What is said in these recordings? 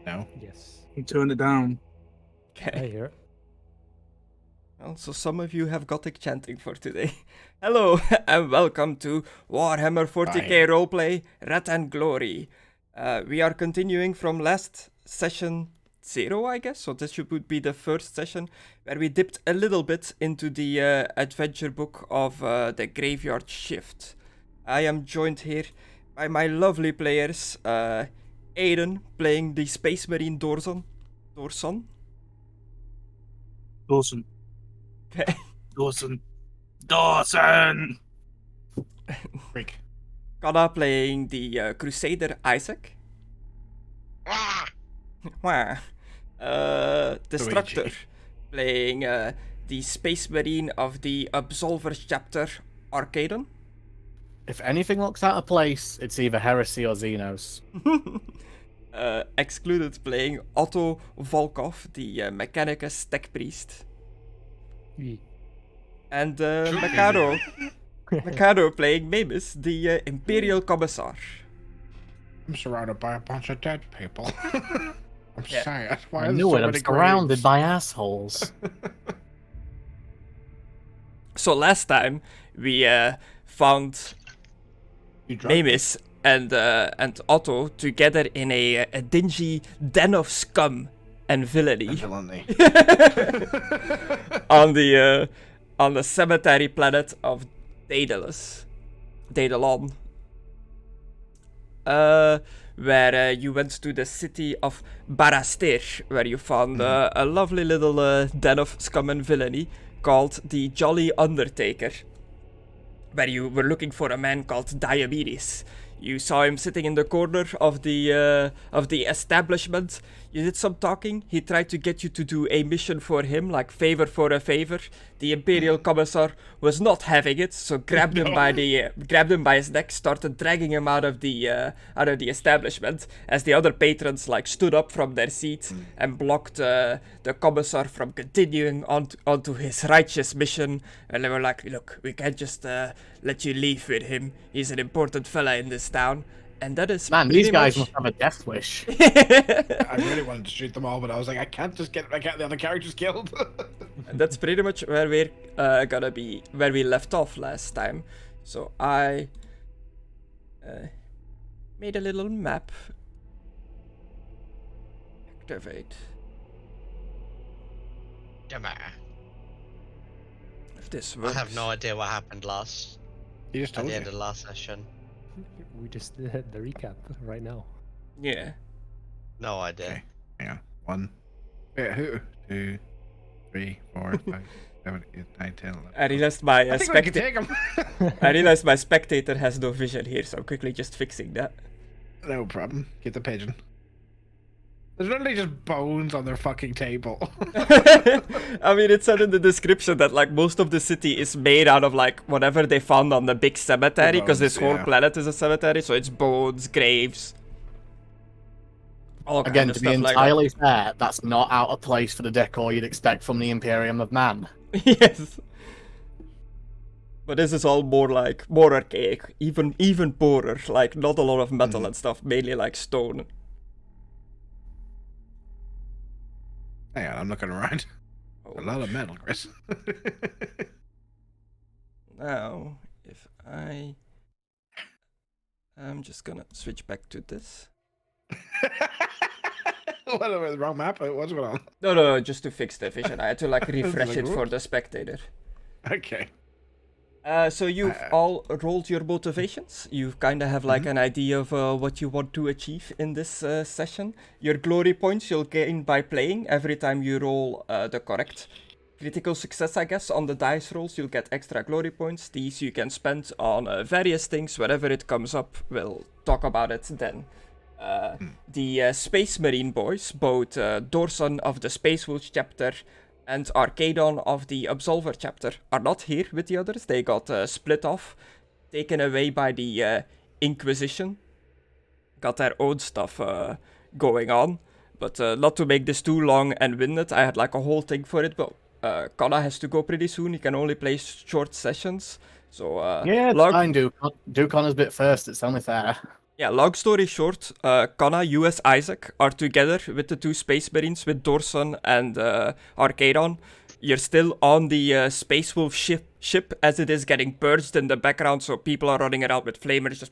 No. Yes. You turn it down. I Okay. hear. Well, so some of you have Gothic chanting for today. Hello, and welcome to Warhammer 40k roleplay, Red and Glory. We are continuing from last session 0, I guess, so this would be the first session, where we dipped a little bit into the adventure book of the Graveyard Shift. I am joined here by my lovely players, Aidan, playing the Space Marine Dorson. Dorson. Okay. Dorson! Freak. Conna playing the Crusader Isaac. Wah. Destructore Luigi. playing the Space Marine of the Absolvers chapter, Arcadon. If anything looks out of place, it's either Heresy or Xenos. Excluded playing Otto Volkov, the Mechanicus Tech Priest. Ye- And Mckadow. Mckadow playing Maimiss, the Imperial Commissar. I'm surrounded by a bunch of dead people. I'm Yeah. sad. Why I are there knew so it, I'm many surrounded graves? by assholes. So last time we found You dropped Maimiss and Otto together in a dingy den of scum and villainy villainy. on the cemetery planet of Daedalon, where you went to the city of Barastir, where you found a lovely little den of scum and villainy called the Jolly Undertaker, where you were looking for a man called Diomedes. You saw him sitting in the corner of the establishment. You did some talking. He tried to get you to do a mission for him, like favor for a favor. The Imperial Commissar was not having it, so grabbed him by his neck, started dragging him out of the establishment. As the other patrons stood up from their seat and blocked the Commissar from continuing onto his righteous mission. And they were like, "Look, we can't just let you leave with him. He's an important fella in this town." And that is Man, pretty these guys much... must have a death wish. I really wanted to shoot them all, but I was like, I can't just get the other characters killed. And that's pretty much where we're gonna be, where we left off last time. So I made a little map. Activate. If this I works. have no idea what happened last He just at told the you. end of the last session. We just did the recap right now. Yeah. No idea. Okay. Hang on. 1, 2, 3, 4, 5, 7, 8, 9, 10, 11. I realized my I think we can take him. I realized my spectator has no vision here, so I'm quickly just fixing that. No problem. Get the pigeon. There's literally just bones on their fucking table. I mean, it said in the description that most of the city is made out of whatever they found on the big cemetery, because this whole yeah. planet is a cemetery, so it's bones, graves. All Again, kind of to be stuff entirely fair, that's not out of place for the decor you'd expect from the Imperium of Man. like that. Yes. But this is all more archaic, even poorer, not a lot of metal and stuff, mainly stone. Hang on, I'm looking around. Oh, A lot of metal, Chris. Now, if I'm just gonna switch back to this. What, the wrong map? What's going on? No, just to fix the vision. I had to refresh like, it for whoops. the spectator. Okay. So you've all rolled your motivations. You kind of have an idea of what you want to achieve in this session. Your glory points you'll gain by playing. Every time you roll the correct critical success, I guess, on the dice rolls, you'll get extra glory points. These you can spend on various things. Whenever it comes up, we'll talk about it then. The Space Marine boys, both Dorson of the Space Wolves chapter and Arcadon of the Absolver chapter, are not here with the others. They got split off, taken away by the Inquisition. Got their own stuff going on. But not to make this too long and winded, I had a whole thing for it, but Conna has to go pretty soon. He can only play short sessions. So Yeah, it's log- fine, do Connor's bit first, it's only fair. Yeah, long story short, Conna, you as Isaac are together with the two Space Marines, with Dorson and Arcadon. You're still on the Space Wolf ship as it is getting purged in the background, so people are running around with flamers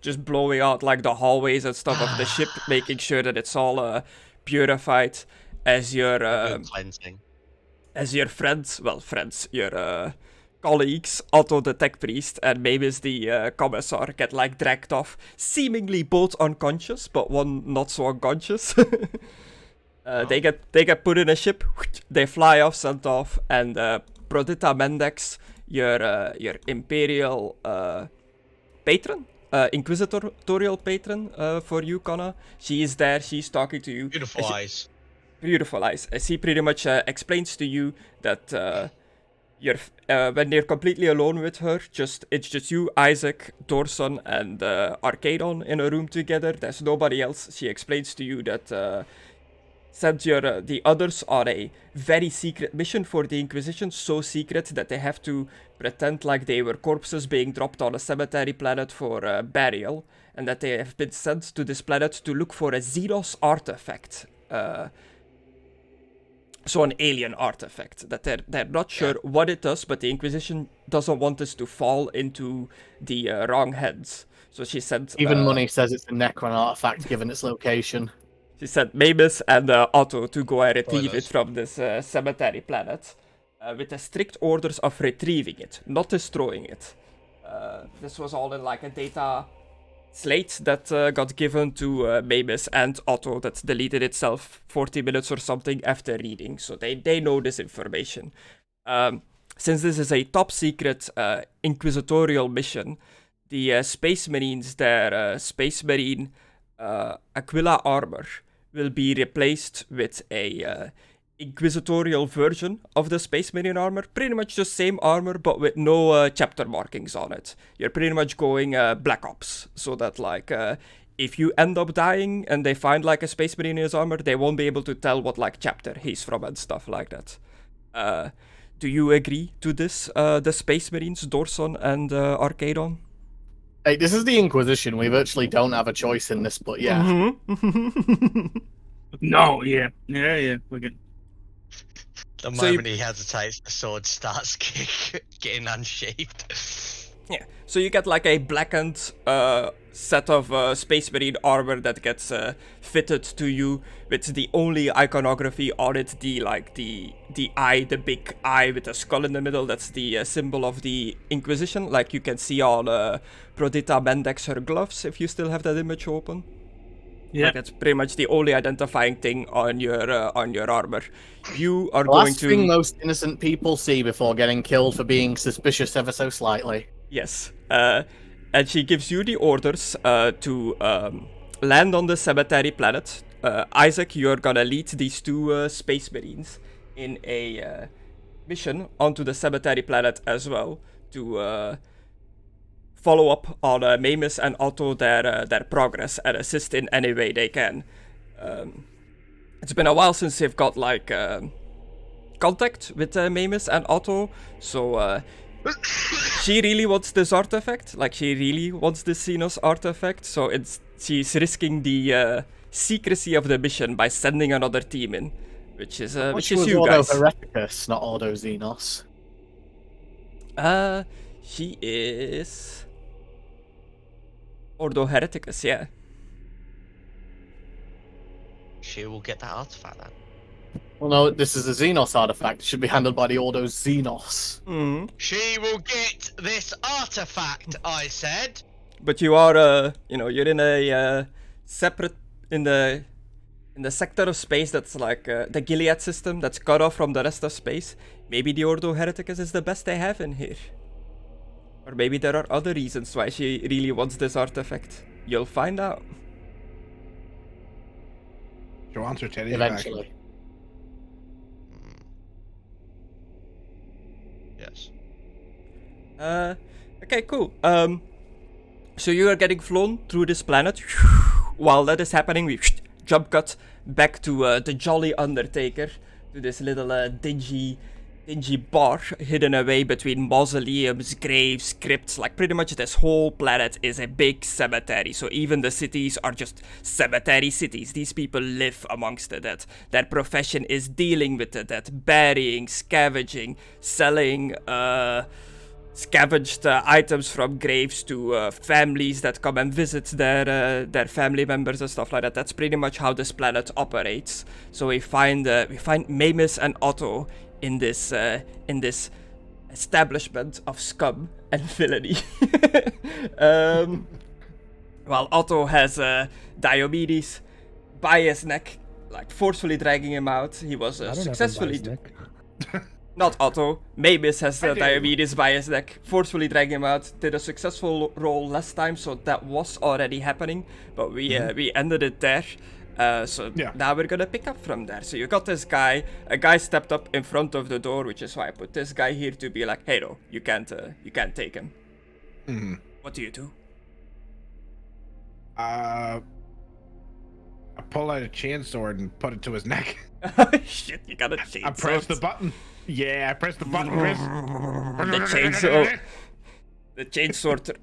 just blowing out like the hallways and stuff of the ship, making sure that it's all purified. As your Cleansing. as your friends, your colleagues, Otto the tech priest and Maimiss the commissar, get like dragged off, seemingly both unconscious, but one not so unconscious. They get put in a ship, they fly off, sent off, and Prodita Mendex, your imperial patron, inquisitorial patron for you, Conna. She is there, she's talking to you. Beautiful eyes. Beautiful eyes. She pretty much explains to you that when you're completely alone with her, it's just you, Isaac, Dorson, and Arcadon in a room together. There's nobody else. She explains to you that since the others are a very secret mission for the Inquisition, so secret that they have to pretend like they were corpses being dropped on a cemetery planet for burial, and that they have been sent to this planet to look for a Xenos artifact. So an alien artifact that they're not sure what it does, but the Inquisition doesn't want us to fall into the wrong hands. So she sent Even money says it's a Necron artifact given its location. She sent Maimiss and Otto to go and retrieve it Spoilers. from this cemetery planet, with the strict orders of retrieving it, not destroying it. This was all in like a data slate that got given to Maimiss and Otto that deleted itself 40 minutes or something after reading, so they know this information. Since this is a top secret inquisitorial mission, the Space Marines, their Space Marine Aquila armor will be replaced with a inquisitorial version of the Space Marine armor. Pretty much the same armor, but with no chapter markings on it. You're pretty much going Black Ops, so that like if you end up dying and they find like a Space Marine in his armor, they won't be able to tell what like chapter he's from and stuff like that. Do you agree to this, the Space Marines, Dorson and Arcadon? Hey, this is the Inquisition. We virtually don't have a choice in this, but yeah. Mm-hmm. No, yeah. We're good. The So you- moment he hesitates, the sword starts getting unsheathed. Yeah, so you get like a blackened set of Space Marine armor that gets fitted to you with the only iconography on it, the eye, the big eye with a skull in the middle. That's the symbol of the Inquisition, like you can see on Prodita Mendex her gloves, if you still have that image open. Yeah. Like, that's pretty much the only identifying thing on your armor. You are The going last to... thing most innocent people see before getting killed for being suspicious ever so slightly. Yes. And she gives you the orders to land on the cemetery planet. Isaac, you're gonna lead these two Space Marines in a mission onto the cemetery planet as well to follow up on Maimiss and Otto their progress and assist in any way they can. It's been a while since they've got like contact with Maimiss and Otto, so she really wants this artifact. Like she really wants this Xenos artifact, so she's risking the secrecy of the mission by sending another team in, which is She was you Ordo guys. Hereticus, not Ordo Xenos. She is Ordo Hereticus, yeah. She will get that artifact then. Well, no, this is a Xenos artifact. It should be handled by the Ordo Xenos. Mm-hmm. She will get this artifact, I said. But you are, you're in a separate in the sector of space that's like the Gilead system that's cut off from the rest of space. Maybe the Ordo Hereticus is the best they have in here. Or maybe there are other reasons why she really wants this artifact. You'll find out. She wants her teddy back. Eventually. Yes. Okay, cool. So you are getting flown through this planet. While that is happening, we jump cut back to the Jolly Undertaker, to this little dingy dingy bar hidden away between mausoleums, graves, crypts. Like pretty much this whole planet is a big cemetery. So even the cities are just cemetery cities. These people live amongst the dead. Their profession is dealing with the dead, burying, scavenging, selling scavenged items from graves to families that come and visit their family members and stuff like that. That's pretty much how this planet operates. So we find Maimiss and Otto in this establishment of scum and villainy. While Otto has Diomedes by his neck, like forcefully dragging him out. He was I don't have him by successfully. his neck. Not Otto. Maimiss has Diomedes by his neck, forcefully dragging him out. Did a successful roll last time, so that was already happening. But we ended it there. Now we're gonna pick up from there. So you got this guy. A guy stepped up in front of the door, which is why I put this guy here to be like, hey, no, you can't take him. Mm-hmm. What do you do? I pull out a chainsword and put it to his neck. Shit, you got a chainsaw. I press the button. Yeah, I press the button, Chris. The chainsword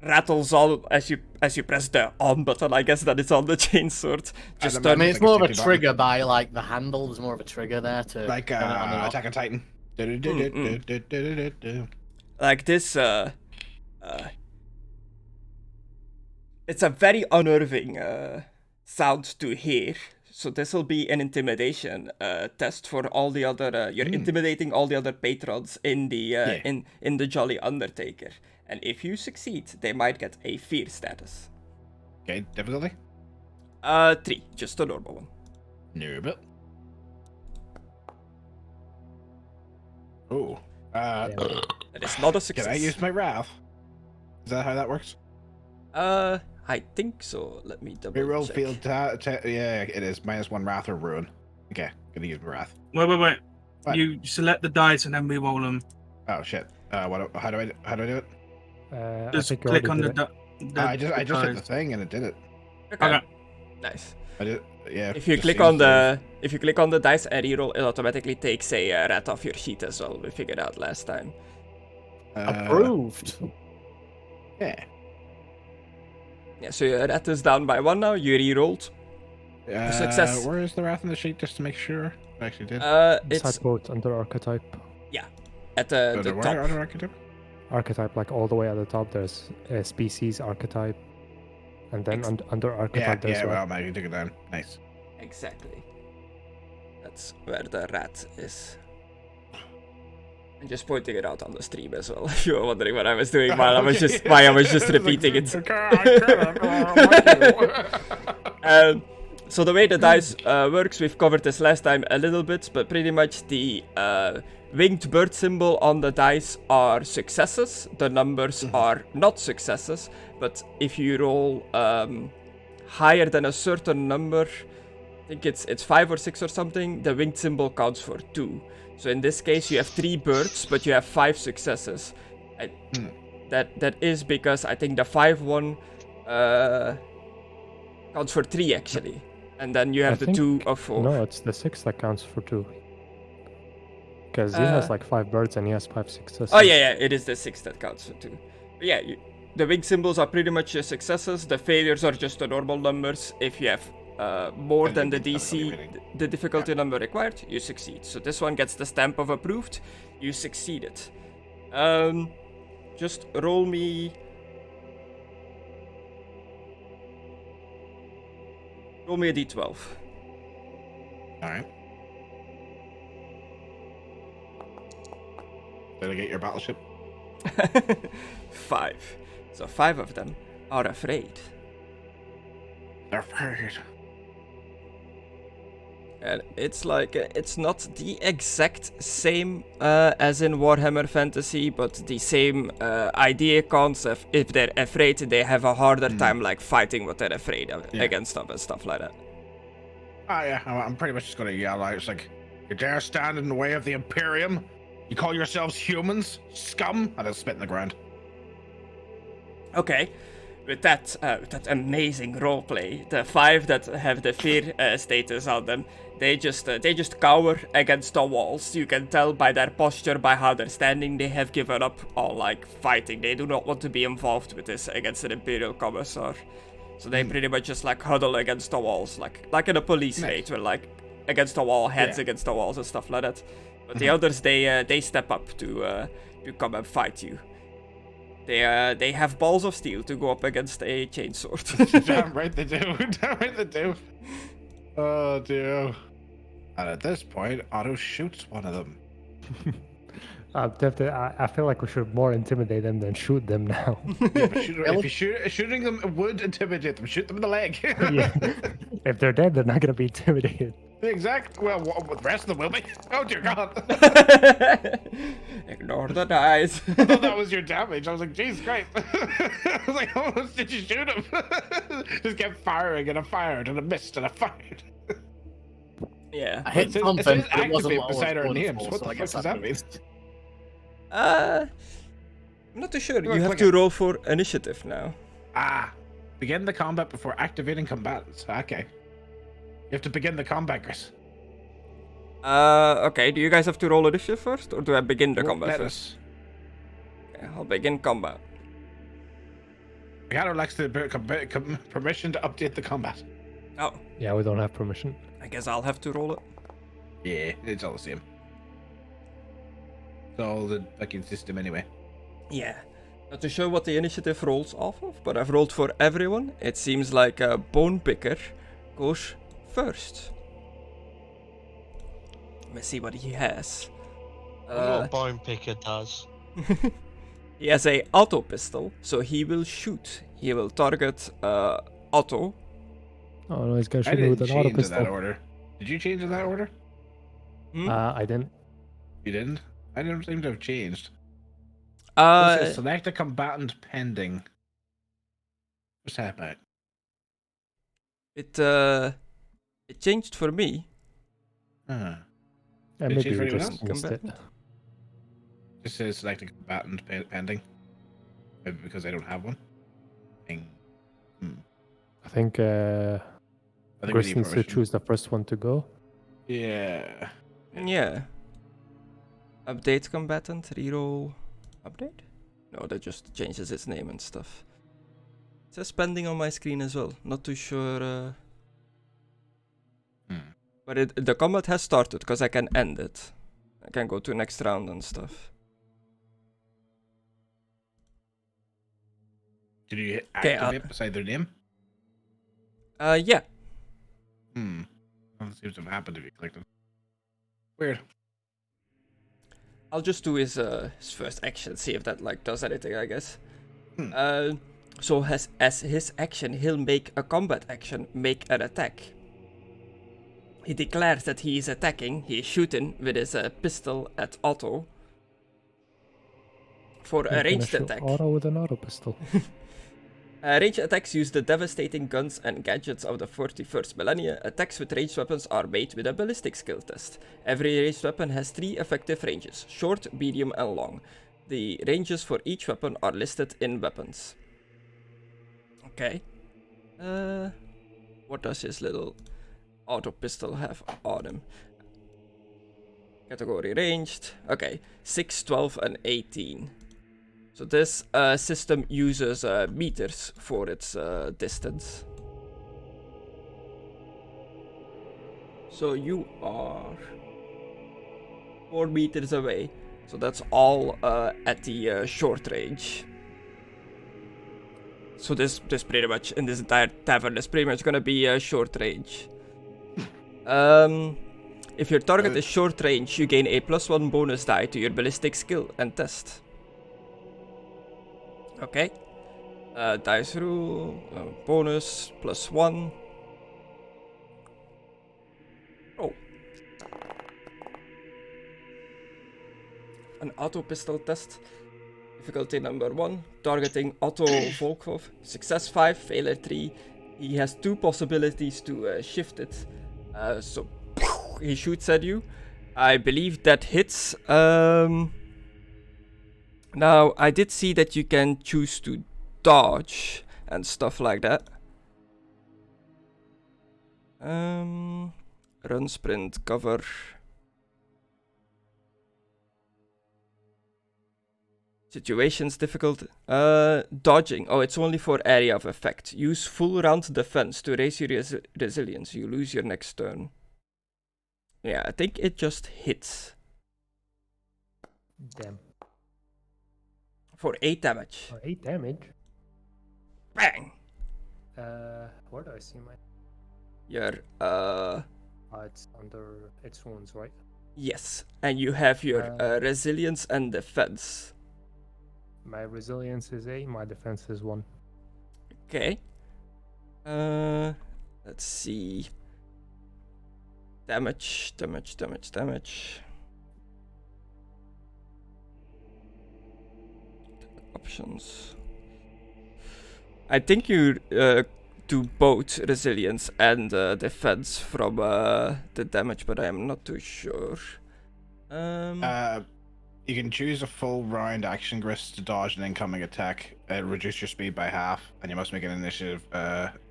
rattles on as you press the on button. I guess that it's on the chainsword. Just I mean, it's more of a safety trigger by like the handle. There's more of a trigger there to like turn it on and off. Attack on Titan. like this. It's a very unnerving sound to hear. So this will be an intimidation test for all the other. You're intimidating all the other patrons in the in the Jolly Undertaker, and if you succeed, they might get a fear status. Okay, difficulty? 3, just a normal one. No, but. Oh. That is not a success. Can I use my wrath? Is that how that works? I think so. Let me double Reroll check. field. Yeah, it is -1 wrath or ruin. Okay, gonna use my wrath. Wait. What? You select the dice and then re-roll them. Oh shit. How do I do it? I Just think you click already on did the. I just hit the dice. thing and it did it. Okay. Nice. I did. Yeah. If you just click seems on to- the dice and reroll, it automatically takes a rat off your sheet as well. We figured out last time. Approved. Yeah. Yeah, so your rat is down by 1 now. You rerolled. Success. Where is the wrath in the sheet? Just to make sure. I actually did. It's Side quote under archetype. at the Where top. are the archetype? Archetype, like all the way at the top, there's a species archetype, and then under Yeah, archetype there's well, man, you took it down. Nice. Exactly. That's where the rat is. I'm just pointing it out on the stream as well. If you were wondering what I was doing while I was just repeating it. So the way the dice works, we've covered this last time a little bit, but pretty much the winged bird symbol on the dice are successes. The numbers are not successes, but if you roll higher than a certain number, I think it's 5 or 6 or something, the winged symbol counts for 2. So in this case, you have 3 birds, but you have 5 successes. That is because I think the 5 one counts for 3 actually, and then you have the 2 of 4. No, it's the 6 that counts for 2. Because he has like 5 birds and he has 5 successes. Oh yeah, it is the 6 that counts for 2. But yeah, the winged symbols are pretty much your successes. The failures are just the normal numbers. If you have more than the DC, the difficulty number required, you succeed. So this one gets the stamp of approved. You succeeded. Just roll me. Roll me a d12. All right. Did I get your battleship? 5. So 5 of them are afraid. They're afraid. And it's like, it's not the exact same as in Warhammer Fantasy, but the same idea concept. If they're afraid, they have a harder time like fighting what they're afraid of against them and stuff like that. Oh yeah, I'm pretty much just gonna yell out. It's like, you dare stand in the way of the Imperium? You call yourselves humans? Scum? And I'll spit in the ground. Okay. with that amazing roleplay, the 5 that have the fear status on them, they just cower against the walls. You can tell by their posture, by how they're standing, they have given up on like fighting. They do not want to be involved with this against an Imperial Commissar. So they pretty much just like huddle against the walls, like in a police raid, where like against the wall, heads against the walls and stuff like that. But the others, they step up to come and fight you. They have balls of steel to go up against a chainsword. Damn right they do. Damn right they do. Oh dear. And at this point, Otto shoots one of them. I feel like we should more intimidate them than shoot them now. Yeah, but shooting them would intimidate them. Shoot them in the leg. Yeah. If they're dead, they're not gonna be intimidated. Exactly. Well, the rest of them will be. Oh dear God. Ignore the dice. I thought that was your damage. I was like, Jesus Christ. I was like, how much did you shoot him? Just kept firing and I fired and I missed and I fired. Yeah. I hit It says something, but it activate wasn't what I was beside our going names. for, What so the I fuck guess does that mean? missed. I'm not too sure. You Look, have look to at- roll for initiative now. Begin the combat before activating combatants. Okay. You have to begin the combat, Chris. Okay, do you guys have to roll initiative first, or do I begin the combat Let first? us. Okay, I'll begin combat. Mckadow lacks the permission to update the combat. Oh, Yeah, we don't have permission. I guess I'll have to roll it. Yeah, it's all the same. It's all the fucking system anyway. Yeah. Not to show what the initiative rolls off of, but I've rolled for everyone. It seems like a Bone Picker goes first. Let's see what he has. What Bone Picker does. He has a auto pistol, so he will shoot. He will target Otto. Oh no, he's gonna I shoot me didn't with an auto change in that pistol. order. Did you change in that order? I didn't. You didn't? I didn't seem to have changed. It says Uh, select a combatant pending. What's that about? it changed for me. Huh. And Did it maybe change for we anyone just else? missed it. It says select a combatant pending. Maybe because I don't have one. Ding. I think I think we Chris need needs to permission. choose the first one to go. Yeah. Yeah. Update combatant, reroll, update? No, that just changes its name and stuff. It says pending on my screen as well. Not too sure. But the combat has started because I can end it. I can go to next round and stuff. Did you hit Okay, activate beside their name? Yeah. That seems to have happened if you clicked it. Weird. I'll just do his first action, see if that like does anything, I guess. So as his action, he'll make a combat action, make an attack. He declares that he is attacking. He is shooting with his pistol at Otto for a He's gonna ranged shoot attack. Auto with an auto pistol. Ranged attacks use the devastating guns and gadgets of the 41st millennia. Attacks with ranged weapons are made with a ballistic skill test. Every ranged weapon has 3 effective ranges: short, medium, and long. The ranges for each weapon are listed in weapons. Okay. What does his little auto pistol have on him? Category ranged. Okay, 6, 12, and 18. So this system uses meters for its distance. So you are 4 meters away. So that's all at the short range. So this pretty much, in this entire tavern, is pretty much gonna be short range. If your target is short range, you gain a +1 bonus die to your ballistic skill and test. Okay. Dice rule, bonus, +1. Oh. An auto pistol test. Difficulty number 1. Targeting Otto Volkov. Success 5, failure 3. He has 2 possibilities to shift it. So he shoots at you. I believe that hits. Now, I did see that you can choose to dodge. and stuff like that. Run, sprint, cover. Situations difficult. Dodging. Oh, it's only for area of effect. Use full round defense to raise your resilience. You lose your next turn. Yeah, I think it just hits. Damn. For 8 damage. For 8 damage? Bang! Where do I see my... Your, it's under its wounds, right? yes. And you have your resilience and defense. My resilience is 8, my defense is 1. Okay. Let's see. Damage. Options. I think you do both resilience and defense from the damage, but I am not too sure. You can choose a full round action grist to dodge an incoming attack, reduce your speed by half, and you must make an initiative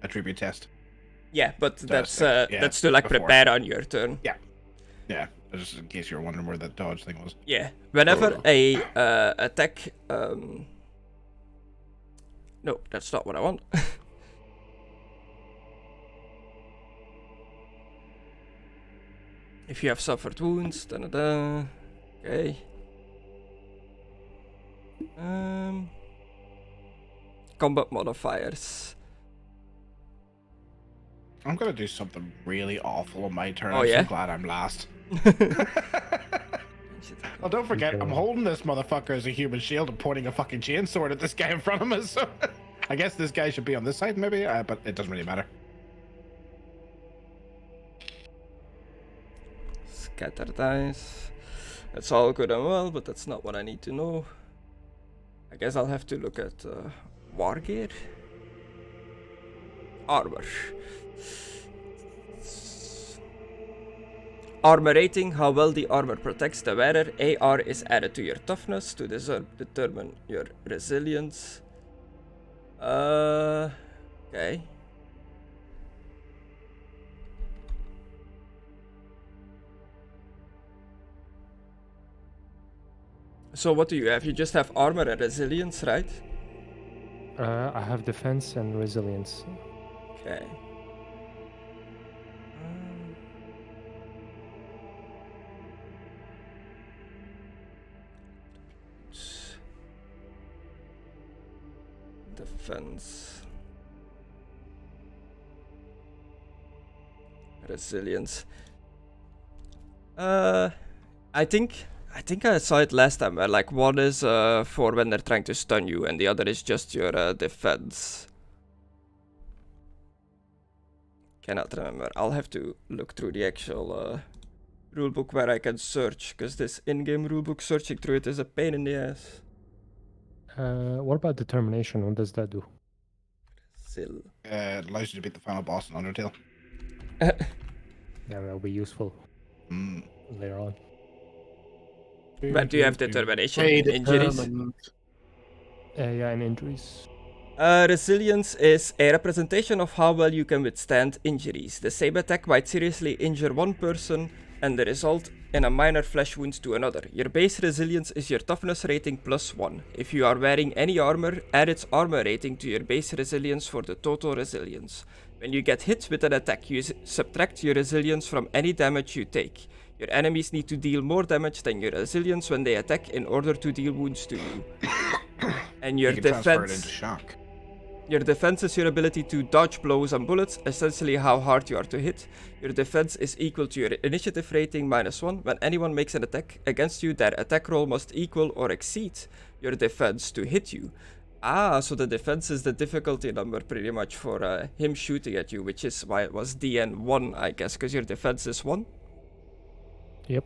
attribute test. Yeah, but that's yeah, that's to like before. prepare on your turn. Yeah, just in case you're wondering where that dodge thing was. Yeah, whenever a attack. No, that's not what I want. If you have suffered wounds, okay. Combat modifiers. I'm gonna do something really awful on my turn. Oh, I'm yeah? so glad I'm last. Well, don't forget, I'm holding this motherfucker as a human shield and pointing a fucking chainsword at this guy in front of me, so... I guess this guy should be on this side, maybe? But it doesn't really matter. Scatter dice. That's all good and well, but that's not what I need to know. I guess I'll have to look at war gear. Armor. Armor rating, how well the armor protects the wearer. AR is added to your toughness to determine your resilience. Okay. So what do you have? You just have armor and resilience, right? I have defense and resilience. Okay. Defense. Resilience. I think I saw it last time where like one is for when they're trying to stun you and the other is just your defense. Cannot remember. I'll have to look through the actual rulebook where I can search, because this in-game rulebook searching through it is a pain in the ass. What about determination? What does that do? Still. It allows you to beat the final boss in Undertale. Yeah, that'll be useful Mm. later on. But do you have determination in injuries? Yeah, and injuries. Resilience is a representation of how well you can withstand injuries. The same attack might seriously injure one person and the result in a minor flesh wound to another. Your base resilience is your toughness rating +1. If you are wearing any armor, add its armor rating to your base resilience for the total resilience. When you get hit with an attack, you subtract your resilience from any damage you take. Your enemies need to deal more damage than your resilience when they attack in order to deal wounds to you. And your You can transfer it into defense... shock. Your defense is your ability to dodge blows and bullets, essentially how hard you are to hit. Your defense is equal to your initiative rating -1. When anyone makes an attack against you, their attack roll must equal or exceed your defense to hit you. Ah, so the defense is the difficulty number pretty much for him shooting at you, which is why it was DN1, I guess, because your defense is 1? Yep.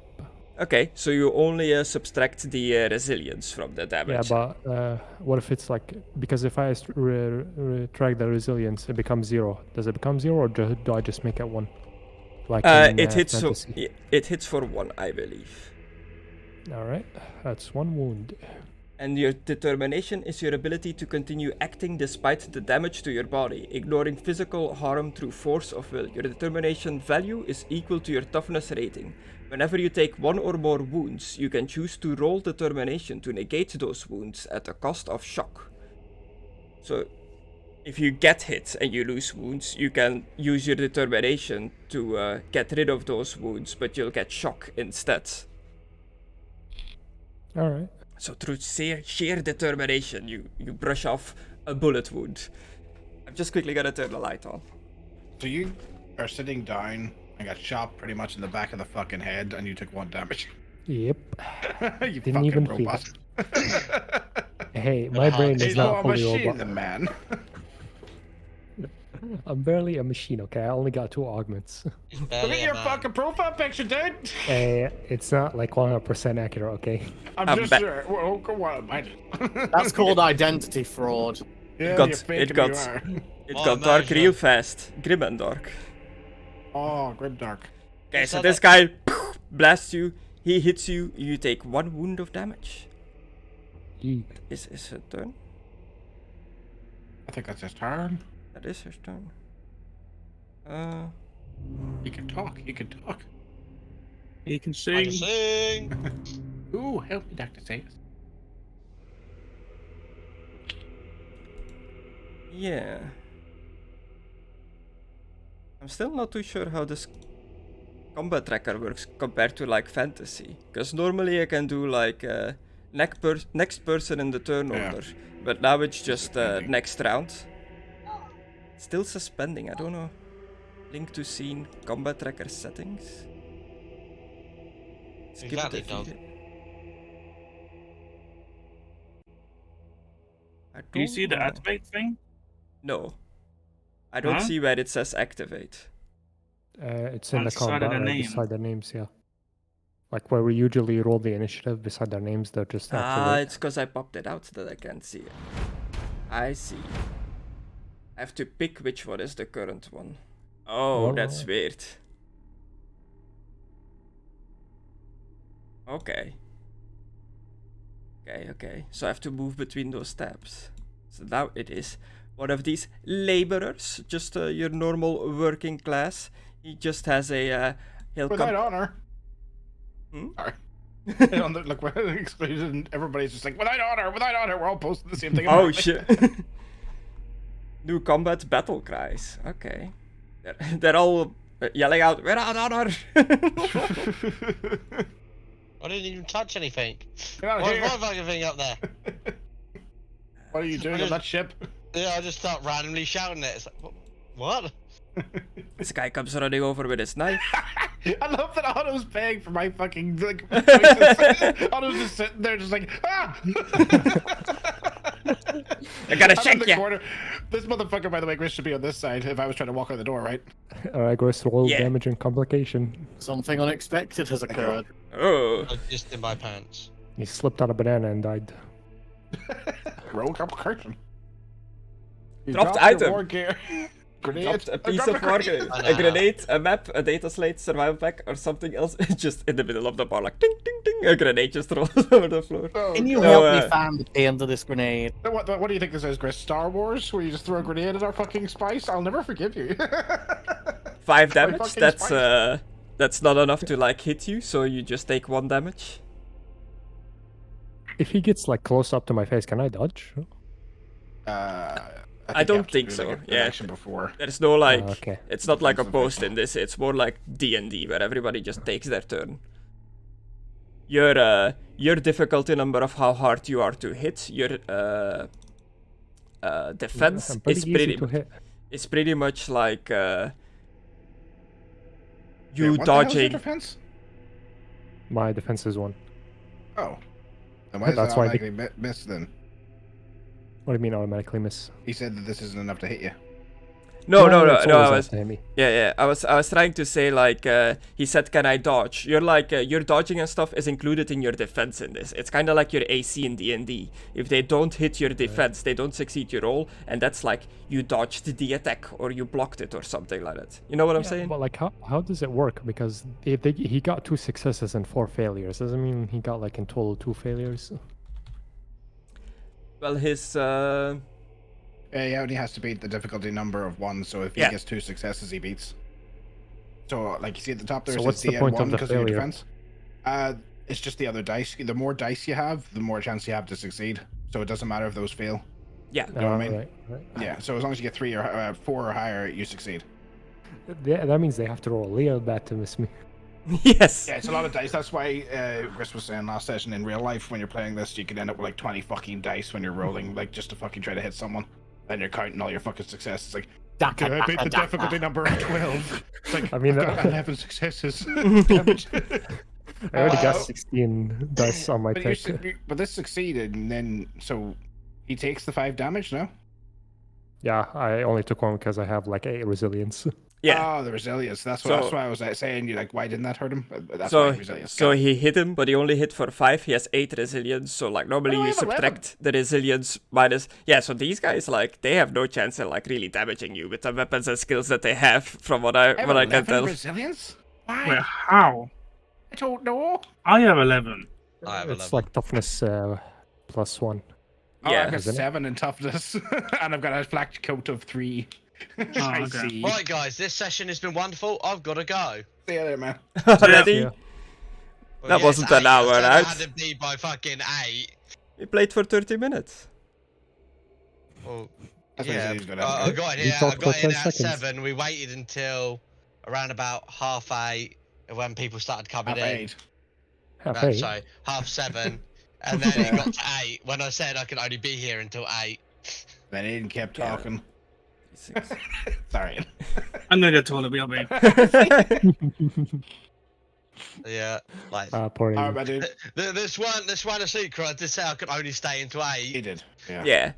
Okay, so you only subtract the resilience from the damage. Yeah, but what if it's like, because if I retract the resilience, it becomes 0. Does it become 0 or do I just make it 1? Like it hits. fantasy? It hits for 1, I believe. All right, that's 1 wound. And your determination is your ability to continue acting despite the damage to your body, ignoring physical harm through force of will. Your determination value is equal to your toughness rating. Whenever you take 1 or more wounds, you can choose to roll determination to negate those wounds at the cost of shock. So, if you get hit and you lose wounds, you can use your determination to get rid of those wounds, but you'll get shock instead. Alright. So through sheer determination, you brush off a bullet wound. I'm just quickly gonna turn the light on. So you are sitting down and got shot pretty much in the back of the fucking head, and you took 1 damage. Yep. You Didn't fucking even feel robot. Hey, my brain is He's not a fully machine, robot. man. I'm barely a machine, okay? I only got 2 augments. Look at your fucking profile picture, dude. It's not like 100% accurate, okay? I'm just sure. Well, go on, mind it. That's called identity fraud. Yeah, got- you're fake it and got- you are. It Oh, got dark imagine. real fast. Grim and dark. Oh, grimdark. Okay, It's so not this guy blasts you, he hits you, you take 1 wound of damage. Yeet. Is it turn? I think that's his turn. That is his turn. He can talk. He can talk. You can I sing. can sing. Ooh, help me, Dr. Sayers. Yeah. I'm still not too sure how this combat tracker works compared to like fantasy. Because normally I can do like next person in the turn Yeah. order. But now it's just Suspending. next round. Still suspending, I don't know. Link to scene, combat tracker settings. Skip Exactly, dog. defeated. I Do you don't see the know. activate thing? No. I don't Huh? see where it says activate. It's in the Beside combat, their right name. beside their names, yeah. Like where we usually roll the initiative beside their names, they're just Ah, activate. it's because I popped it out that I can't see it. I see. I have to pick which one is the current one. Oh, that's weird. Okay. Okay. So I have to move between those tabs. So now it is one of these laborers, just your normal working class. He just has a he'll Without come. honor. Hmm? Sorry. On the, look, we're excluded, and everybody's just like, without honor, without honor. We're all posting the same thing. Oh apparently. shit. New combat battle cries. Okay. They're all yelling out, without honor! I didn't even touch anything. Get out of What's here. my fucking thing up there? What are you doing on that ship? Yeah, I just start randomly shouting it. It's like, what? This guy comes running over with his knife. I love that Otto's paying for my fucking like voices. Otto's just sitting there, just like, ah! I gotta I'm in shake the ya! corner. This motherfucker, by the way, Chris should be on this side if I was trying to walk out the door, right? Alright, Gross, roll Yeah. damage and complication. Something unexpected has occurred. Oh. Just in my pants. He slipped on a banana and died. Roll complication. You Dropped your item. war gear. Grenade. Dropped a I piece dropped of war grenade. grenade, I a know. grenade, a map, a data slate, survival pack, or something else. Just in the middle of the bar, like ding ding ding. A grenade just rolls over the floor. Oh, Can you God. help No, me find the end of this grenade? What do you think this is, Chris? Star Wars, where you just throw a grenade at our fucking spice? I'll never forgive you. 5 damage. fucking That's not enough to like hit you, so you just take 1 damage. If he gets like close up to my face, can I dodge? I don't you have to think do, so, like, an yeah. action before. There's no like, okay. it's not like a post in this. It's more like D&D where everybody just takes their turn. Your difficulty number of how hard you are to hit, your defense I'm pretty is easy to hit. it's pretty much like Yeah, you what the hell is your dodging. defense? My defense is 1. Oh. Then why does That's that why I automatically miss then? What do you mean automatically miss? He said that this isn't enough to hit you. No, it's I always was enough to hit me. yeah. I was trying to say like he said, can I dodge? You're like your dodging and stuff is included in your defense in this. It's kind of like your AC in D&D. If they don't hit your defense, they don't succeed your roll, and that's like you dodged the attack or you blocked it or something like that. You know what I'm saying? But like, how does it work? Because if he got 2 successes and 4 failures, doesn't mean he got like in total 2 failures. Well, his He only has to beat the difficulty number of 1, so if he Yeah. gets 2 successes, he beats. So, like, you see at the top there, So it what's says the point of DN1 the because of your failure? defense. It's just the other dice. The more dice you have, the more chance you have to succeed. So it doesn't matter if those fail. yeah. know what I mean? Right. Yeah, so as long as you get 3 or 4 or higher, you succeed. That means they have to roll real bad to miss me. Yes. Yeah, it's a lot of dice. That's why Chris was saying last session, in real life, when you're playing this, you can end up with like 20 fucking dice when you're rolling, like just to fucking try to hit someone. Then you're counting all your fucking successes. Like, Daka, I beat daka, the daka. difficulty number of 12. It's like, I mean, I've got 11 successes. I already got Uh, 16 dice on my but, pick. but this succeeded, and then, so he takes the 5 damage, no? Yeah, I only took 1 because I have like 8 resilience. Yeah. Oh, the resilience. That's So- why I was saying, you like, why didn't that hurt him? That's So why resilience. so he hit him, but he only hit for 5. He has 8 resilience. So like normally Oh, I you have 11. subtract the resilience minus. Yeah. So these guys like they have no chance of like really damaging you with the weapons and skills that they have. From what I have what I can 11 tell. resilience? Why? Wait, how? I don't know. I have 11. I have It's 11. like toughness +1. Oh, Yeah. I've got Isn't it? 7 in toughness, and I've got a black coat of 3. I okay. see. Right, guys, this session has been wonderful. I've got to go. See you there, man. Already? Yeah. Well, That yeah, wasn't it's an 8. I hour, said right? It had to be by fucking 8. We played for 30 minutes. Well, That's what he said yeah, he was gonna I have. got You here. I talked for got in 10 at seconds. 7. We waited until around about 8:30 when people started coming Half in. 8. Half No, 8. sorry, 7:30, and then it got to 8 when I said I could only be here until 8. Then Aidan kept Yeah. talking. Sorry. I'm gonna go to toilet, BRB. Yeah, like Poor Alright, Aidan. my dude. this one a secret. I did say I could only stay until 8. He did. Yeah. Yeah.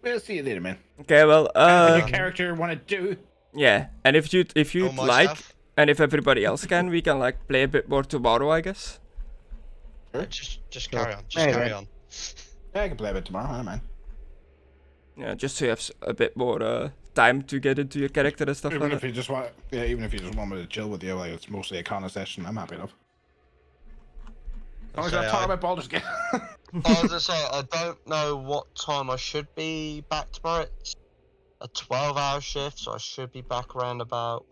We'll see you later, man. Okay. Well. What your character want to do? Yeah. And if you'd All my like, stuff. and if everybody else can, we can like play a bit more tomorrow, I guess. Just carry on. Just Hey, carry man. on. Yeah, I can play a bit tomorrow. I don't mind. Yeah, just so you have a bit more time to get into your character and stuff Even like if that. you just want, even if you just want me to chill with you, like it's mostly a Conna session, I'm happy enough. As long as Say I'm talking I- about Baldur's Gate. I was gonna say I don't know what time I should be back tomorrow. It's a 12-hour shift, so I should be back around about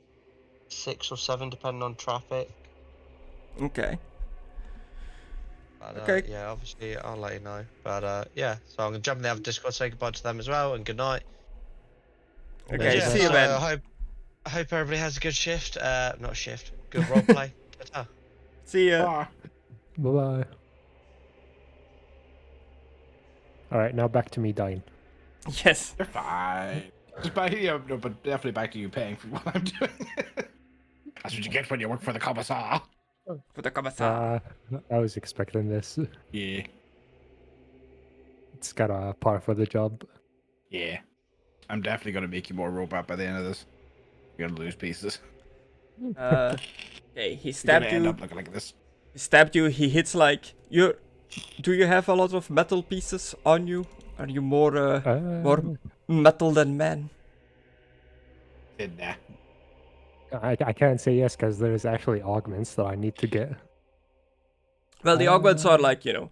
6 or 7, depending on traffic. Okay. But, Okay. Yeah, obviously I'll let you know. But yeah, so I'm gonna jump in the other Discord, say goodbye to them as well, and good night. Okay. Yeah, See you, so man. I hope everybody has a good shift. Not shift. Good roleplay. Ta-ta. See ya. Ah. Bye-bye. Alright, now back to me dying. Yes. You're fine. Just back, yeah, no, but definitely back to you paying for what I'm doing. That's what you get when you work for the commissar. For the commissar. I was expecting this. Yeah. It's got a par for the job. Yeah. I'm definitely gonna make you more robot by the end of this. You're gonna lose pieces. Okay. He You're gonna stabbed end you. up looking like this. He stabbed you. He hits like you. Do you have a lot of metal pieces on you? Are you more more metal than man? Nah. I can't say yes because there's actually augments that I need to get. Well, the augments are like, you know,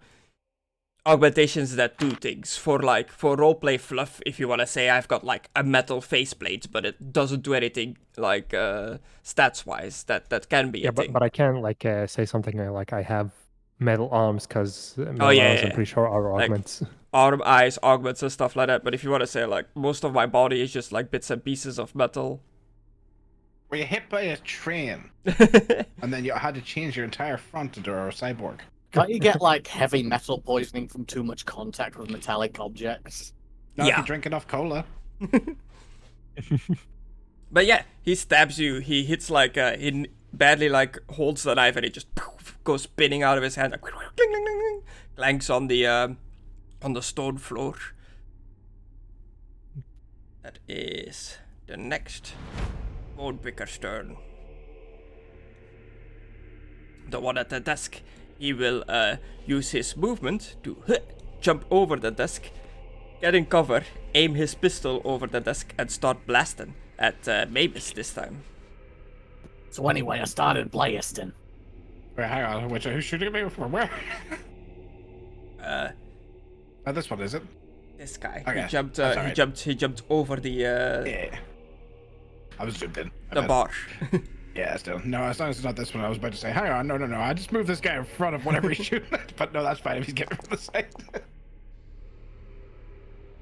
augmentations that do things for roleplay fluff. If you want to say I've got like a metal faceplate, but it doesn't do anything like stats wise. That can be Yeah, a thing. but I can't like say something like I have metal arms because metal Oh, yeah, arms I'm yeah. pretty sure are Like- augments. Arm, eyes, augments and stuff like that. But if you want to say like most of my body is just like bits and pieces of metal. Were you hit by a train and then you had to change your entire front into a cyborg? Can't you get like heavy metal poisoning from too much contact with metallic objects? Not if Yeah. you drink enough cola. But yeah, he stabs you. He hits like he badly like holds the knife and it just poof, goes spinning out of his hand. Like, cling, cling, cling, cling, clanks on the stone floor. That is the next Woodpicker's turn. The one at the desk. He will use his movement to jump over the desk, get in cover, aim his pistol over the desk, and start blasting at Maimiss this time. So anyway, I started blasting. Wait, hang on. Who's shooting me from where? This one is it? This guy. Okay, He jumped. that's He alright. jumped. He jumped over the Yeah. I was zoomed in. the bar. Yeah, still. No, as long as it's not this one, I was about to say, hang on, no. I just moved this guy in front of whatever he's shooting at. But no, that's fine if he's getting from the side.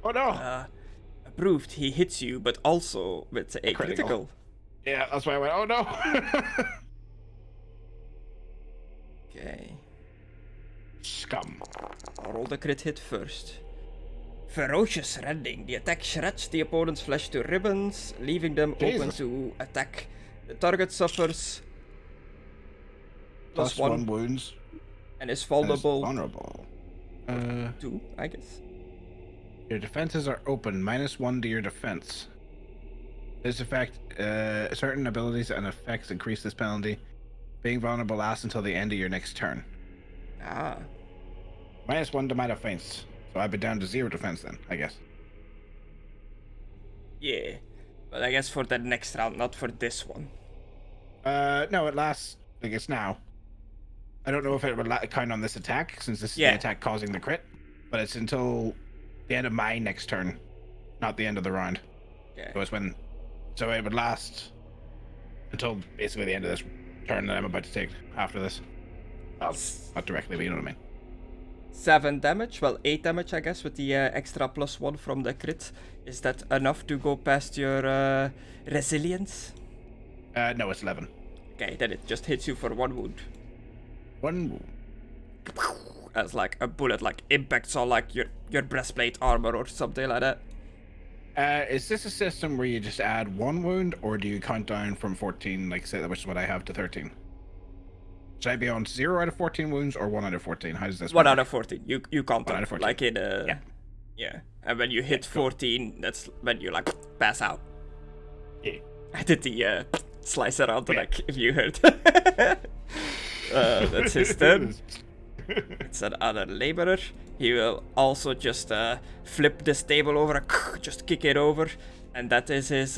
Oh no! Approved. He hits you, but also with a critical. Yeah, that's why I went, oh no! Okay. Scum. I'll roll the crit hit first. Ferocious rending. The attack shreds the opponent's flesh to ribbons, leaving them open Jesus. to attack. The target suffers Plus one wounds. and is And is vulnerable vulnerable. 2, I guess. Your defenses are open. -1 to your defense. This effect, certain abilities and effects increase this penalty. Being vulnerable lasts until the end of your next turn. Ah. -1 to my defense. So I'd be down to 0 defense then, I guess. Yeah. But I guess for the next round, not for this one. No, it lasts, I guess now. I don't know if it would count on this attack, since this is Yeah. the attack causing the crit. But it's until the end of my next turn, not the end of the round. Okay. So it would last until basically the end of this turn that I'm about to take after this. Well, not directly, but you know what I mean. 7 damage, well 8 damage I guess with the extra +1 from the crit. Is that enough to go past your resilience? No, it's 11. Okay, then it just hits you for 1 wound. One. As like a bullet like impacts on like your breastplate armor or something like that. Is this a system where you just add 1 wound, or do you count down from 14, like say, which is what I have, to 13? Should I be on 0 out of 14 wounds or 1 out of 14? How does this 1 work? out of 14. You count 1 out them of 14. like in Yeah. yeah. And when you hit 14, that's when you like pass out. Yeah. I did the slice around the Yeah. neck if you heard. That's his turn. It's another laborer. He will also just flip this table over, just kick it over, and that is his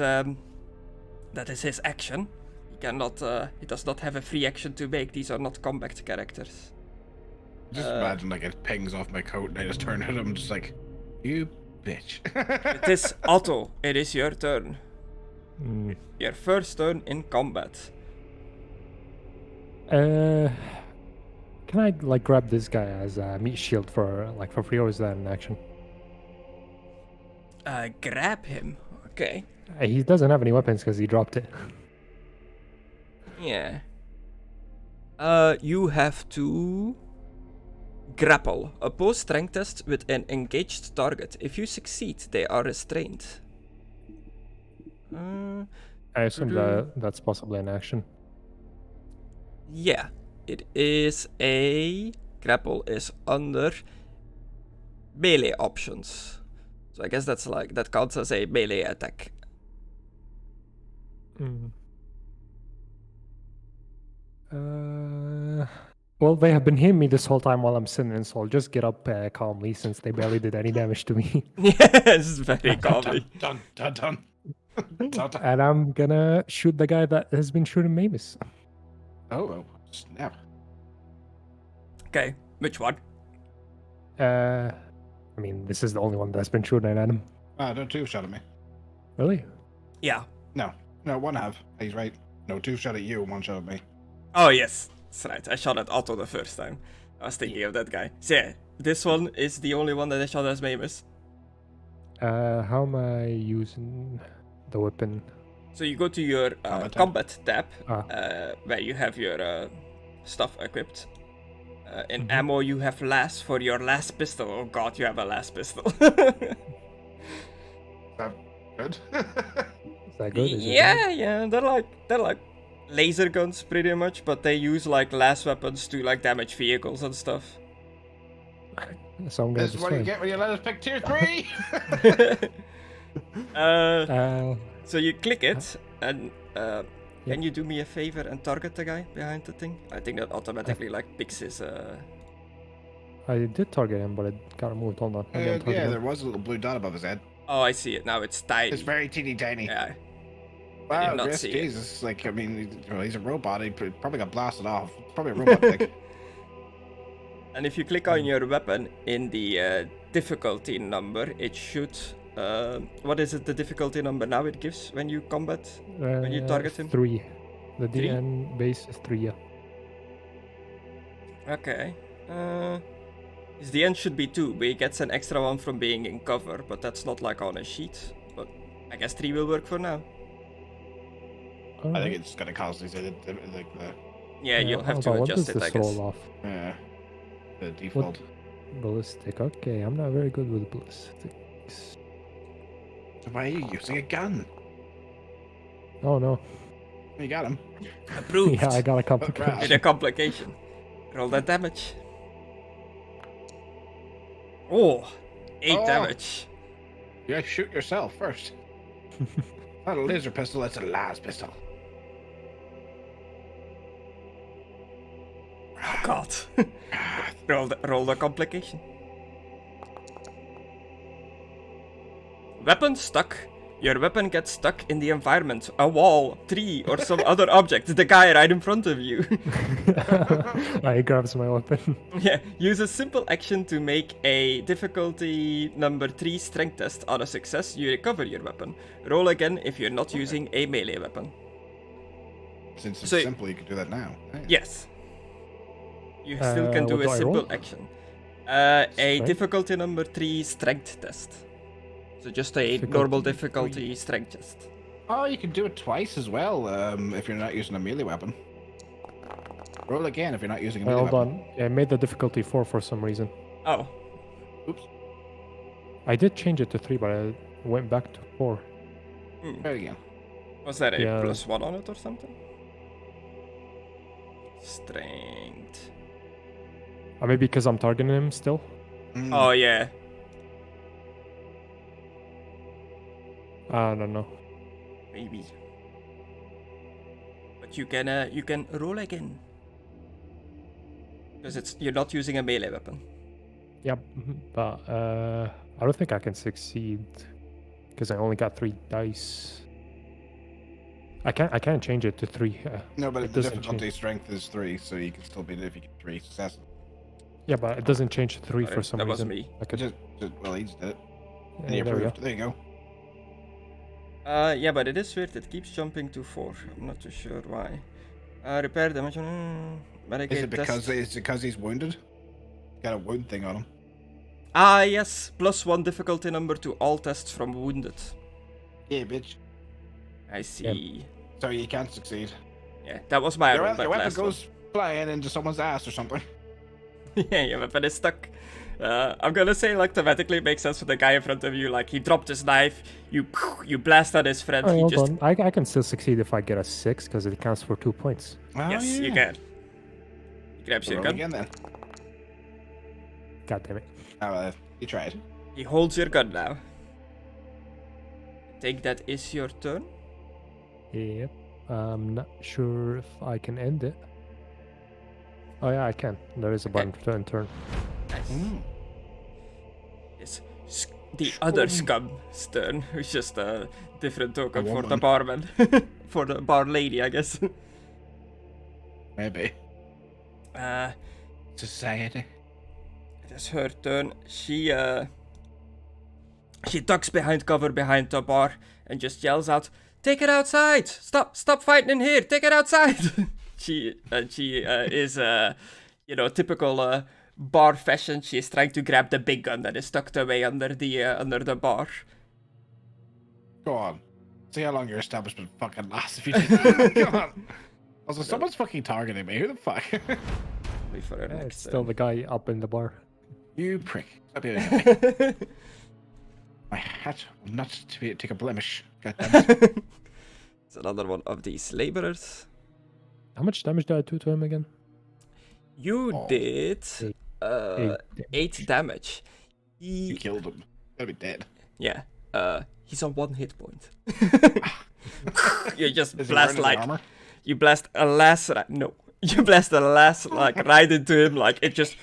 action. He does not have a free action to make. These are not combat characters. Just imagine like it pings off my coat and I just turn at him just like, you bitch. It is Otto. It is your turn. Mm. Your first turn in combat. Can I like grab this guy as a meat shield for free, or is that an action? Grab him. Okay. He doesn't have any weapons because he dropped it. Yeah. You have to grapple. Oppose strength test with an engaged target. If you succeed, they are restrained. I assume that's possibly an action. Yeah, it is a grapple is under melee options. So I guess that's like that counts as a melee attack. Well, they have been hitting me this whole time while I'm sitting, so I'll just get up calmly since they barely did any damage to me. Yes, very calmly. Done. And I'm gonna shoot the guy that has been shooting Maimiss. Oh, snap. Okay, which one? I mean, this is the only one that's been shooting at him. Don't 2-shot at me. Really? Yeah. No, 1 have. He's right. No, 2 shot at you, 1 shot at me. Oh yes, that's right. I shot at Otto the first time. I was thinking of that guy. So yeah, this one is the only one that I shot as Maimiss. How am I using the weapon? So you go to your combat tab, where you have your stuff equipped. In ammo, you have las for your last pistol. Oh god, you have a last pistol. Is that good? Is that good? Is it Yeah, they're like laser guns pretty much, but they use like las weapons to like damage vehicles and stuff. good? So I'm gonna This is what you destroy get when you let us pick tier 3! him. So you click it, and can you do me a favor and target the guy behind the thing? I think that automatically like picks his. I did target him, but it got removed. Hold on. I'm gonna target Yeah, him. there was a little blue dot above his head. Oh, I see it now. It's tiny. It's very teeny tiny. Yeah. Wow, did not Griss, see it. Jesus. Like, I mean, he's a robot. He probably got blasted off. Probably a robot thing. And if you click on your weapon in the difficulty number, it should. What is it? The difficulty number now it gives when you combat, when you target him? 3. The Three? DN base is 3, yeah. Okay. His DN should be 2, but he gets an extra one from being in cover, but that's not like on a sheet. But I guess 3 will work for now. I think it's gonna cause these like the Yeah, you'll have to What adjust does it, I this guess. roll off? the default. Ballistic. Okay, I'm not very good with ballistics. So why are you using a gun? Oh no. You got him. Approved. Yeah, I got a complication. With a complication. Roll that damage. Oh, 8 Oh. damage. You gotta shoot yourself first. Not a laser pistol, it's a las pistol. Oh god. roll the complication. Weapon stuck. Your weapon gets stuck in the environment, a wall, tree, or some other object. The guy right in front of you. He grabs my weapon. Yeah, use a simple action to make a difficulty number 3 strength test. On a success, you recover your weapon. Roll again if you're not using a melee weapon. Since it's So- simple, you can do that now. Nice. Yes. You still can do what a do I simple roll? action. A Strength? difficulty number 3 strength test. So just a normal Difficulty difficulty strength test. Oh, you can do it twice as well if you're not using a melee weapon. Roll again if you're not using a melee Hold weapon. on. I made the difficulty 4 for some reason. Oh, Oops. I did change it to 3, but I went back to 4. Try it again. was that a Yeah. +1 on it or something? Strength. Maybe because I'm targeting him still. Mm. Oh yeah. I don't know. Maybe. But you can roll again. Because you're not using a melee weapon. Yep, but I don't think I can succeed because I only got 3 dice. I can't change it to 3. No, but it the doesn't difficulty change. strength is 3, so you can still beat it if you get 3 successes. Yeah, but it doesn't change to 3 Sorry, for some that reason. was me. I could, Well, he just did it. yeah, And you there we go. approved. There you go. Yeah, but it is weird. It keeps jumping to 4. I'm not too sure why. Repair damage. Is it because he's wounded? Got a wound thing on him. Ah, yes. +1 difficulty number to all tests from wounded. Yeah, bitch. I see. So you can't succeed. Yeah, that was my Your, rollback your weapon last goes flying into someone's ass or something. one. Yeah, your weapon is stuck. I'm gonna say, like, thematically it makes sense for the guy in front of you. Like, he dropped his knife, you blast at his friend, Oh, he hold just... on. I can still succeed if I get a 6 because it counts for 2 points. Oh, Yes, yeah. you can. He grabs your Roll gun. again then. God damn it. Oh, you tried. He holds your gun now. I think that is your turn. Yep. I'm not sure if I can end it. Oh yeah, I can. There is a button to end turn. Nice. Mm. Yes. The other scum's turn, which is just a different token A for the woman. barman. For the bar lady, I guess. Maybe. Uh, Society. it is her turn. She ducks behind cover behind the bar and just yells out, "Take it outside! Stop fighting in here! Take it outside!" she is typical bar fashion. She is trying to grab the big gun that is tucked away under the bar. Go on. See how long your establishment fucking lasts if you do. Come on. Also, someone's fucking targeting me. Who the fuck? Wait for her Yeah, next it's still the guy up in the bar. You prick. Stop yelling at me. My hat will not take a blemish. God damn it. It's another one of these laborers. How much damage did I do to him again? You Oh. did Eight 8 damage. You killed him. He'll be dead. Yeah. He's on 1 hit point. You just Is he blast wearing his like armor? you blast a lass. No, you blast a lass like right into him. Like it just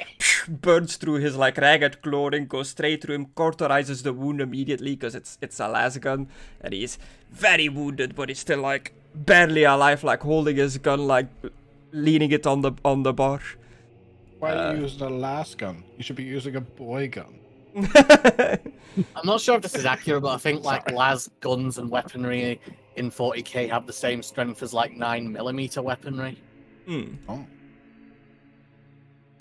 burns through his like ragged clothing, goes straight through him, cauterizes the wound immediately because it's a las gun, and he's very wounded, but he's still like barely alive, like holding his gun, like leaning it on the bar. Why are you using a las gun? You should be using a boy gun. I'm not sure if this is accurate, but I think like las guns and weaponry in 40k have the same strength as like 9mm weaponry. Hmm. Oh.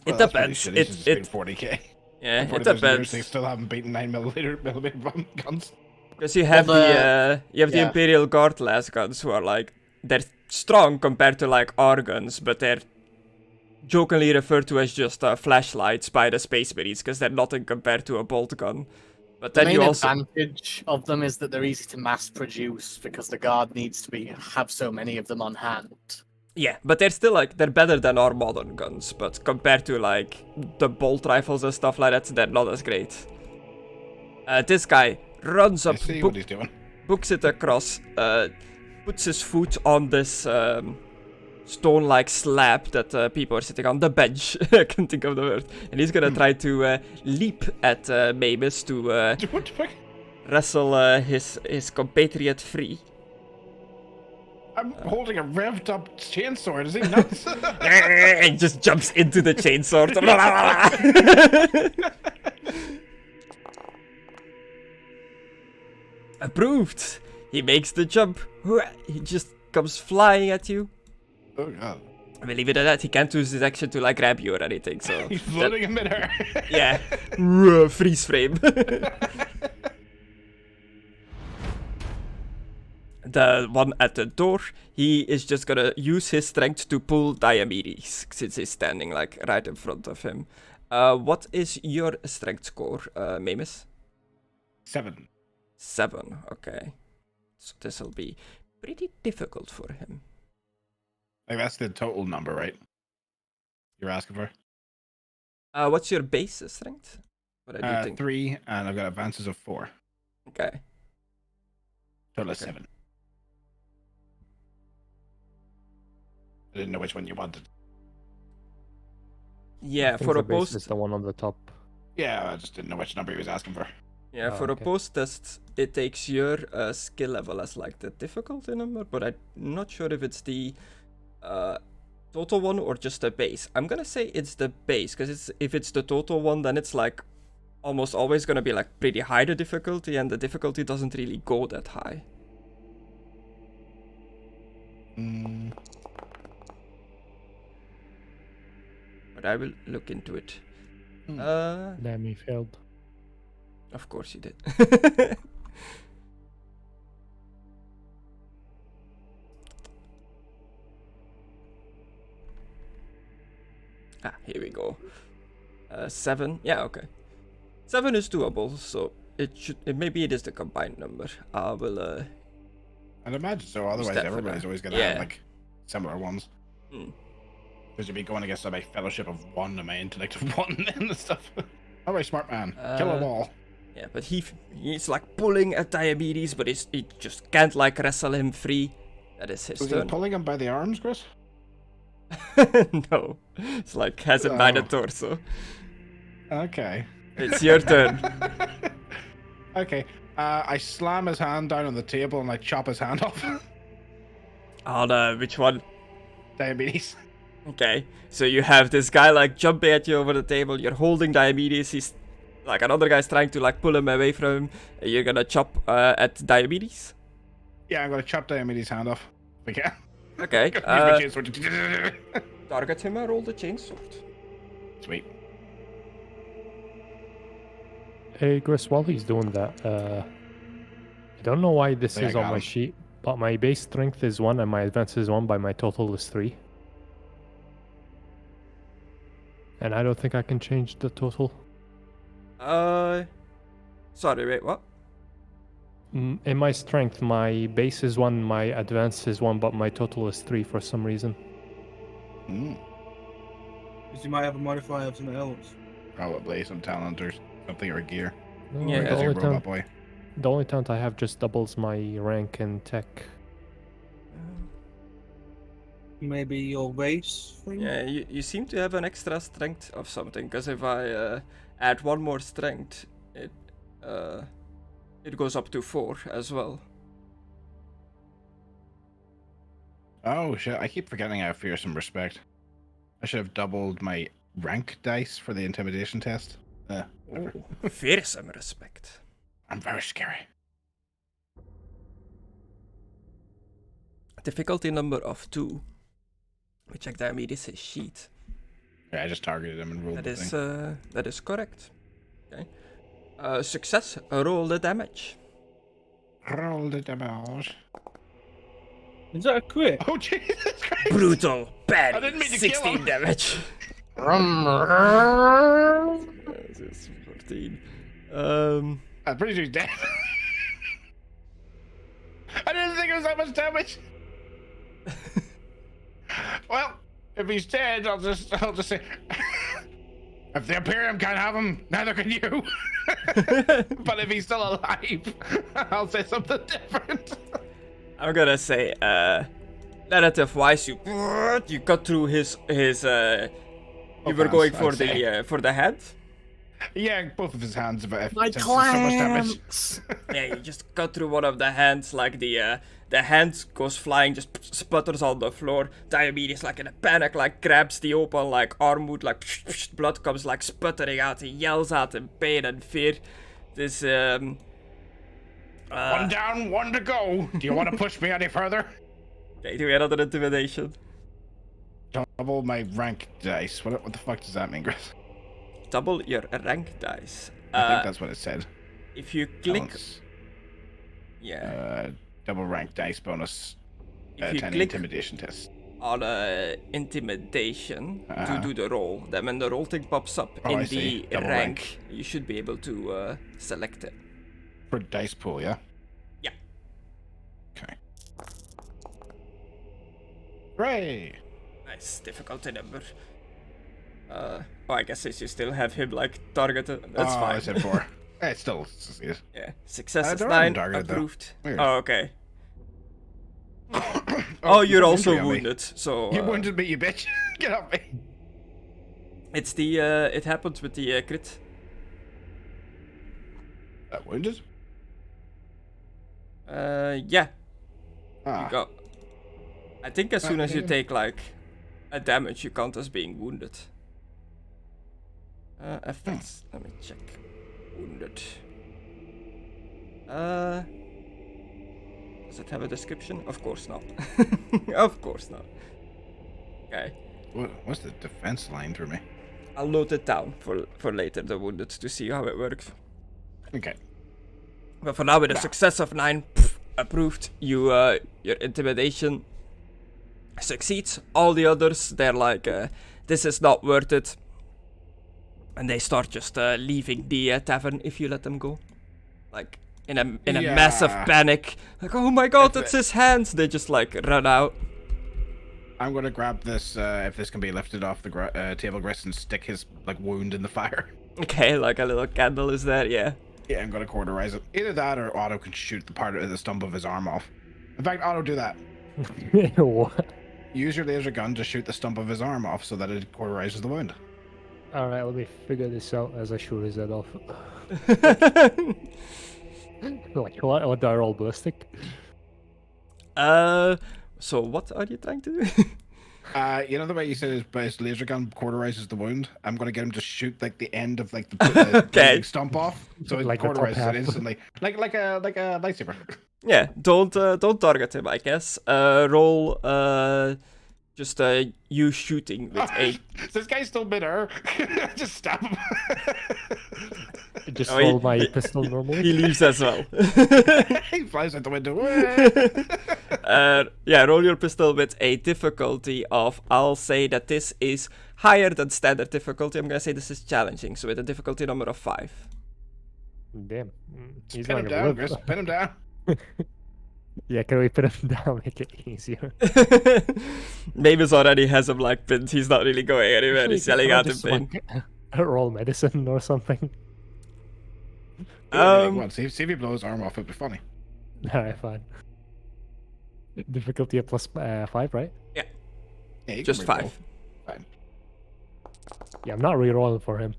It Well, that's pretty depends. shitty It since it's been it 40k. yeah. In It 40,000 years, depends. they still haven't beaten 9mm guns. Because you have the yeah. Imperial Guard las guns who are like they're strong compared to like our guns, but they're jokingly referred to as just flashlights by the Space Marines because they're nothing compared to a bolt gun. But The then you main also advantage of them is that they're easy to mass produce because the guard needs to have so many of them on hand. yeah, but they're still like they're better than our modern guns. But compared to like the bolt rifles and stuff like that, they're not as great. This guy runs I up, see what he's doing. books it across, puts his foot on this stone-like slab that people are sitting on, the bench. I can't think of the word. And he's gonna try to leap at Maimiss to What the fuck? wrestle his compatriot free. I'm holding a revved up chainsaw. Is he nuts? And just jumps into the chainsaw. Approved. He makes the jump. He just comes flying at you. Oh god. I mean, leave it at that. He can't use his action to like grab you or anything. So He's floating in midair. yeah, freeze frame. The one at the door, he is just gonna use his strength to pull Diomedes since he's standing like right in front of him. What is your strength score, Maimiss? 7. 7. Okay, so this will be pretty difficult for him. Like that's the total number, right? You're asking for? What's your base strength? What do you think? 3, and I've got advances of 4. Okay. Total is Okay. 7. I didn't know which one you wanted. Yeah, I think for the a base post. is the one on the top. Yeah, I just didn't know which number he was asking for. Yeah, Oh, for a okay. post test, it takes your skill level as like the difficulty number, but I'm not sure if it's the total one or just the base. I'm gonna say it's the base, because if it's the total one, then it's like almost always gonna be like pretty high the difficulty, and the difficulty doesn't really go that high. Mm, But I will look into it. Hmm. Damn, he failed. Of course you did. Here we go. 7. Yeah, okay. 7 is doable, so maybe it is the combined number. I will I'd imagine so. Otherwise, that for everybody's now. always gonna Yeah. have like similar ones. Hmm. Because you'd be going against my fellowship of 1 and my intellect of 1 and stuff. All right, smart man. Kill them all. Yeah, but he's like pulling at Diomedes, but he just can't like wrestle him free. That is his Was he turn. pulling him by the arms, Chris? No, it's like has him by the Oh. torso. Okay. It's your turn. Okay. I slam his hand down on the table and like chop his hand off. On which one? Diabetes. Okay, so you have this guy like jumping at you over the table. You're holding Diomedes. He's like another guy's trying to like pull him away from him. You're gonna chop at Diomedes. Yeah, I'm gonna chop Diabetes' hand off. If we can. Okay. Use my chainsaw. Target him and roll the chainsword. Sweet. Hey, Chris, while he's doing that, I don't know why this There is you on go. my sheet, but my base strength is 1 and my advance is 1, but my total is 3. And I don't think I can change the total. Sorry, wait, what? In my strength, my base is 1, my advance is 1, but my total is 3 for some reason. Because you might have a modifier of something else. Probably some talent or something or gear. No, Yeah, the, Because you're only a robot talent, boy. the only talent I have just doubles my rank in tech. Maybe your race thing? Yeah, you seem to have an extra strength of something, because if I add 1 more strength, it goes up to 4 as well. Oh shit! I keep forgetting I have fearsome respect. I should have doubled my rank dice for the intimidation test. Whatever. Fearsome respect. I'm very scary. Difficulty number of 2. We check Maimiss' sheet. Yeah, I just targeted him and rolled the thing. That is correct. Okay. Success. Roll the damage. Roll the damage. Is that a crit? Oh, Jesus Christ! Brutal. Bad. I didn't mean to kill 16 him. damage. This is 14. I'm pretty sure he's dead. I didn't think it was that much damage. Well, if he's dead, I'll just say, if the Imperium can't have him, neither can you. But if he's still alive, I'll say something different. I'm gonna say, narrative-wise, you cut through his. You were going for the head. Yeah, both of his hands. But My since so much damage. clamps! Yeah, you just cut through one of the hands, like the hand goes flying, just sputters on the floor. Maimiss, like in a panic, like grabs the open, like armwood, like blood comes like sputtering out. He yells out in pain and fear. This One down, one to go. Do you want to push me any further? Okay, do another intimidation. Double my rank dice. What the fuck does that mean, Chris? Double your rank dice. I think that's what it said. If you click, Balance. yeah. Double rank dice bonus. If you 10 click intimidation test. on intimidation to Uh-huh. do the roll, then when the roll thing pops up Oh, in I the see. Double rank, you should be able to select it. For dice pool, yeah? Yeah. Okay. Hooray! Nice difficulty number. I guess since you still have him like targeted, that's fine. I said 4. It's still succeeded. Yeah, success is don't have him 9, targeted, though. approved. Weird. Oh, okay. Oh, you're also injury on me. wounded, so You wounded me, you bitch. Get off me. it's the it happened with the crit. Wounded? Yeah, Ah. you got. I think as soon as you yeah. take like a damage, you count as being wounded. Effects. Let me check. Wounded. Does it have a description? Of course not. Of course not. Okay. What's the defense line for me? I'll note it down for later, the wounded, to see how it works. Okay. But for now, with a Yeah. success of 9, approved, you your intimidation succeeds. All the others, they're like, this is not worth it. And they start just leaving the tavern if you let them go. Like, in a massive Yeah. panic. Like, oh my god, If it's his hands! They just, like, run out. I'm gonna grab this, if this can be lifted off the table, Chris, and stick his, like, wound in the fire. Okay, like a little candle is there, yeah. Yeah, I'm gonna cauterize it. Either that or Otto can shoot the part of the stump of his arm off. In fact, Otto, do that. What? Use your laser gun to shoot the stump of his arm off so that it cauterizes the wound. Alright, let me figure this out as I shoot his head off. Like, what do I roll ballistic? So what are you trying to do? You know the way you said his laser gun cauterizes the wound? I'm gonna get him to shoot like the end of like the Okay. big stump off, so it Like the top cauterizes half. it instantly, like a lightsaber. Yeah, don't target him, I guess. Roll just you shooting with a. This guy's still bitter. Just stab him. Just Oh, roll my pistol He normally. leaves as well. He flies out the window. Yeah, roll your pistol with a difficulty of. I'll say that this is higher than standard difficulty. I'm gonna say this is challenging, so with a difficulty number of 5. Damn. He's Pin not him gonna down, live. Chris. Pin him down. Yeah, can we put him down, make it easier? Maimiss already has him like pinned. He's not really going anywhere. He's Actually, yelling can I out in just, pain. like, roll medicine or something. See if he blows his arm off. It'd be funny. Alright, fine. Difficulty at plus 5, right? Yeah, you can Just re-roll. 5. Fine. Yeah, I'm not re-rolling for him.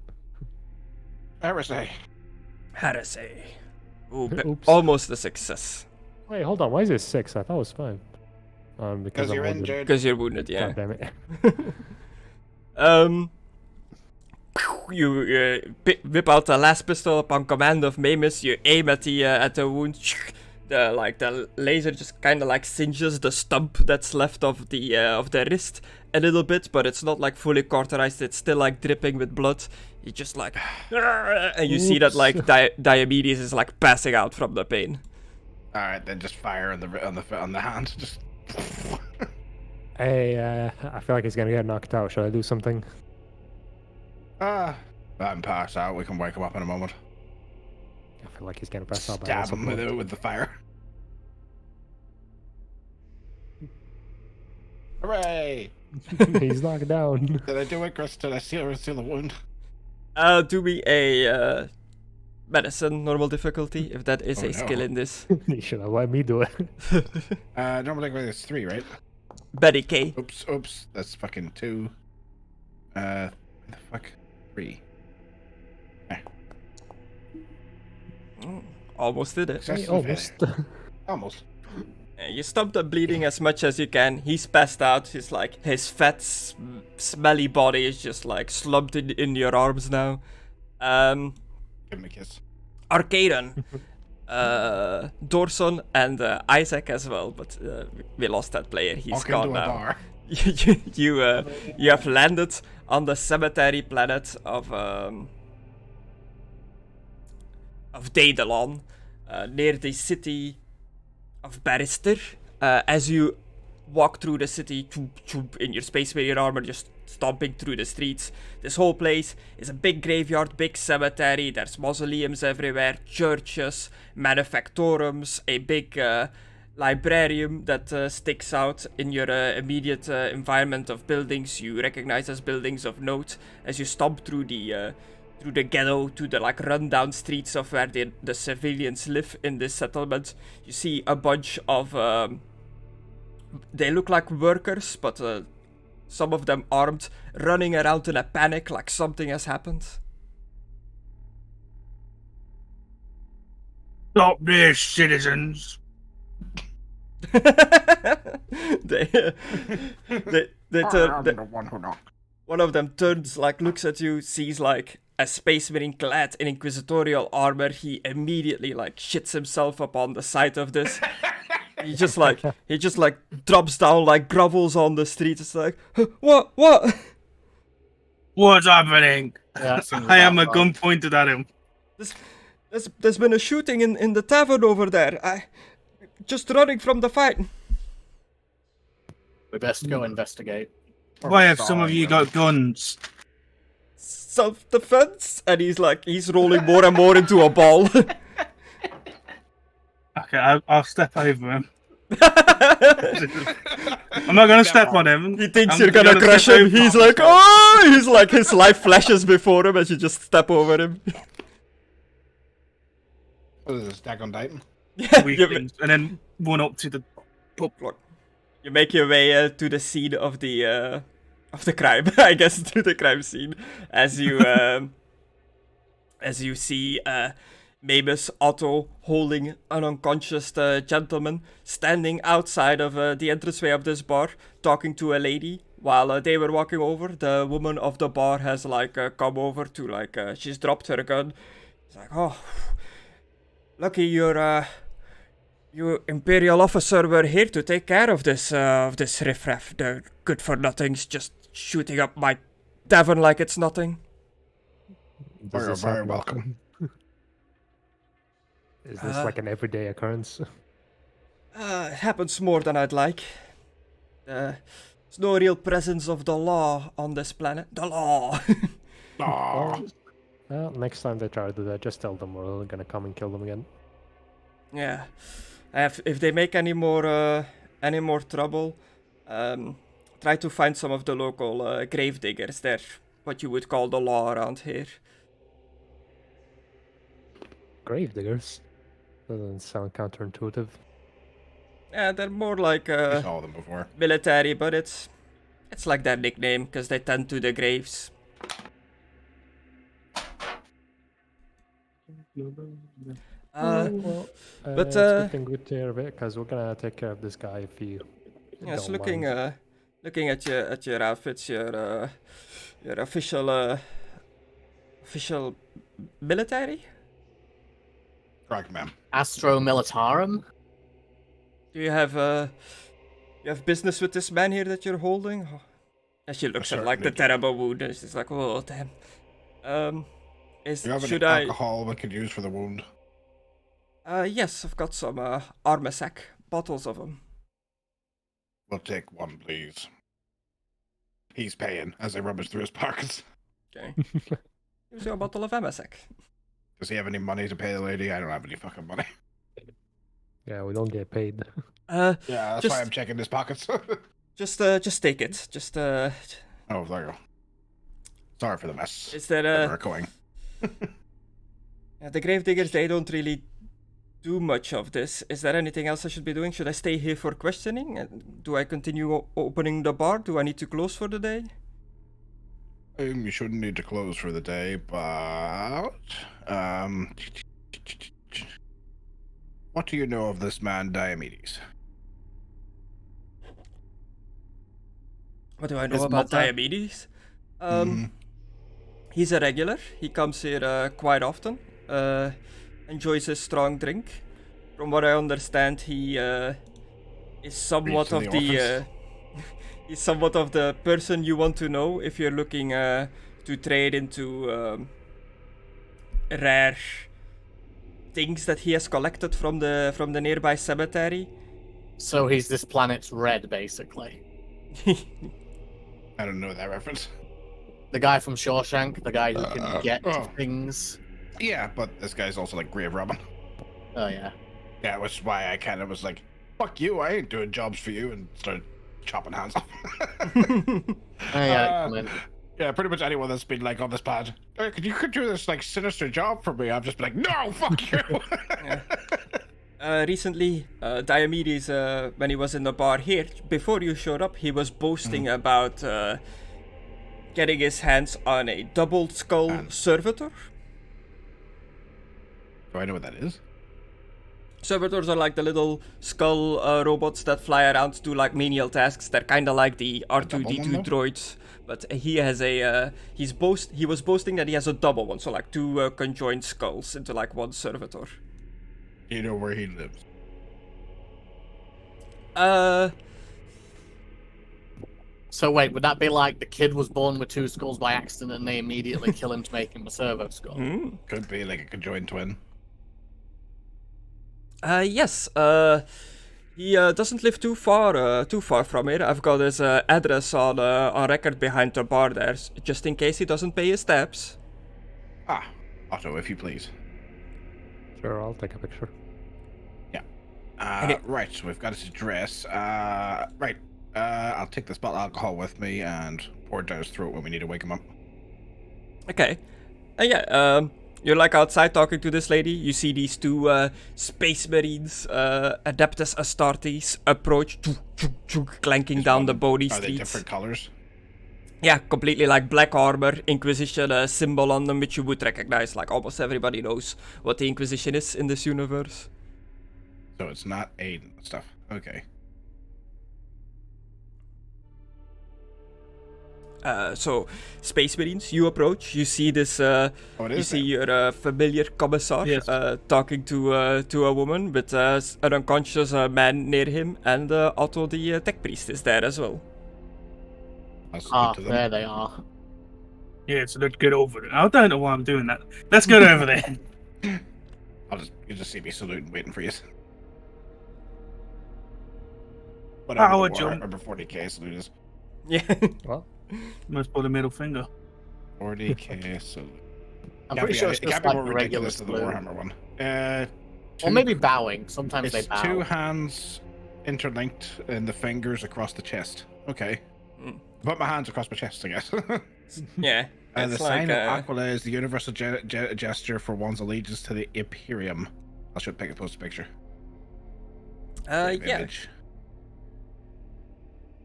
Heresy. Heresy. Ooh, Oops. almost a success. Wait, hold on. Why is it 6? I thought it was 5. Because Because I'm you're wounded. injured. Because you're wounded, yeah. God damn it. You whip out the last pistol upon command of Maimiss. You aim at the wound. The laser just kind of like singes the stump that's left of the wrist a little bit, but it's not like fully cauterized. It's still like dripping with blood. You just like, and you see that like Diomedes is like passing out from the pain. All right, then just fire on the hand. Just. Hey, I feel like he's gonna get knocked out. Should I do something? Let him pass out. We can wake him up in a moment. I feel like he's gonna pass out. Stab him with the fire. Hooray! He's knocked down. Did I do it, Chris? Did I seal the wound? Do me a medicine normal difficulty if that is a skill in this. You should have let me do it. Normal difficulty is 3, right? Betty K. Oops. That's fucking 2. The fuck? 3. Almost did it. Hey, almost. Almost. You stop the bleeding as much as you can. He's passed out. His fat, smelly body is just like slumped in your arms now. Give him a kiss. Arcadon, Dorson, and Isaac as well, but we lost that player. He's gone now. You have landed on the cemetery planet of Daedalon, near the city of Barrister. As you walk through the city in your Space Marine armor, just stomping through the streets, this whole place is a big graveyard, big cemetery. There's mausoleums everywhere, churches, manufactorums, a big librarium that sticks out in your immediate environment of buildings you recognize as buildings of note. As you stomp through the ghetto to the like rundown streets of where the civilians live in this settlement, you see a bunch of they look like workers, but some of them armed, running around in a panic like something has happened. Stop this, citizens! they turn. The one who knocked. One of them turns, like, looks at you, sees like a space marine clad in inquisitorial armor. He immediately like shits himself up on the sight of this. He just like drops down, like grovels on the street. It's like, what? What's happening? Yeah, I have my gun pointed at him. There's been a shooting in the tavern over there. I just running from the fight. We best go investigate. Why have some of you got guns? Self-defense, and he's rolling more and more into a ball. Okay, I'll step over him. I'm not gonna step on him. He thinks you're gonna crush him. He's like, oh! He's like, his life flashes before him as you just step over him. What is this, Stack on Titan? Weaklings, and then one up to the pub. You make your way to the scene of the crime, I guess, to the crime scene, as you see Maimiss, Otto holding an unconscious gentleman standing outside of the entranceway of this bar, talking to a lady. While they were walking over, the woman of the bar has like come over to she's dropped her gun. It's like, oh, lucky your imperial officer were here to take care of this riffraff. The good for nothings just shooting up my tavern like it's nothing. You're very welcome. Is this like an everyday occurrence? It happens more than I'd like. There's no real presence of the law on this planet. The law! Well, next time they try to do that, just tell them we're gonna come and kill them again. Yeah. If they make any more trouble, try to find some of the local grave diggers. They're what you would call the law around here. Grave diggers? Doesn't sound counterintuitive. Yeah, they're more like I saw them before. military, but it's like their nickname because they tend to the graves. It's good thing good to hear of it, because we're gonna take care of this guy if you. Yes, don't looking mind. looking at your outfits, your official official military? Correct, ma'am. Astro Militarum? Do you have business with this man here that you're holding? And she looks at like the certainly do. terrible wound and she's like, oh damn. Do you have Should any I? alcohol we could use for the wound? Yes, I've got some Armasac bottles of them. We'll take one, please. He's paying as I rummage through his pockets. Okay. Here's your bottle of Armasac. Does he have any money to pay the lady? I don't have any fucking money. Yeah, we don't get paid. Yeah, that's Just- why I'm checking his pockets. Just take it. Just Oh, there you go. Sorry for the mess. Is there We're going. the gravediggers? They don't really do much of this. Is there anything else I should be doing? Should I stay here for questioning? Do I continue opening the bar? Do I need to close for the day? You shouldn't need to close for the day, but what do you know of this man Diomedes? What do I know His about mother? Diomedes? He's a regular. He comes here quite often. Enjoys a strong drink. From what I understand, he is somewhat Reads of in the the he's somewhat of the person you want to know if you're looking to trade into rare things that he has collected from the nearby cemetery. So he's this planet's Red, basically. I don't know that reference. The guy from Shawshank, the guy who can get things. Yeah, but this guy's also like grave robbing. Oh, yeah. Yeah, which is why I kind of was like, "Fuck you! I ain't doing jobs for you," and started chopping hands off. Oh, yeah, come in. Yeah, pretty much anyone that's been like on this pad, "Hey, could you do this like sinister job for me?" I've just been like, "No, fuck you." Recently, Diomedes, when he was in the bar here, before you showed up, he was boasting about getting his hands on a double skull servitor. Do I know what that is? Servitors are like the little skull robots that fly around, do like menial tasks. They're kind of like the R2D2 droids, but he has a he was boasting that he has a double one, so like two conjoined skulls into like one servitor. Do you know where he lives? So wait, would that be like the kid was born with two skulls by accident and they immediately kill him to make him a servo skull? Could be like a conjoined twin. Yes. He doesn't live too far from here. I've got his address on record behind the bar there, just in case he doesn't pay his tabs. Ah, Otto, if you please. Sure, I'll take a picture. Yeah. Right, so we've got his address. Right. I'll take this bottle of alcohol with me and pour it down his throat when we need to wake him up. Okay. Yeah, you're like outside talking to this lady. You see these two Space Marines, Adeptus Astartes, approach, clanking down the bony Are they streets. different colors? Yeah, completely like black armor, Inquisition symbol on them, which you would recognize. Like almost everybody knows what the Inquisition is in this universe. So it's not Aidan and stuff. Okay. So, Space Marines, you approach, you see this, you see your familiar commissar Yes. talking to a woman with an unconscious man near him, and Otto the tech priest is there as well. I'll speak Ah, to them. there they are. Yeah, so let's get over it. I don't know why I'm doing that. Let's get over there. You just see me saluting, waiting for you. Power Whatever. jump. Remember 40k salute is. Yeah. Well, Must pull the middle finger. 40k salute. I'm pretty sure it's it can't just be like more the regular ridiculous than the salute. Warhammer one. Or maybe bowing. Sometimes It's they bow. two hands interlinked in the fingers across the chest. Okay. Put my hands across my chest, I guess. Yeah. The It's sign like, of Aquila is the universal gesture for one's allegiance to the Imperium. I should post a picture. yeah. Image.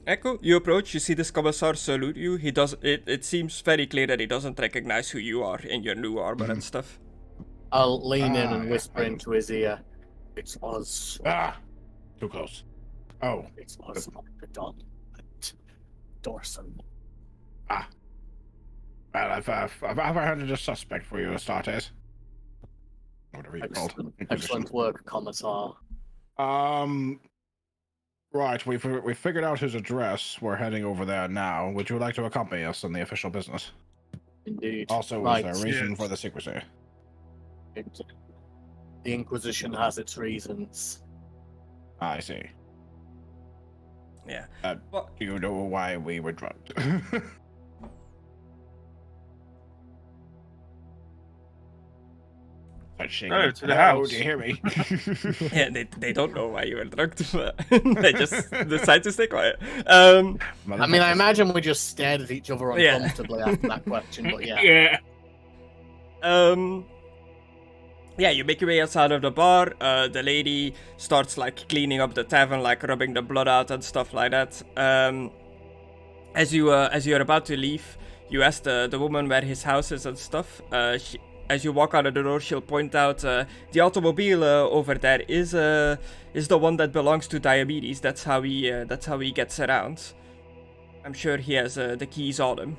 Echo, you approach, you see this commissar salute you. He does. It seems very clear that he doesn't recognize who you are in your new armor and stuff. I'll lean in and yeah, whisper I- into his ear. It was. Ah! Too close. Oh. It was Mckadow and Dorson. Well, I've apprehended a suspect for you, Astartes. Whatever you're called. Excellent work, Commissar. Right, we've figured out his address. We're heading over there now. Would you like to accompany us on the official business? Indeed. Also, Right. is there a reason Yes. for the secrecy? The Inquisition has its reasons. I see. Yeah. Do you know why we were drugged? Start shaking. Oh, to the Hello, house. do you hear me? Yeah, they don't know why you were drugged, but they just decide to stay quiet. I mean, I imagine we just stared at each other Yeah. uncomfortably after that question, but yeah. Yeah. Yeah, you make your way outside of the bar. The lady starts like cleaning up the tavern, like rubbing the blood out and stuff like that. As you're about to leave, you ask the woman where his house is and stuff. As you walk out of the door, she'll point out the automobile over there is the one that belongs to Diomedes. That's how he gets around. I'm sure he has the keys on him.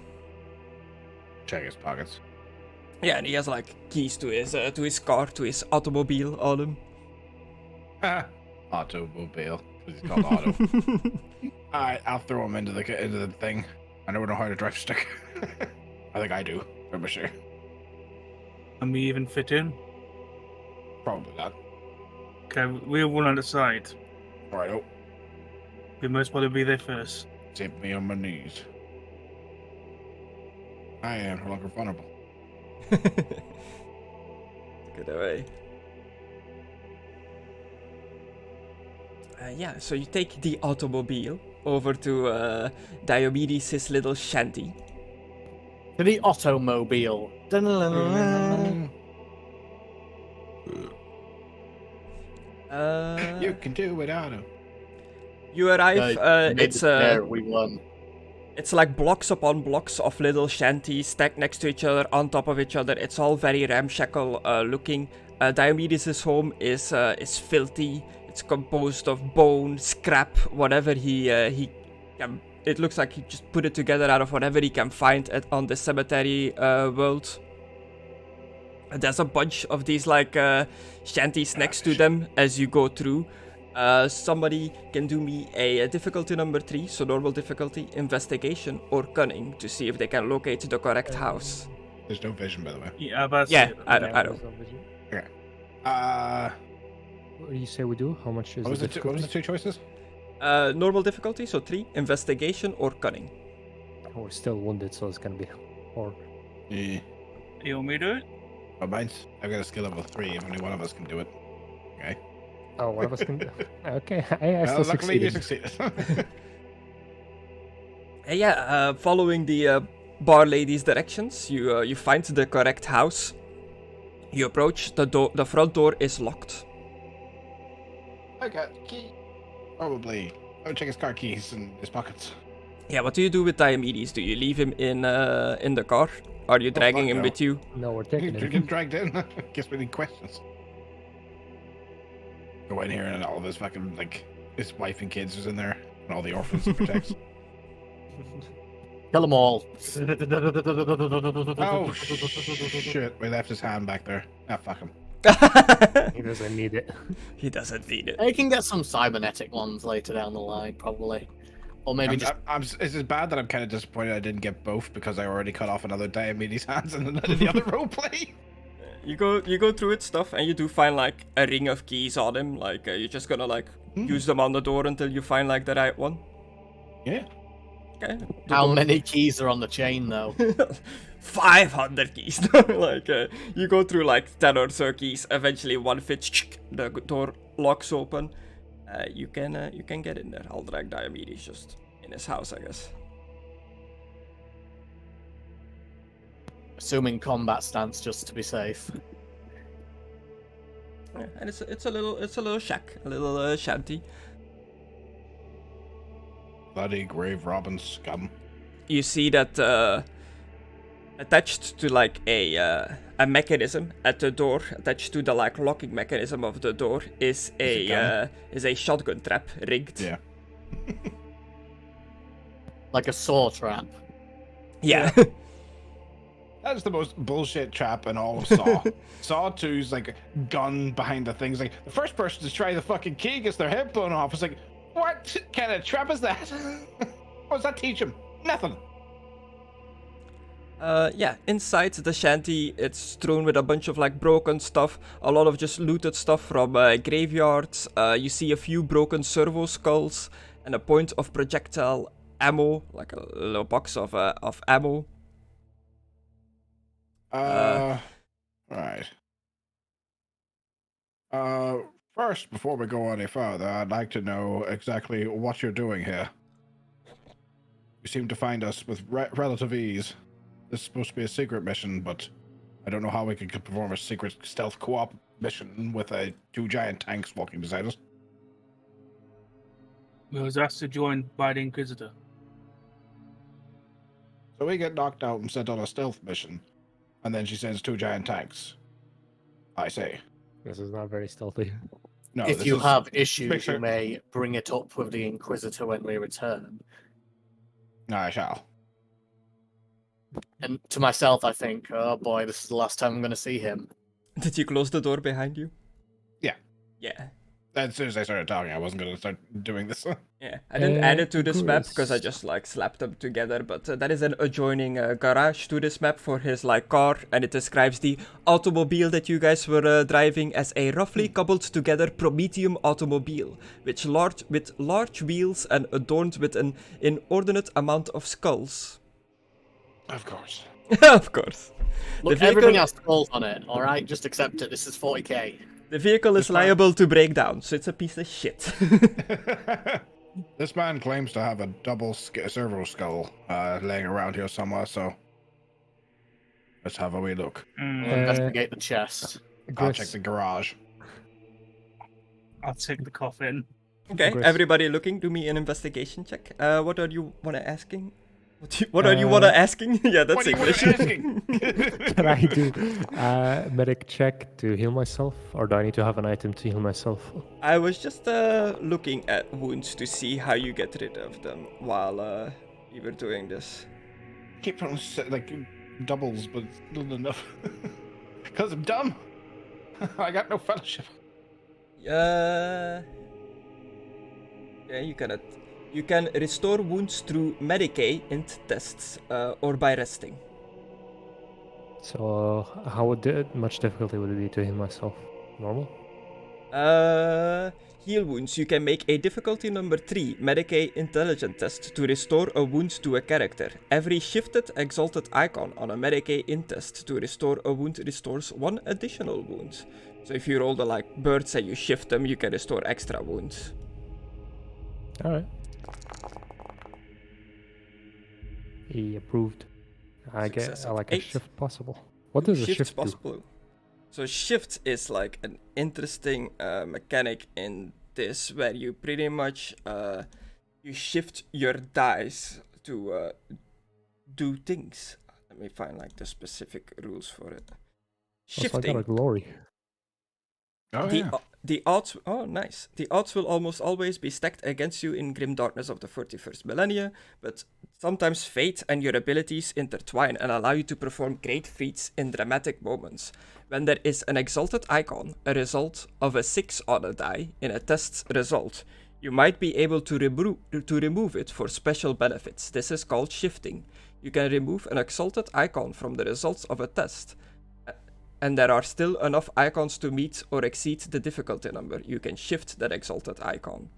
Check his pockets. Yeah, and he has like keys to his car, to his automobile on him. Automobile. He's called Otto. Alright, I'll throw him into the thing. I don't know how to drive stick. I think I do. I'm sure. And we even fit in. Probably not. Okay, we're one on the side. Alright, oh. We most probably be there first. Tip me on my knees. I am no longer vulnerable. Get away. Yeah, so you take the automobile over to Diomedes' little shanty. To the automobile. You can do it, Otto. You arrive. There we won. It's like blocks upon blocks of little shanties stacked next to each other, on top of each other. It's all very ramshackle looking. Diomedes' home is filthy. It's composed of bone, scrap, whatever he can. It looks like he just put it together out of whatever he can find on the cemetery world. There's a bunch of these like shanties next to them as you go through. Somebody can do me a difficulty number 3, so normal difficulty, investigation or cunning, to see if they can locate the correct house. There's no vision, by the way. Yeah, about Yeah, I Yeah, don't. there's no vision. Okay. What do you say we do? How much is What was the the two choices? Normal difficulty, so 3, investigation or cunning. Oh, we're still wounded, so it's gonna be 4. Yeah. You want me to do it? Oh, mine's. I've got a skill level 3. If only one of us can do it. Okay. Oh, one of us can. Okay, I still luckily you succeeded. succeeded. Following the bar lady's directions, you find the correct house. You approach the front door is locked. I got key. Probably. I would check his car keys in his pockets. Yeah, what do you do with Diomedes? Do you leave him in the car? Are you dragging fuck him no. with you? No, we're You're taking getting it. dragged in. Guess we need questions. Go in here and all of his fucking, like, his wife and kids is in there. And all the orphans he protects. Kill them all. Oh, shit. We left his hand back there. Ah, fuck him. He doesn't need it. He doesn't need it. You can get some cybernetic ones later down the line, probably. Or maybe It's just bad that I'm kind of disappointed I didn't get both because I already cut off another Diomedes' hands and then I did the other roleplay. You go through its stuff and you do find like a ring of keys on him. Like you're just gonna like use them on the door until you find like the right one. Yeah. Okay. How many keys are on the chain, though? 500 keys. Like you go through like 10 or so keys. Eventually one fits. The door locks open. You can get in there. I'll drag Diomedes just in his house, I guess. Assuming combat stance, just to be safe. Yeah, and it's a little shack, a little shanty. Bloody grave robbing scum. You see that attached to like a mechanism at the door, attached to the like locking mechanism of the door, is a shotgun trap rigged. Yeah. Like a saw trap. Yeah. That's the most bullshit trap in all of Saw. Saw 2's like gun behind the things. Like the first person to try the fucking key gets their head blown off. It's like, what kind of trap is that? What does that teach him? Nothing. Yeah, inside the shanty, it's strewn with a bunch of like broken stuff, a lot of just looted stuff from graveyards. You see a few broken servo skulls and a point of projectile ammo, like a little box of ammo. Right. First, before we go any further, I'd like to know exactly what you're doing here. You seem to find us with relative ease. This is supposed to be a secret mission, but I don't know how we could perform a secret stealth co-op mission with two giant tanks walking beside us. We was asked to join by the Inquisitor. So we get knocked out and sent on a stealth mission, and then she sends two giant tanks. I say. This is not very stealthy. No. If you have issues, Make sure- you may bring it up with the Inquisitor when we return. I shall. And to myself, I think, oh boy, this is the last time I'm going to see him. Did you close the door behind you? Yeah. Yeah. As soon as I started talking, I wasn't going to start doing this. Yeah, I didn't add it to this map Griss. because I just like slapped them together, but that is an adjoining garage to this map for his like car, and it describes the automobile that you guys were driving as a roughly cobbled together Prometheum automobile, with large wheels and adorned with an inordinate amount of skulls. Of course. Of course. Look, The everything vehicle- has skulls on it, alright? Just accept it, this is 40k. The vehicle is liable to break down, so it's a piece of shit. This man claims to have a double servo skull laying around here somewhere, so let's have a wee look. We'll investigate the chest. I'll Griss, check the garage. I'll take the coffin. Okay, Griss. everybody looking, do me an investigation check. What are you wanna asking? What are you wanna asking? Yeah, that's What are you English. asking? Can I do medic check to heal myself, or do I need to have an item to heal myself? I was just looking at wounds to see how you get rid of them while you were doing this. Keep on like doubles, but it's not enough. Because I'm dumb. I got no fellowship. Yeah, you can restore wounds through Medicae int tests or by resting. So, how much difficulty would it be to heal myself? Normal? Heal wounds. You can make a difficulty number 3 Medicae intelligent test to restore a wound to a character. Every shifted exalted icon on a Medicae int test to restore a wound restores 1 additional wound. So if you roll the like birds and you shift them, you can restore extra wounds. Alright. He approved. I get Success of like a 8. shift possible. What does a Shift's shift do? possible. So shift is like an interesting mechanic in this, where you pretty much you shift your dice to do things. Let me find like the specific rules for it. Also, I got a glory. Oh, The odds. Oh, nice. The odds will almost always be stacked against you in grim darkness of the 41st millennia, but sometimes fate and your abilities intertwine and allow you to perform great feats in dramatic moments. When there is an exalted icon, a result of a 6 on a die in a test result, you might be able to remove it for special benefits. This is called shifting. You can remove an exalted icon from the results of a test, and there are still enough icons to meet or exceed the difficulty number. You can shift that exalted icon.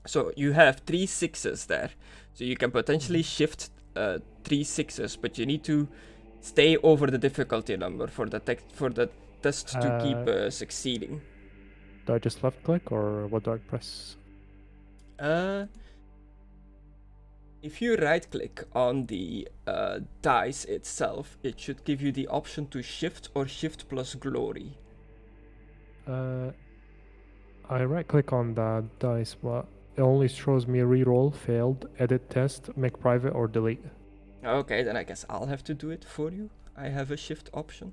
So you have 3 6s there. So you can potentially shift 3 6s, but you need to stay over the difficulty number for the test to keep succeeding. Do I just left click, or what do I press? If you right click on the dice itself, it should give you the option to shift or shift plus glory. I right click on the dice, but it only shows me reroll, failed, edit test, make private, or delete. Okay, then I guess I'll have to do it for you. I have a shift option.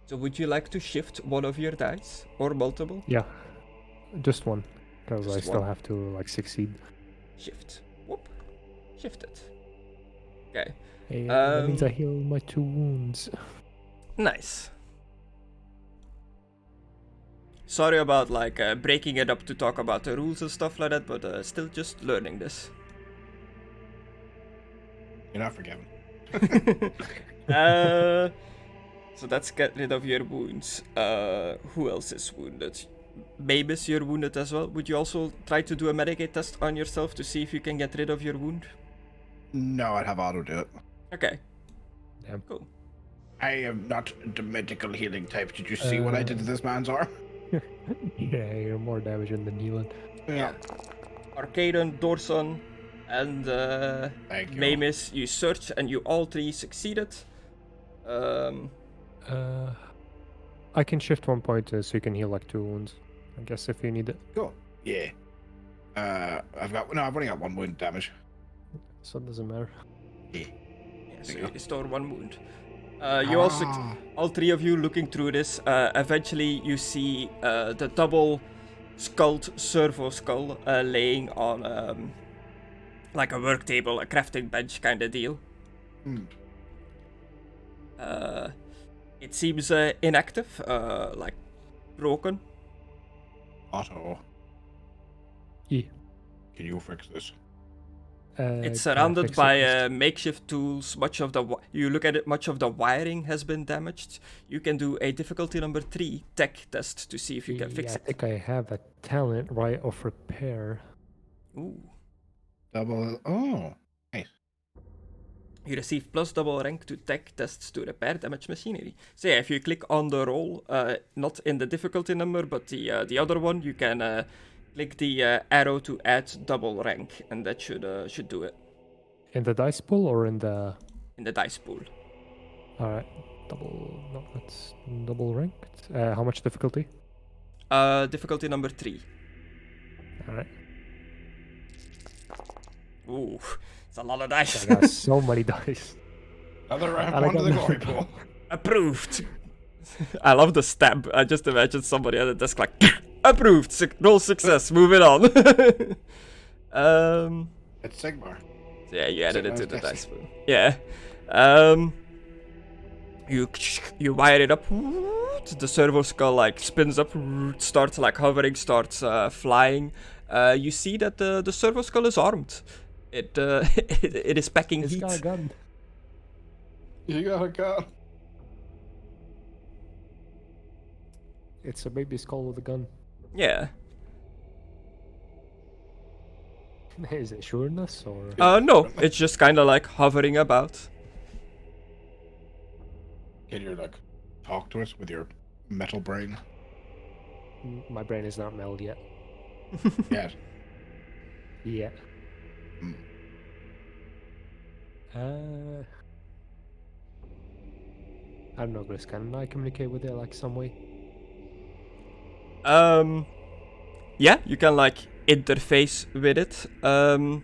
So would you like to shift one of your dice or multiple? Yeah, just one, because I Just still one. have to like succeed. Shift. Whoop. Shift it. Okay. Hey, that means I Um, heal my 2 wounds. Nice. Sorry about like breaking it up to talk about the rules and stuff like that, but still just learning this. You're not forgiven. So that's get rid of your wounds. Who else is wounded? Maimiss, you're wounded as well. Would you also try to do a Medicaid test on yourself to see if you can get rid of your wound? No, I'd have Otto do it. Okay. Damn. Cool. I am not the medical healing type. Did you see what I did to this man's arm? Yeah, you're more damaging than healing. Yeah. Arcadon, Dorson, and Thank you. Maimiss, you search and you all 3 succeeded. I can shift 1 point so you can heal like 2 wounds. I guess if you need it. Cool. Yeah. I've only got 1 wound damage. So it doesn't matter. Yeah. So There you you go. restore 1 wound. You also, all 3 of you looking through this, eventually you see the double skulled servo skull laying on like a work table, a crafting bench kind of deal. Hmm. It seems inactive, like broken. Otto, Yeah. can you fix this? It's can I surrounded fix it by first? makeshift tools. Much of the you look at it, much of the wiring has been damaged. You can do a difficulty number 3 tech test to see if you can fix I it. think I have a talent right of repair. Ooh. Double. Oh. You receive plus double rank to tech tests to repair damaged machinery. So yeah, if you click on the roll, not in the difficulty number, but the other one, you can click the arrow to add double rank, and that should do it In the dice pool or in the... in the dice pool. Alright. No, that's double ranked. How much difficulty? Difficulty number 3. Alright. Ooh, it's a lot of dice. I got so many dice. Another round And I one to got the no- glory pool. Approved. I love the stab. I just imagine somebody at the desk like, approved. Roll success. Moving on. It's Sigmar. Yeah, you added it to the Sigmar's dice pool. Yeah. You wire it up. The servo skull like spins up, starts like hovering, starts flying. You see that the servo skull is armed. It it is packing It's heat. got a gun. You got a gun. It's a baby skull with a gun. Yeah. Is it sureness or... No, it's just kind of like hovering about. Can you like talk to us with your metal brain? My brain is not melled yet. Yes. Yeah. Hmm. I don't know, Chris. Can I communicate with it like some way? Yeah, you can like interface with it. So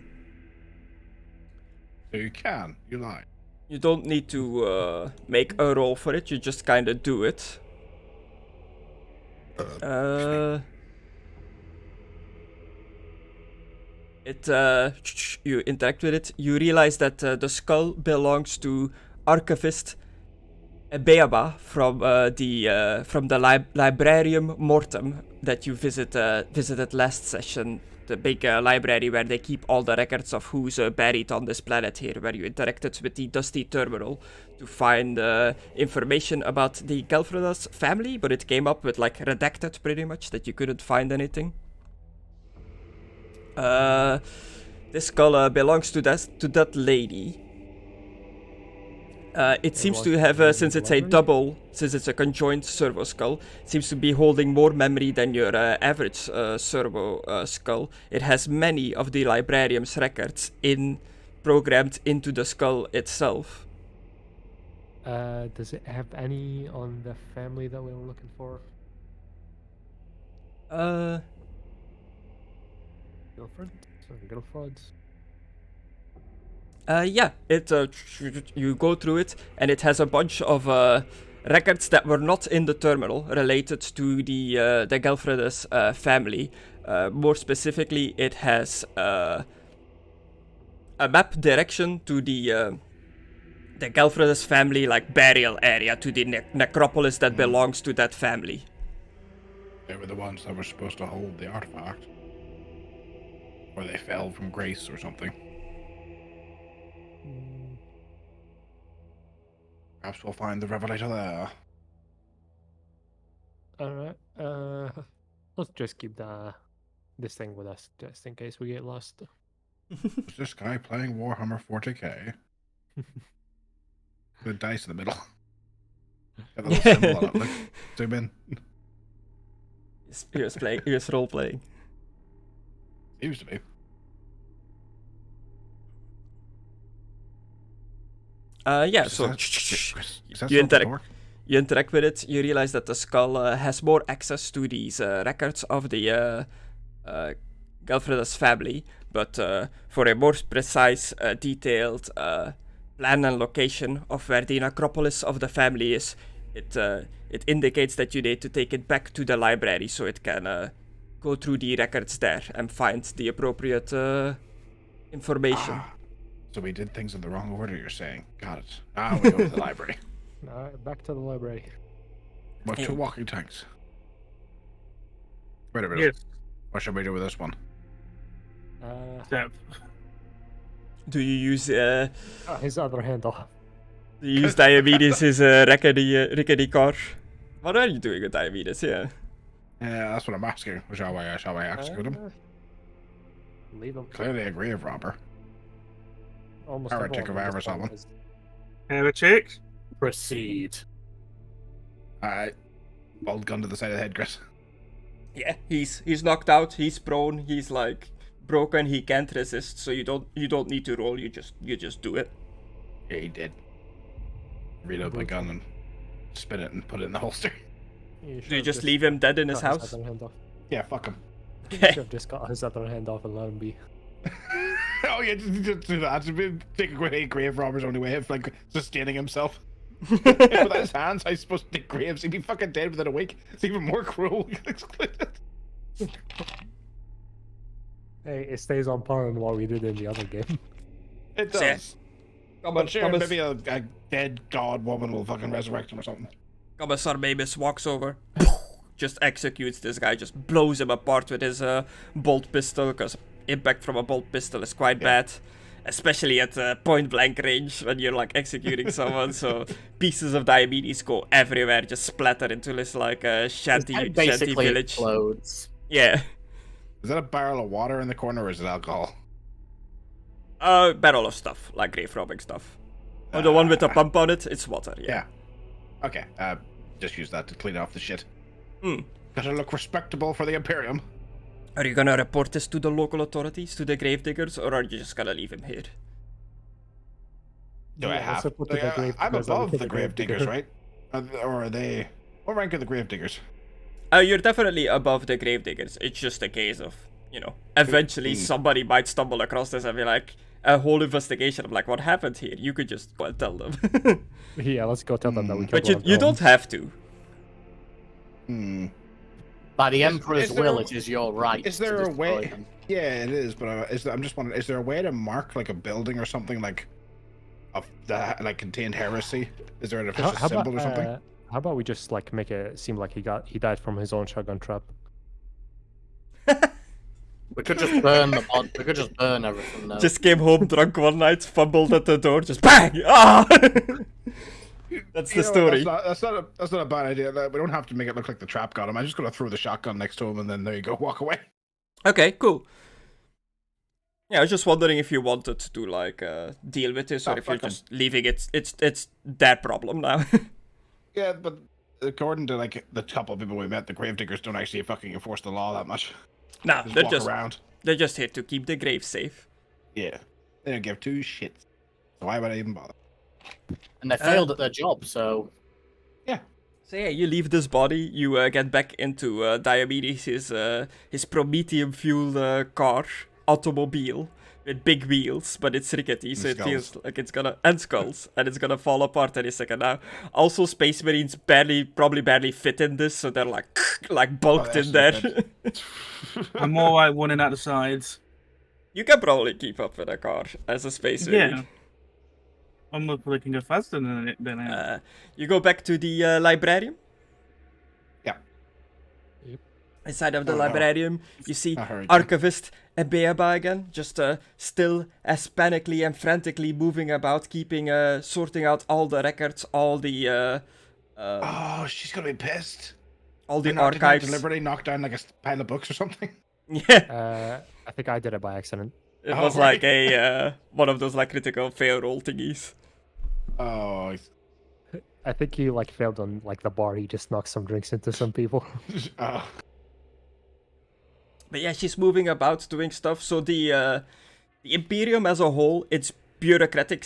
you can. You lie. You don't need to make a roll for it. You just kind of do it. You interact with it. You realize that the skull belongs to Archivist Beaba from the Librarium Mortem that you visited last session. The big library where they keep all the records of who's buried on this planet here, where you interacted with the Dusty Terminal to find information about the Gelfredas family, but it came up with like redacted pretty much, that you couldn't find anything. This skull belongs to that lady. It seems to have, since it's a conjoined servo skull, it seems to be holding more memory than your average servo skull. It has many of the librarium's records programmed into the skull itself. Does it have any on the family that we were looking for? Girlfriend? Girlfriends? Yeah, you go through it, and it has a bunch of records that were not in the terminal related to the Gelfredas family. More specifically, it has a map direction to the the Gelfred's family like burial area to the necropolis that belongs to that family. They were the ones that were supposed to hold the artifact. Or they fell from grace or something. Perhaps we'll find the Revelator there. Alright, let's just keep this thing with us, just in case we get lost. Is this guy playing Warhammer 40k? The dice in the middle. Got a little symbol on it. Look, zoom in. He was role playing. Seems to be. Yeah, so you interact with it, you realize that the skull has more access to these records of the Gelfred's family, but for a more precise, detailed plan and location of where the necropolis of the family is, it indicates that you need to take it back to the library so it can go through the records there and find the appropriate information. So we did things in the wrong order, you're saying. Got it. Now we go to the library. Alright, back to the library. What, 2 walking tanks? Wait a minute. Yes. What should we do with this one? So, Do you use His other hand off. do you use Diomedes' rickety car? What are you doing with Diomedes? Yeah. Yeah, that's what I'm asking. Shall I execute him? Leave him. Clearly a grave robber. Almost Heretic everyone of in this Arizona. one is- heretics. Proceed. Alright. Bolt gun to the side of the head, Chris. Yeah, he's knocked out, he's prone, he's like broken, he can't resist, so you don't need to roll, you just do it. Yeah, he did. Reload my gun and spin it and put it in the holster. You Do you just leave him dead in his cut house? other hand off. Yeah, fuck him. You Okay. should have just cut his other hand off and let him be. Oh yeah, just do that. Just take a grave robber's only way of like sustaining himself. With his hands, I supposed to take graves. He'd be fucking dead within a week. It's even more cruel. Excluded. Hey, it stays on par on what we did in the other game. It Yeah. does. Come But on, sure, maybe a dead god woman will fucking resurrect him or something. Commissar Maimiss walks over, just executes this guy, just blows him apart with his bolt pistol, because impact from a bolt pistol is quite bad. Especially at point blank range when you're like executing someone, so pieces of Diomedes go everywhere, just splatter into this like shanty Basically village. explodes. Yeah. Is that a barrel of water in the corner or is it alcohol? Barrel of stuff, like grave robbing stuff. Oh, the one with the pump on it, it's water, yeah. Okay, just use that to clean off the shit. Hmm. Gotta look respectable for the Imperium. Are you gonna report this to the local authorities, to the gravediggers, or are you just gonna leave him here? Do I Yeah, have? let's report to the grave I'm diggers, above everything the the grave diggers, gravedigger. right? Or are they? What rank are the grave diggers? You're definitely above the gravediggers. It's just a case of, eventually somebody might stumble across this and be like, a whole investigation of like, what happened here? You could just tell them. Yeah, let's go tell them that we killed But you one of don't them. have to. By the Is- Emperor's is there- will, it is your right Is there to a destroy way? them. Yeah, it is. But I'm just wondering: is there a way to mark like a building or something like, of that like contained heresy? Is there an official symbol or something? How about we just like make it seem like he died from his own shotgun trap? We could just burn the mod. We could just burn everything now. Just came home drunk one night, fumbled at the door, just bang! Ah! That's the You know what, story. That's not a bad idea. Like, we don't have to make it look like the trap got him. I'm just gonna throw the shotgun next to him, and then there you go, walk away. Okay, cool. Yeah, I was just wondering if you wanted to like deal with this, or Oh, if you're fuck 'em. just leaving it. It's their problem now. Yeah, but according to like the couple of people we met, the gravediggers don't actually fucking enforce the law that much. Nah, Just they're walk just around. here to keep the grave safe. Yeah, they don't give two shits. So why would I even bother? And they failed at their job, so So yeah, you leave this body, you get back into Diomedes, his Prometheum fueled car, automobile, with big wheels, but it's rickety, so it feels like it's gonna, and skulls, and it's gonna fall apart any second now. Also, Space Marines probably barely fit in this, so they're like bulked in there. I'm more like running at the sides. You can probably keep up with a car as a Space Marine. Yeah. I'm looking go faster than I am. You go back to the librarium. Yeah. Yep. Inside of the Oh, no. librarium, you see I heard you. Archivist Ebeaba again, just still as panically and frantically moving about, sorting out all the records, all the Oh, she's gonna be pissed. all the Didn't I archives. deliberately knock down like a pile of books or something. Yeah, I think I did it by accident. it Oh, was right. like a one of those like critical fail roll thingies. Oh, I think he like failed on like the bar. He just knocked some drinks into some people. oh. But yeah, she's moving about doing stuff. So the Imperium as a whole, its bureaucratic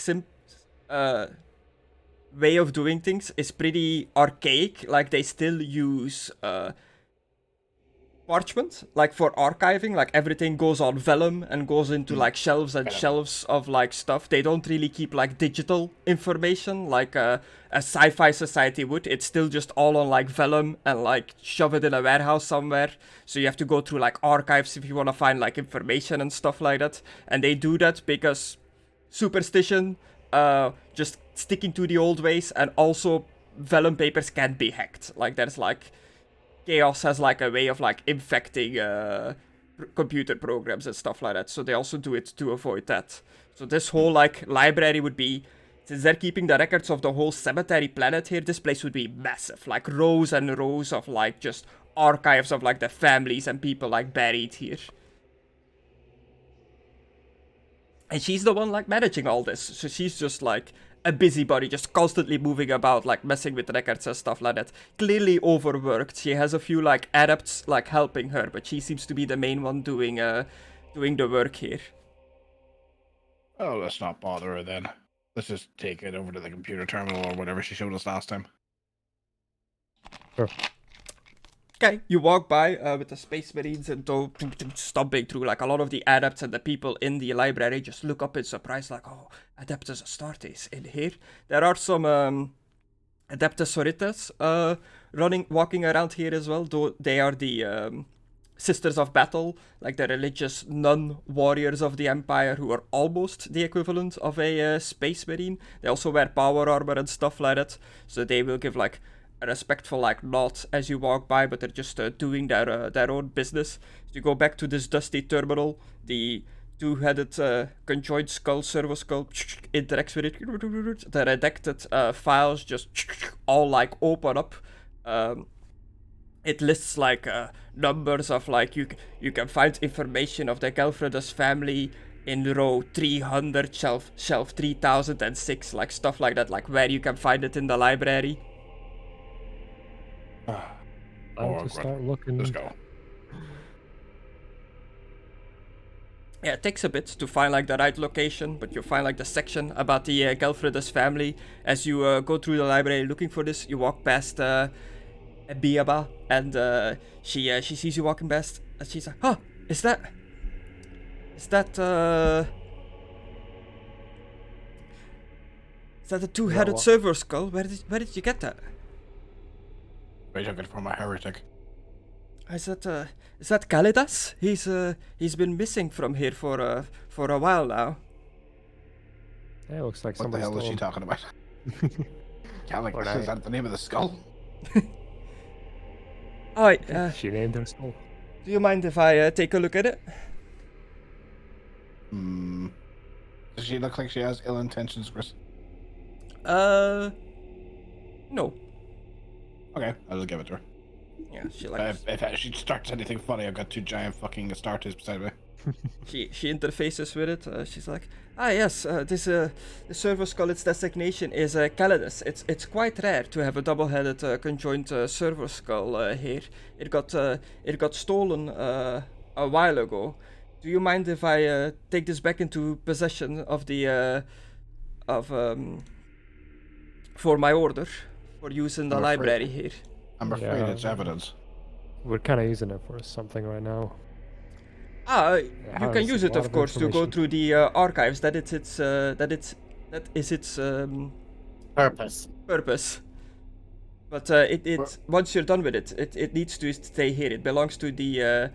way of doing things is pretty archaic. Like they still use parchment, like for archiving. Like everything goes on vellum and goes into like shelves and Vellum. shelves of like stuff. They don't really keep like digital information like a sci-fi society would. It's still just all on like vellum and like shove it in a warehouse somewhere. So you have to go through like archives if you want to find like information and stuff like that. And they do that because superstition, just sticking to the old ways, and also vellum papers can be hacked. Like there's like Chaos has like a way of like infecting computer programs and stuff like that. So they also do it to avoid that. So this whole like library would be, since they're keeping the records of the whole cemetery planet here, this place would be massive. Like rows and rows of like just archives of like the families and people like buried here. And she's the one like managing all this. So she's just like a busybody, just constantly moving about, like messing with records and stuff like that. Clearly overworked. She has a few like adepts like helping her, but she seems to be the main one doing the work here. Oh, let's not bother her then. Let's just take it over to the computer terminal or whatever she showed us last time. Sure. Okay, you walk by with the Space Marines and stomping through. Like a lot of the adepts and the people in the library just look up in surprise, like, oh, Adeptus Astartes in here. There are some Adeptus Sororitas walking around here as well, though they are the Sisters of Battle, like the religious nun warriors of the Empire who are almost the equivalent of a Space Marine. They also wear power armor and stuff like that, so they will give like a respectful like nod as you walk by, but they're just doing their own business. So you go back to this dusty terminal, the two-headed conjoined skull, servo skull interacts with it. The redacted files just all like open up. It lists like numbers of like you can find information of the Gelfredus family in row 300, shelf 3006, like stuff like that, like where you can find it in the library. Time to start looking. Let's go. Yeah, it takes a bit to find like the right location, but you find like the section about the Gelfredus family. As you go through the library looking for this, you walk past Biaba, and she sees you walking past, and she's like, "Huh, is that a two-headed what? server skull? Where did you get that? I took it from a heretic. Is that Kalidas? He's been missing from here for a while now." Yeah, it looks like What the somebody hell is she stole talking about? Calic, Or is that the name of the skull? Alright, him. She named her skull. do you mind if I take a look at it? Hmm. Does she look like she has ill intentions, Chris? No. Okay, I'll give it to her. Yeah, she like If she starts anything funny, I've got two giant fucking Astartes beside me. she interfaces with it. She's like, yes, the servo skull, its designation is Calidus. It's quite rare to have a double-headed conjoined servo skull here. It got stolen a while ago. Do you mind if I take this back into possession of the for my order for use in the I'm afraid- library here? I'm afraid Yeah. it's evidence. We're kind of using it for something right now. You How can is use a it, lot of of course, to go information. through the archives. That is its Purpose. purpose. But Well- once you're done with it, it needs to stay here. It belongs to the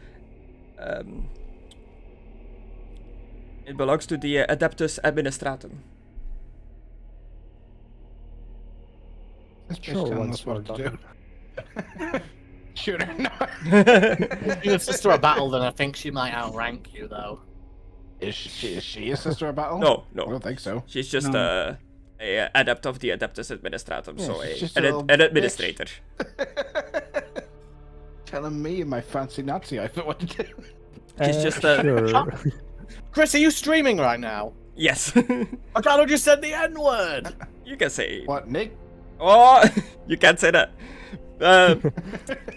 Adeptus Administratum. This bitch Sure, telling once us what we're to do. done. Shoot her. No. If you're a sister of battle, then I think she might outrank you, though. Is she a sister of battle? No, I no. don't think so. She's just No. a adept of the Adeptus Administratum, Yeah, so she's just an a little administrator. Telling me and my fancy Nazi outfit what to do. She's just Sure. Chris, are you streaming right now? Yes. Mckadow just said the N-word! You can say. What, Nick? Oh, you can't say that.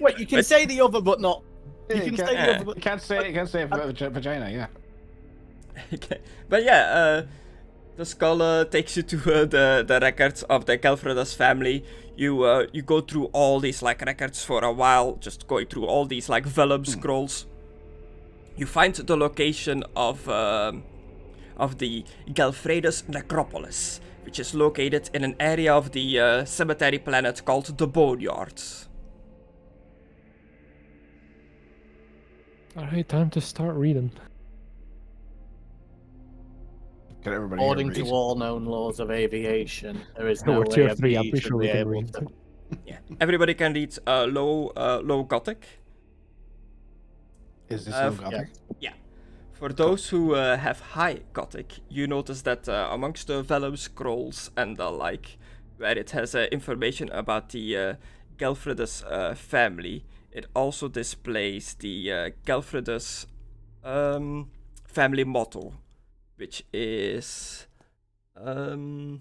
Wait, you can say the other, but not... You can say the other, You but... can't say vagina, yeah. Okay. But yeah, the skull takes you to the records of the Gelfredas family. You go through all these like records for a while, just going through all these like vellum scrolls. You find the location of the Gelfredas necropolis, which is located in an area of the cemetery planet called the Boneyard. Alright, time to start reading. Get everybody According here to all known laws of aviation, there is no We're way tier a 3, I'm bee pretty should sure be we can able read. to... Yeah, everybody can read low Gothic. Is this Uh, no Gothic? Yeah. For those who have high Gothic, you notice that amongst the vellum scrolls and the like, where it has information about the Gelfredas family, it also displays the Gelfredas family motto, which is There's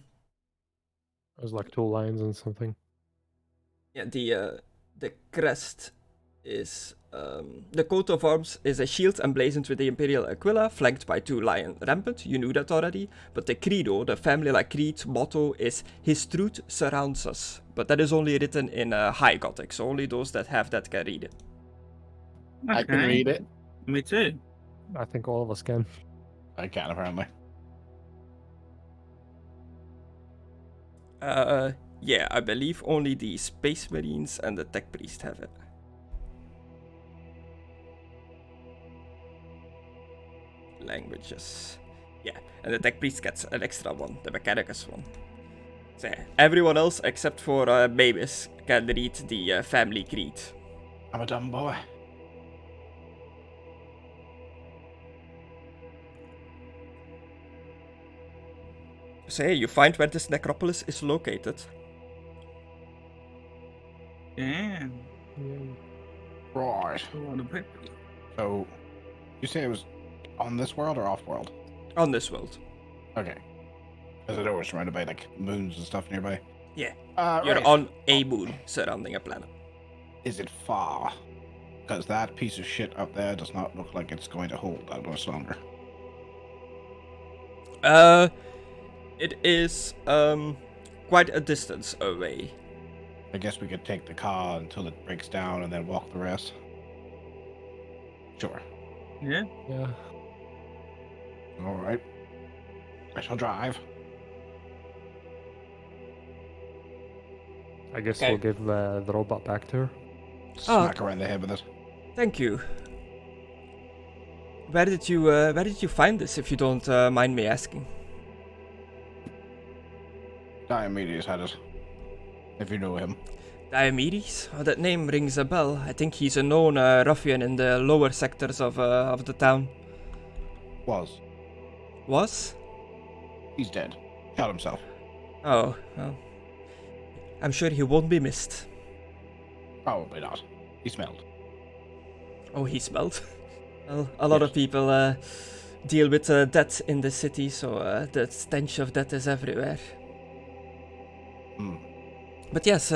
like 2 lines and something. yeah, the crest is the coat of arms is a shield emblazoned with the imperial aquila, flanked by 2 lion rampant. You knew that already. But the credo, the family like creed motto, is "His truth surrounds us." But that is only written in High Gothic, so only those that have that can read it. I can read it. Me too. I think all of us can. I can, apparently. Yeah, I believe only the Space Marines and the Tech Priest have it. Languages. Yeah, and the Tech Priest gets an extra one, the Mechanicus one. So yeah, everyone else except for Maimiss can read the family creed. I'm a dumb boy. So yeah, you find where this necropolis is located. Damn. Right. What a bit. So, you say it was on this world or off world? On this world. Okay. Because I know we're surrounded by like moons and stuff nearby. Yeah. You're You're on a moon surrounding a planet. Is it far? Because that piece of shit up there does not look like it's going to hold that much longer. It is quite a distance away. I guess we could take the car until it breaks down and then walk the rest. Sure. Yeah. Yeah. Alright. I shall drive. I guess Okay. we'll give the robot back to her. Smack okay. her in the head with it. Thank you. Where did you find this, if you don't mind me asking? Diomedes had it. If you know him. Diomedes? Oh, that name rings a bell. I think he's a known ruffian in the lower sectors of the town. Was. Was? He's dead. Shot himself. Oh, well. I'm sure he won't be missed. Probably not. He smelled. Oh, he smelled. Well, a lot Yes. of people deal with death in the city, so the stench of death is everywhere. Hmm. But yes,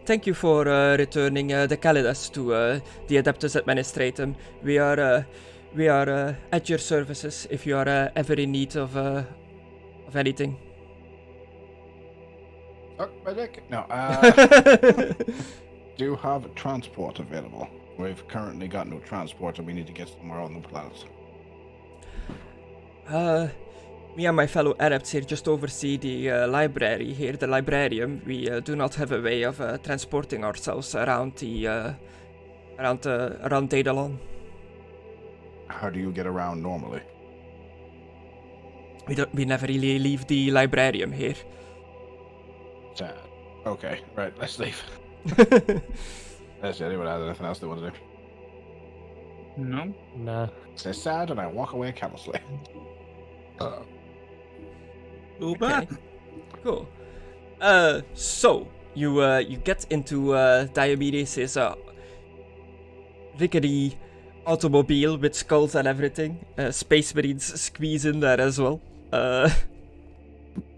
thank you for returning the Calidus to the Adeptus Administratum. We are at your services if you are ever in need of anything. Oh, my dick. No, do you have transport available? We've currently got no transport and we need to get somewhere on the planet. Me and my fellow adepts here just oversee the library here, the librarium. We do not have a way of transporting ourselves around around Daedalon. How do you get around normally? We never really leave the librarium here. Sad. Okay, right, let's leave. Does anyone have anything else they want to do? No. Nah. Say sad and I walk away carelessly. Uber. Cool. So you get into Diomedes' rickety automobile with skulls and everything. Space Marines squeeze in there as well.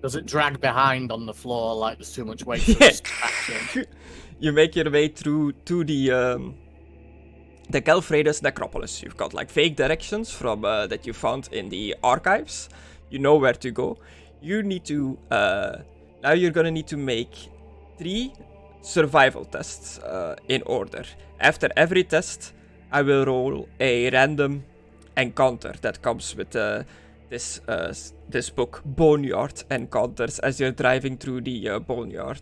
Does it drag behind on the floor like there's too much weight? Yeah. So You make your way through to the Gelfredus necropolis. You've got like vague directions from that you found in the archives. You know where to go. You need to now you're gonna need to make 3 survival tests in order. After every test, I will roll a random encounter that comes with this book, Boneyard Encounters, as you're driving through the boneyard.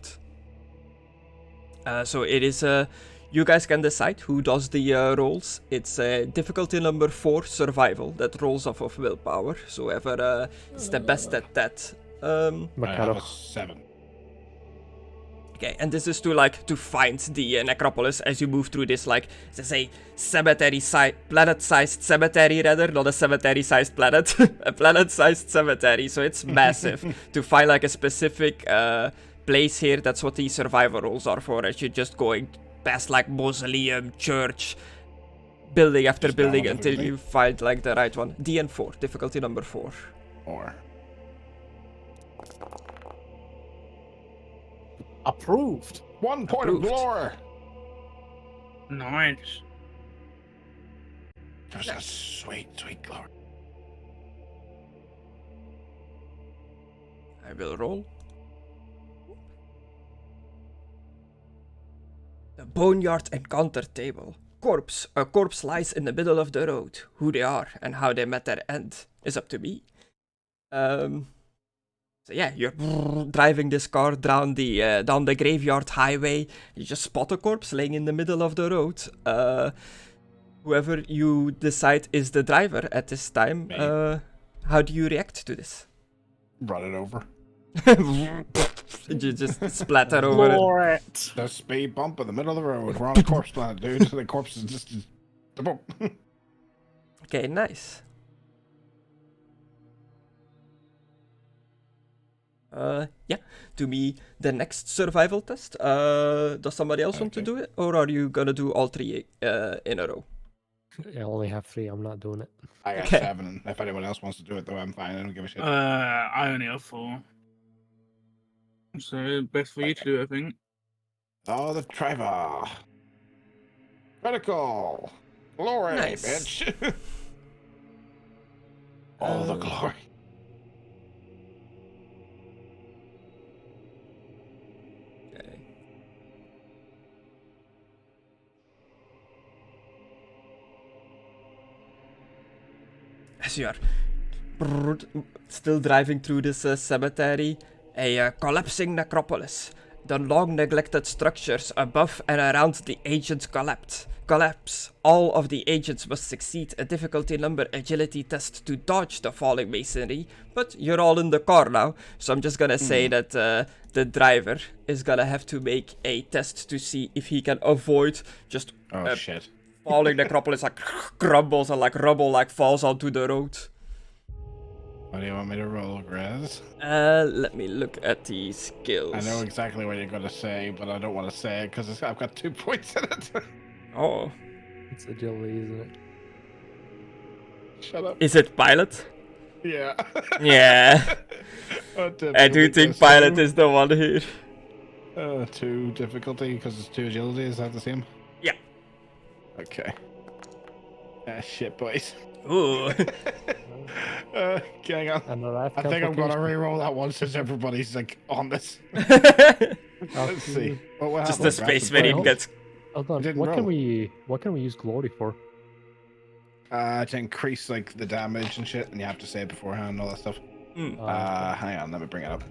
So it is you guys can decide who does the rolls. It's difficulty number 4, survival, that rolls off of willpower. So whoever is the best at that. I have a Mckadow. 7. Okay, and this is to find the necropolis as you move through this, like, let's say, planet-sized cemetery, rather, not a cemetery-sized planet, a planet-sized cemetery, so it's massive. To find, like, a specific place here, that's what these survival rolls are for, as you're just going past, like, mausoleum, church, building after Just building down until everything. you find, like, the right one. DN4, difficulty number 4. Or approved. 1 point of Approved. glory. Nice. There's a sweet, sweet glory. I will roll. The Boneyard Encounter table. A corpse lies in the middle of the road. Who they are and how they met their end is up to me. So yeah, you're driving this car down the graveyard highway. You just spot a corpse laying in the middle of the road. Whoever you decide is the driver at this time, Me. how do you react to this? Run it over. You just splatter over it. For it. The speed bump in the middle of the road. We're on a corpse planet, dude. The corpse is just. Okay, nice. Yeah, do me the next survival test. Does somebody else want to Okay. do it, or are you gonna do all 3 in a row? I only have 3. I'm not doing it. I got Okay. 7. If anyone else wants to do it, though, I'm fine. I don't give a shit. I only have 4. So best for you to do, I think. Oh, the driver. Critical. Glory, Nice. bitch. All the glory. Okay. As you are still driving through this cemetery, a collapsing necropolis. The long neglected structures above and around the agents collapse. All of the agents must succeed a difficulty number agility test to dodge the falling masonry, but you're all in the car now, so I'm just gonna say that the driver is gonna have to make a test to see if he can avoid just Oh, shit. falling necropolis, like crumbles and like rubble like falls onto the road. What do you want me to roll, Graz? Let me look at the skills. I know exactly what you're going to say, but I don't want to say it because I've got 2 points in it. Oh, It's agility, isn't it? Shut up. is it pilot? Yeah. Yeah, I do think pilot is the one here. 2 difficulty because it's 2 agility. Is that the same? Yeah. Okay. Shit, boys. Ooh. Hang on. And the life I think I'm going to complication. re-roll that one since everybody's like on this. Okay. Let's see. What Just happened? the space marine roll. gets. Hold on. didn't What can roll. we use glory for? To increase like the damage and shit, and you have to say it beforehand and all that stuff. Hang on, let me bring it up.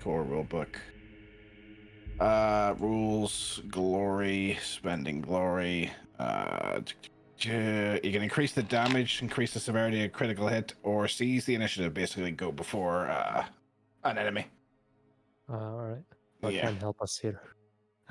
Core rulebook. Rules, glory, spending glory. You can increase the damage, increase the severity of critical hit, or seize the initiative. Basically, go before an enemy. Alright. What Yeah. can help us here?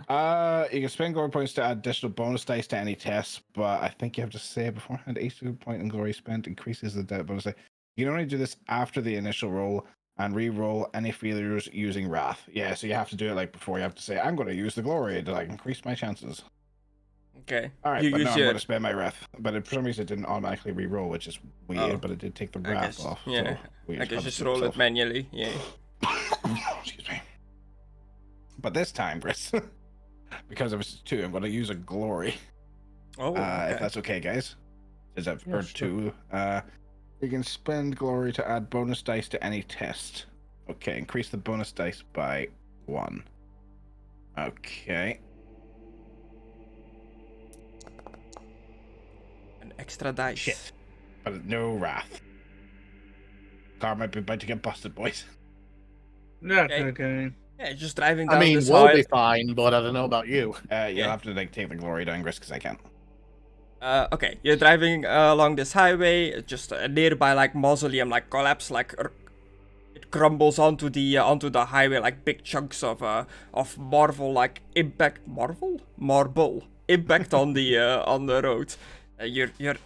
You can spend glory points to add additional bonus dice to any test, but I think you have to say beforehand. Each point in glory spent increases the bonus dice. You can only do this after the initial roll and re-roll any failures using wrath. Yeah, so you have to do it like before. You have to say, "I'm going to use the glory to like increase my chances." Okay. All right, You but no, use I'm your. going to spend my wrath. But for some reason, it didn't automatically re-roll, which is weird. Oh. But it did take the I wrath guess. off. Yeah. So we I guess had to just do roll it itself. manually. Yeah. Excuse me. But this time, Chris, because it was 2, I'm going to use a glory. Oh. Okay. If that's okay, guys. Is that Yeah, or sure. 2? You can spend glory to add bonus dice to any test. Okay, increase the bonus dice by 1. Okay. An extra dice. Shit. But no wrath. Car might be about to get busted, boys. That's Okay. okay. Yeah, just driving down I mean, this we'll highway. be fine, but I don't know about you. You'll Yeah. have to like take the glory down, Chris, because I can't. Okay, you're driving along this highway. Just nearby, like mausoleum, like collapse, like it crumbles onto the highway, like big chunks of marble, like marble impact on the road. You're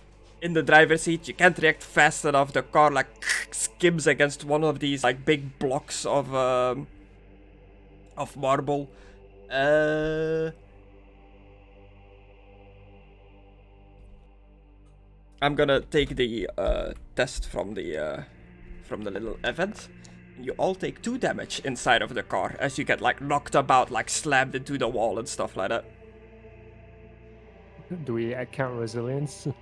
in the driver's seat. You can't react fast enough. The car like skims against one of these like big blocks of marble. I'm gonna take the test from the little event. You all take 2 damage inside of the car as you get like knocked about, like slammed into the wall and stuff like that. Do we count resilience? Or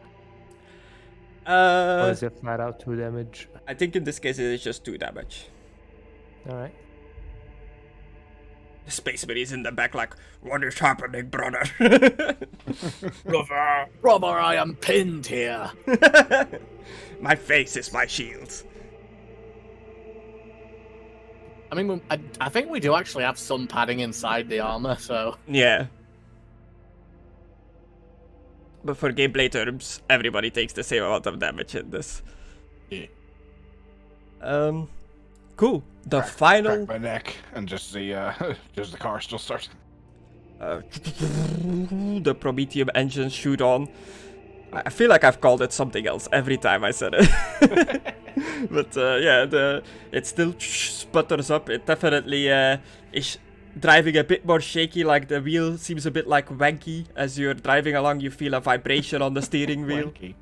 Uh, is it flat out 2 damage? I think in this case it is just 2 damage. Alright. The Space Marines in the back, like, what is happening, brother? Brother, I am pinned here. My face is my shield. I mean, I think we do actually have some padding inside the armor, so... Yeah. But for gameplay terms, everybody takes the same amount of damage in this. Yeah. Cool. The Crack final. my neck and just the just the car still starts. The Prometheum engines shoot on. I feel like I've called it something else every time I said it. But yeah, it still sputters up. It definitely is driving a bit more shaky, like the wheel seems a bit like wanky. As you're driving along, you feel a vibration on the steering wheel. Wanky.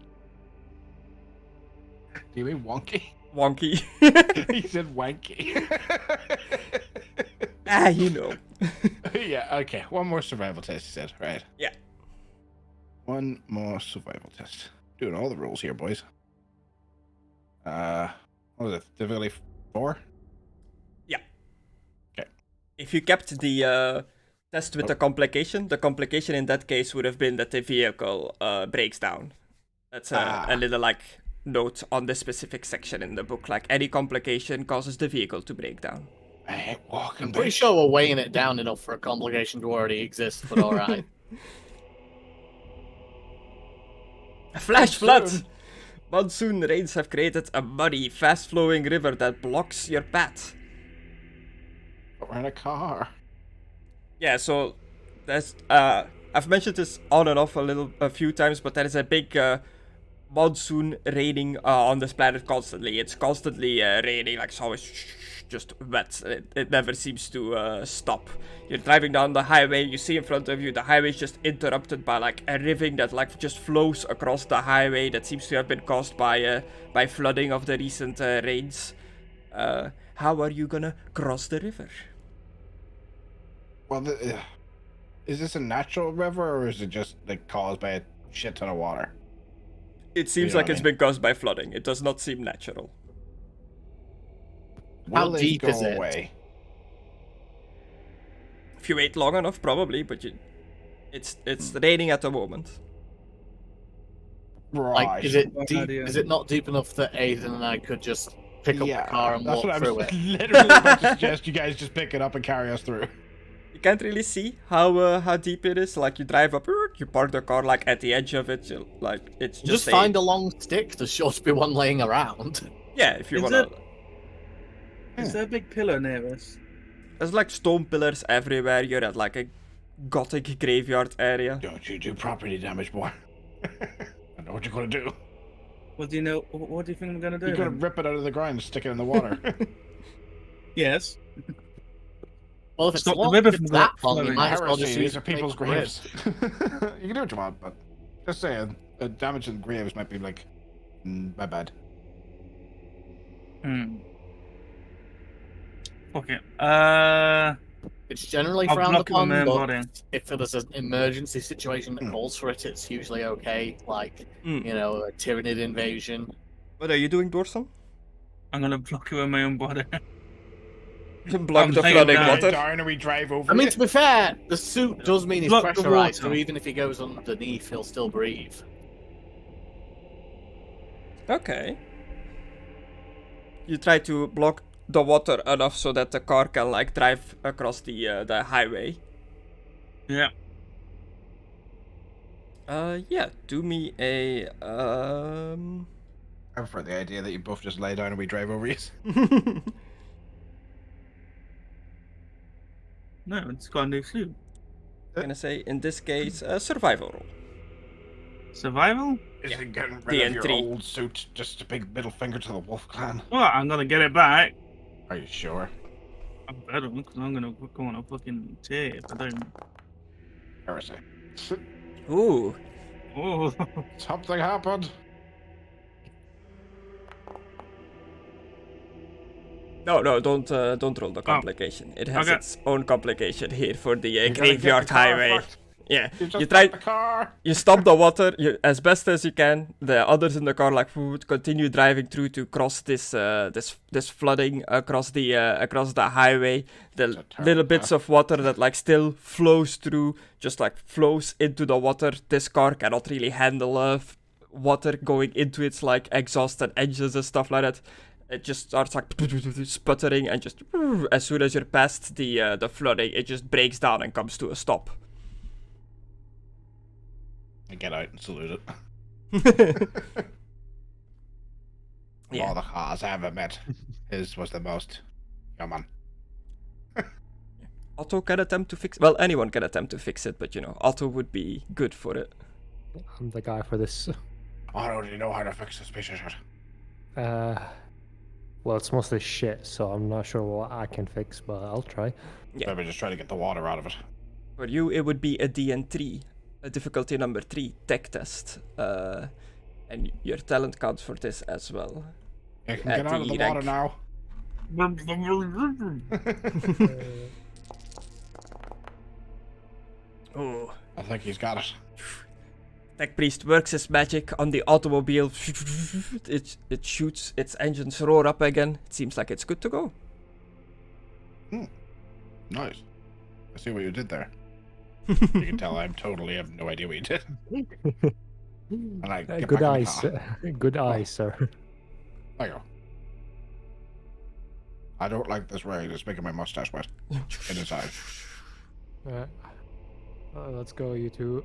Do you mean wonky? Wonky. He said wanky. You know. Yeah, okay. One more survival test, he said. Right. Yeah. One more survival test. Doing all the rules here, boys. What was it? Difficulty 4? Yeah. Okay. If you kept the test with the complication in that case would have been that the vehicle breaks down. That's a little like note on the specific section in the book. Like any complication causes the vehicle to break down. I ain't walking. I'm pretty sure we're weighing it down enough for a complication to already exist, but alright. A flash flood! Monsoon rains have created a muddy, fast-flowing river that blocks your path. But we're in a car. Yeah, so there's I've mentioned this on and off a few times, but there is a big monsoon raining on this planet constantly. It's constantly raining, like it's always just wet. It never seems to stop. You're driving down the highway, you see in front of you the highway is just interrupted by like a river that like just flows across the highway that seems to have been caused by flooding of the recent rains. How are you gonna cross the river? Well, is this a natural river or is it just like caused by a shit ton of water? It seems know like what I it's mean? been caused by flooding. It does not seem natural. How Will it deep go is it? away? If you wait long enough, probably, but it's raining at the moment. Right. Like, is it Bad deep? idea. Is it not deep enough that Aidan and I could just pick up the car and that's walk what I through was it? literally about to suggest. You guys just pick it up and carry us through. You can't really see how deep it is. Like you drive up, you park the car like at the edge of it. Like it's just Just find a long stick. There's sure to be one laying around. Yeah, if you Is wanna. Is there a big pillar near us? There's like stone pillars everywhere. You're at like a gothic graveyard area. Don't you do property damage, boy. I know what you're gonna do. What do you know? What do you think I'm gonna do? You're gonna then? rip it out of the ground and stick it in the water. Yes. Well, if it's, Stop the long, river if from it's that long, you flowing. might as well just Heresy, use these are people's make a graves. You can do what you want, but just saying, the damage to the graves might be like, my bad. Okay. It's generally I'll frowned block my upon, main but body. if there's an emergency situation that calls for it, it's usually okay. Like, you know, a Tyranid invasion. What are you doing, Dorson? I'm gonna block it with my own body. Block I'm the taking flooding down. water. Down and we drive over I mean, it. to be fair, the suit does mean he's Block the pressurized, so water. even if he goes underneath, he'll still breathe. Okay. You try to block the water enough so that the car can like drive across the highway. Yeah. Yeah. Do me a I prefer the idea that you both just lay down and we drive over it. No, it's got a new suit. gonna say in this case a survival roll. Survival? Isn't getting rid of your DN3. old suit just a big middle finger to the Wolf Clan? Well, I'm gonna get it back. Are you sure? I better, because I'm gonna go on a fucking tear if I don't. Heresy. Ooh. Oh, Something happened. No, don't roll the complication. It has Okay. its own complication here for the You gotta get graveyard the car highway. fucked. Yeah, You just you try. the car. You stop the water as best as you can. The others in the car like would continue driving through to cross this flooding across the highway. The a terrible little bits path. of water that like still flows through, just like flows into the water. This car cannot really handle water going into its like exhaust and engines and stuff like that. It just starts like sputtering and just as soon as you're past the flooding, it just breaks down and comes to a stop. I get out and salute it. Yeah. All the cars I ever met, his was the most. Come on. Otto can attempt to fix. Well, anyone can attempt to fix it, but you know, Otto would be good for it. I'm the guy for this. I don't really know how to fix this piece of shit. Well, it's mostly shit, so I'm not sure what I can fix, but I'll try. Yeah. Maybe just try to get the water out of it. For you, it would be a DN3, a difficulty number 3 tech test, and your talent counts for this as well. You can At get out of the the water rank. now. Oh, I think he's got it. Tech Priest works his magic on the automobile. It shoots, its engines roar up again. It seems like it's good to go. Nice. I see what you did there. You can tell I totally have no idea what you did. And I get Good back in the eye, car. sir. Good eye, sir. There you go. I don't like this rag. It's making my mustache wet. In his eyes. Let's go, you two.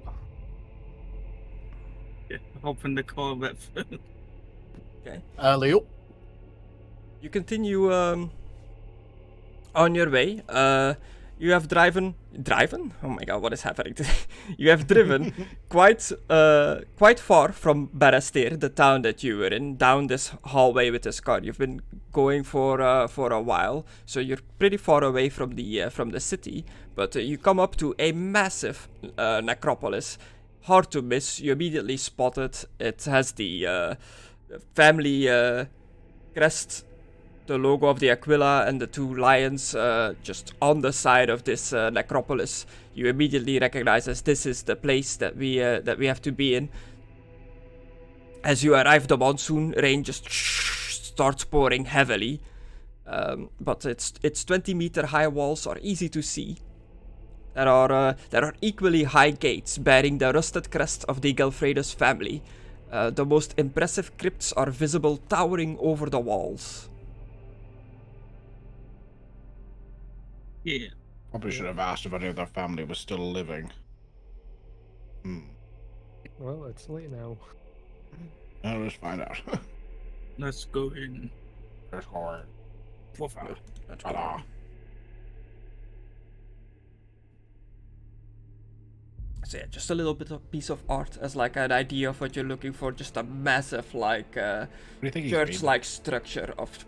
yeah, open the Corvette. Leo. You continue on your way. You have driven? Oh my god, what is happening today? You have driven quite far from Barastir, the town that you were in, down this hallway with this car. You've been going for a while, so you're pretty far away from the city. But you come up to a massive necropolis, hard to miss. You immediately spot it. It has the family crest, the logo of the Aquila and the two lions just on the side of this necropolis. You immediately recognize as this is the place that we have to be in. As you arrive, the monsoon rain just starts pouring heavily, but its 20-meter high walls are easy to see. There are equally high gates bearing the rusted crest of the Gelfredus family. The most impressive crypts are visible towering over the walls. Yeah. Probably should have asked if any of their family was still living. Well, it's late now. I'll just find out. Let's go in. Let's go. Profile. Let's Ta-da. go. So yeah, just a little bit of piece of art as like an idea of what you're looking for. Just a massive like What do you think he's church-like structure of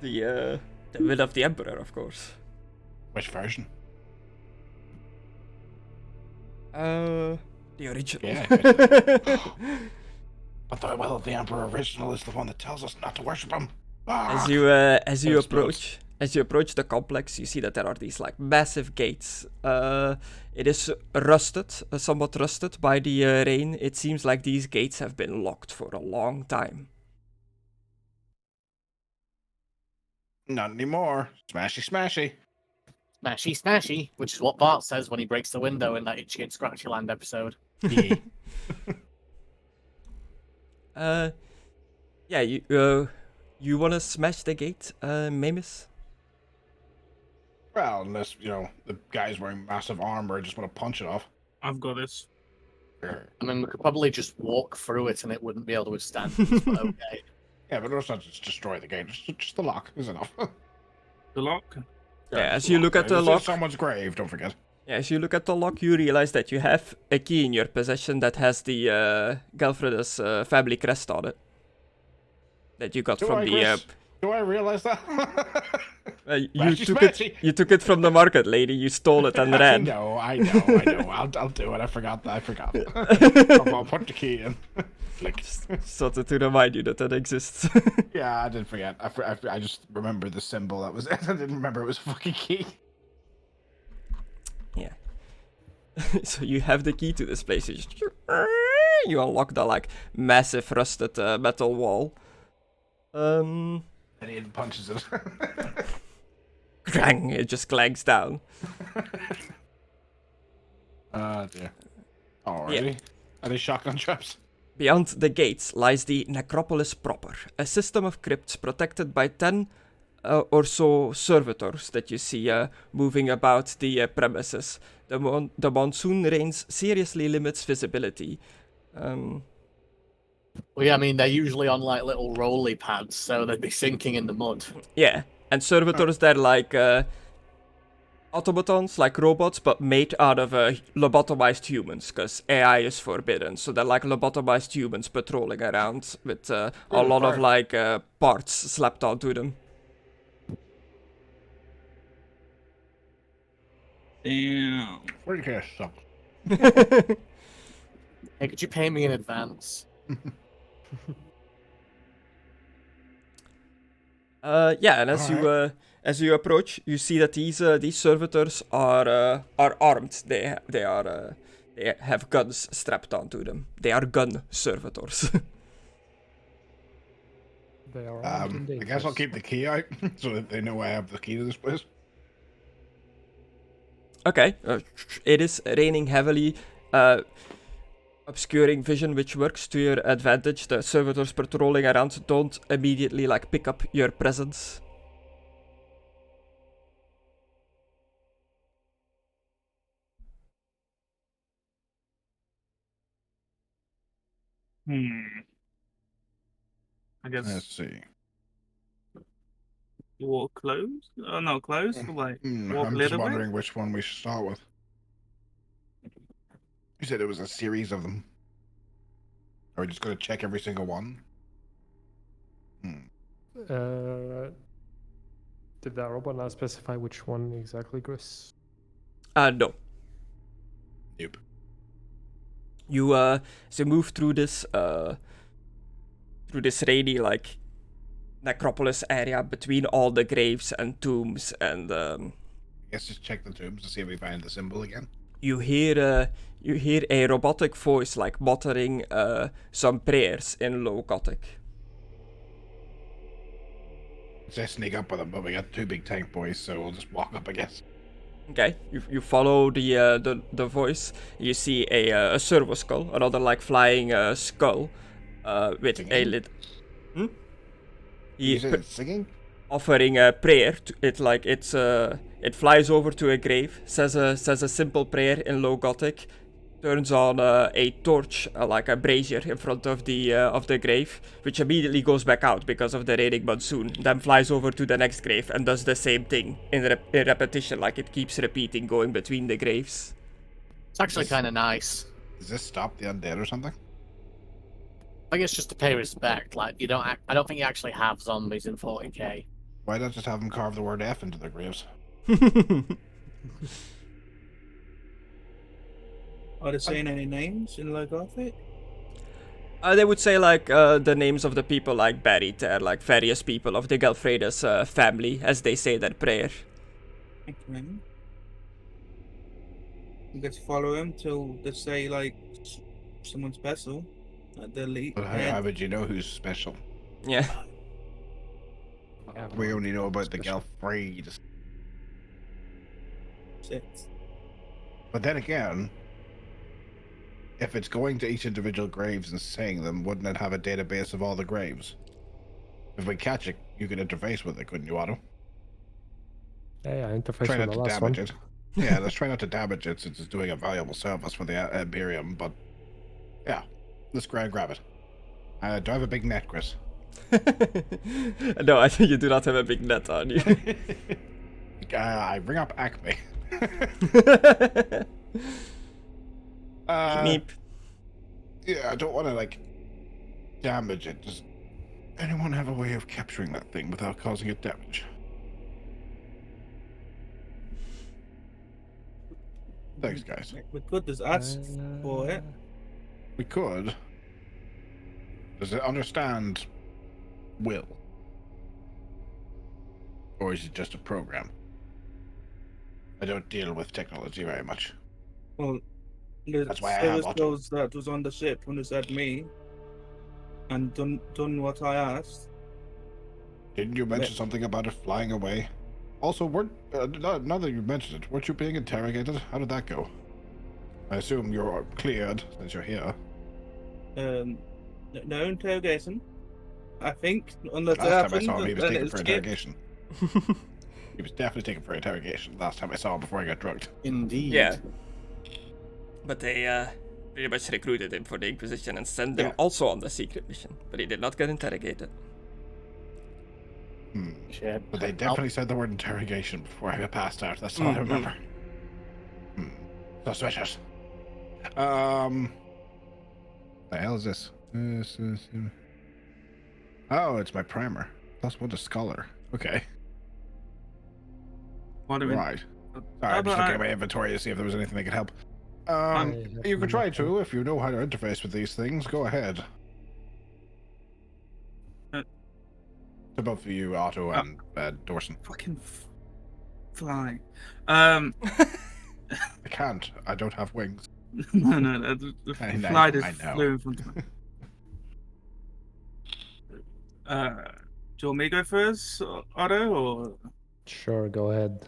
the will of the emperor, of course. Which version? The original. Yeah. But the will of the Emperor original is the one that tells us not to worship him. As you approach the complex, you see that there are these like massive gates. It is rusted, somewhat rusted by the rain. It seems like these gates have been locked for a long time. Not anymore. Smashy, smashy. Smashy, smashy, which is what Bart says when he breaks the window in that Itchy and Scratchy Land episode. Yeah. Yeah, you wanna smash the gate, Maimiss? Well, unless, the guy's wearing massive armor, I just want to punch it off. I've got this. I mean, we could probably just walk through it and it wouldn't be able to withstand us, but okay. Yeah, but let's not just destroy the gate. Just the lock is enough. The lock. Yeah, as you look at the This is lock, someone's grave, don't forget. yeah, as you look at the lock, you realize that you have a key in your possession that has the Galfred's family crest on it. That you got Do from I, the. Chris? Do I realize that? Smashy. You took it from the market lady. You stole it and I ran. know. I'll do it. I forgot. I'll put the key in. Flick. Sorted to remind you that that exists. Yeah, I did forget. I just remember the symbol. That was it. I didn't remember it was a fucking key. Yeah. So you have the key to this place. You unlock the like massive rusted metal wall. And he punches it. Clang! It just clanks down. Oh dear. Alrighty. Are they shotgun traps? Beyond the gates lies the necropolis proper, a system of crypts protected by 10 or so servitors that you see moving about the premises. The monsoon rains seriously limits visibility. Well, yeah, I mean, they're usually on like little rolly pads, so they'd be sinking in the mud. Yeah, and servitors, they're like automatons, like robots, but made out of lobotomized humans, because AI is forbidden. So they're like lobotomized humans patrolling around with a lot of like parts slapped onto them. Damn. Where do you guys suck? Hey, could you pay me in advance? Yeah, and as you approach, you see that these servitors are armed. They have guns strapped onto them. They are gun servitors. They are I guess I'll keep the key out so that they know I have the key to this place. Okay, it is raining heavily, obscuring vision, which works to your advantage. The servitors patrolling around don't immediately like pick up your presence. I guess Let's see. you walk close? Oh, no, close? Like, walk a I'm just little bit? wondering which one we should start with. You said it was a series of them. Are we just going to check every single one? Did that robot not specify which one exactly, Chris? No. Nope. You move through this rainy like necropolis area between all the graves and tombs, and I guess just check the tombs to see if we find the symbol again. you hear a robotic voice like muttering some prayers in low Gothic. Let's sneak up with them, but we got two big tank boys, so we'll just walk up, I guess. Okay, you follow the voice. You see a servo skull, another like flying skull, with Singing? a lid. You said it's singing? Offering a prayer. It flies over to a grave, says a simple prayer in low Gothic, turns on a torch, like a brazier, in front of the grave, which immediately goes back out because of the raining monsoon. Then flies over to the next grave and does the same thing in repetition, like it keeps repeating, going between the graves. It's actually kind of nice. Does this stop the undead or something? I guess just to pay respect. Like you don't. I don't think you actually have zombies in 40k. Why not just have them carve the word F into their graves? Are they saying any names in low Gothic? They would say like the names of the people like buried there, like various people of the Galfreda's family, as they say their prayer. Okay. You get to follow them till they say like someone's special at the elite. But how would you know who's special? Yeah. Yeah, We only know about the Galfreys. Six. But then again, if it's going to each individual graves and saying them, wouldn't it have a database of all the graves? If we catch it, you could interface with it, couldn't you, Otto? Yeah, interface Try with not the to last one. damage it. Yeah, let's try not to damage it since it's doing a valuable service for the Imperium, but yeah, let's grab it. Do I have a big net, Chris? No, I think you do not have a big net on you. I bring up Acme. Meep. Yeah, I don't want to, like, damage it. Does anyone have a way of capturing that thing without causing it damage? Thanks, guys. We could just ask for it. We could. Does it understand will? Or is it just a program? I don't deal with technology very much. Well, the That's why I have service Otto. girls that was on the ship when they said me and done what I asked. Didn't you mention something about it flying away? Also, now that you mentioned it, weren't you being interrogated? How did that go? I assume you're cleared since you're here. No interrogation. I think unless it Last time I happened, saw him, he was then taken it's for skip. interrogation. He was definitely taken for interrogation last time I saw him before I got drugged. Indeed. Yeah. But they pretty much recruited him for the Inquisition and sent him also on the secret mission. But he did not get interrogated. Shit. But they definitely said the word interrogation before I got passed out. That's all I remember. Suspicious. The hell is this? Oh, it's my primer. +1 to scholar. Okay. What do we? Right. Sorry, I'm just looking at my inventory to see if there was anything that could help. You could try to if you know how to interface with these things. Go ahead. To both of you, Otto and Dorson. Fucking fly. I can't. I don't have wings. No. The I know, fly just I know. flew in front of me. Do you want me to go first, Otto, or? Sure, go ahead.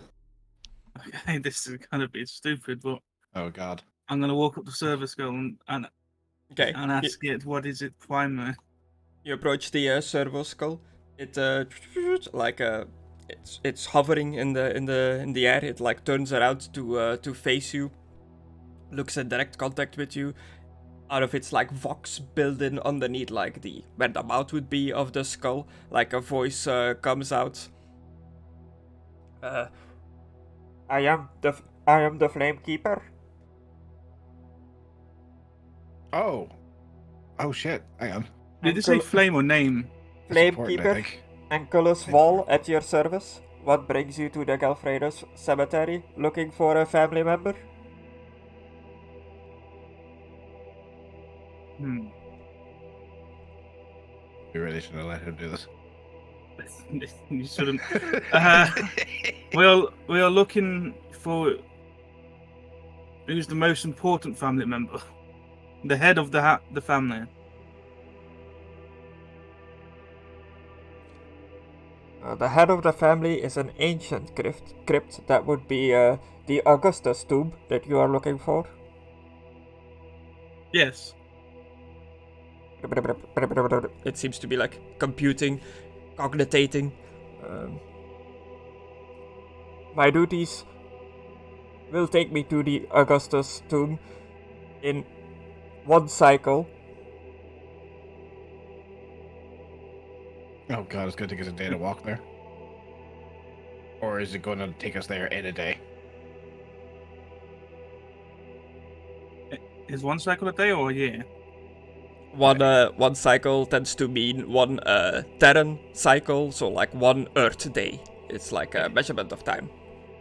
Okay, this is gonna be stupid, but Oh God. I'm gonna walk up to service girl and Okay. ask it what is it primer. You approach the servo skull. It like it's hovering in the air. It like turns around to face you. Looks at direct contact with you. Out of its like vox built in underneath, like where the mouth would be of the skull, like a voice comes out. I am the Flame Keeper. Oh shit. Hang on. Did you say flame or name? That's Flame important, I Keeper, think. Ankylos Wall at your service. What brings you to the Galfreda's cemetery? Looking for a family member? We really shouldn't have let him do this. You shouldn't. We are looking for who's the most important family member, the head of the family. The head of the family is an ancient crypt that would be the Augustus tomb that you are looking for. Yes. It seems to be like computing, cogitating. My duties will take me to the Augustus tomb in one cycle. Oh God, it's going to take us a day to walk there. Or is it going to take us there in a day? is 1 cycle a day or a year? One cycle tends to mean one Terran cycle, so like 1 Earth day. It's like a measurement of time.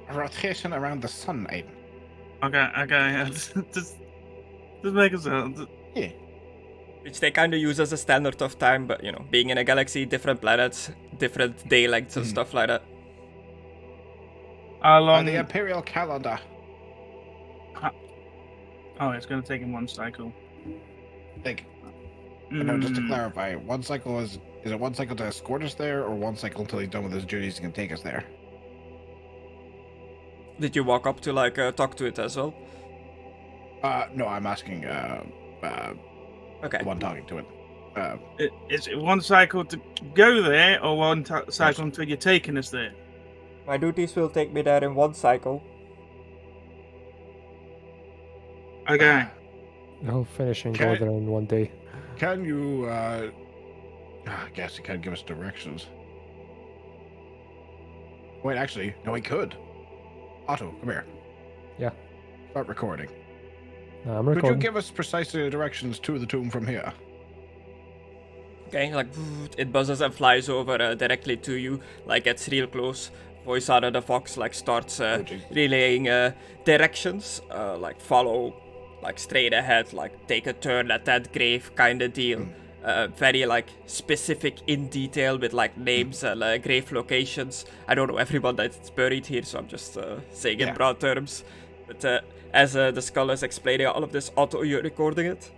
A rotation around the sun, Aidan. Okay, just make it sound. Yeah. Which they kind of use as a standard of time, but you know, being in a galaxy, different planets, different day lengths and stuff like that. How long? The Imperial calendar. Oh, it's going to take him 1 cycle. Like, no, just to clarify, 1 cycle is it 1 cycle to escort us there, or 1 cycle until he's done with his duties and can take us there? Did you walk up to like talk to it as well? No, I'm asking Okay. the one talking to it. Is it 1 cycle to go there, or 1 cycle until you're taking us there? My duties will take me there in 1 cycle. Okay. I'll finish and go there in 1 day. Can you, I guess he can't give us directions. Wait, actually, no, he could. Otto, come here. Yeah. Start recording. I'm Could recording. you give us precise directions to the tomb from here? Okay, like it buzzes and flies over directly to you, like gets real close. Voice out of the fox like starts relaying directions, like follow, like straight ahead, like take a turn at that grave kind of deal. Very like specific in detail with like names and grave locations. I don't know everyone that's buried here, so I'm just saying in broad terms. But as the skull is explaining all of this, Otto, you're recording it?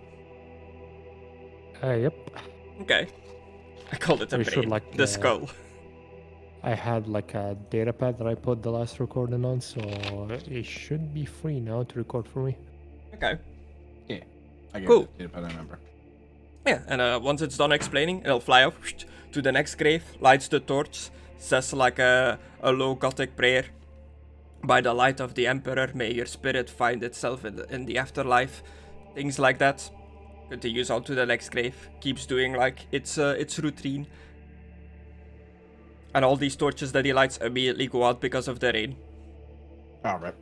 Yep. Okay. I called it a We brain. should, like, the skull. I had like a data pad that I put the last recording on, so it should be free now to record for me. Okay. Yeah. I get Cool. it, I remember. Yeah, and once it's done explaining, it'll fly up to the next grave, lights the torch, says like a low Gothic prayer. By the light of the Emperor, may your spirit find itself in the afterlife. Things like that. Continues on to the next grave, keeps doing like its routine. And all these torches that he lights immediately go out because of the rain. Alright.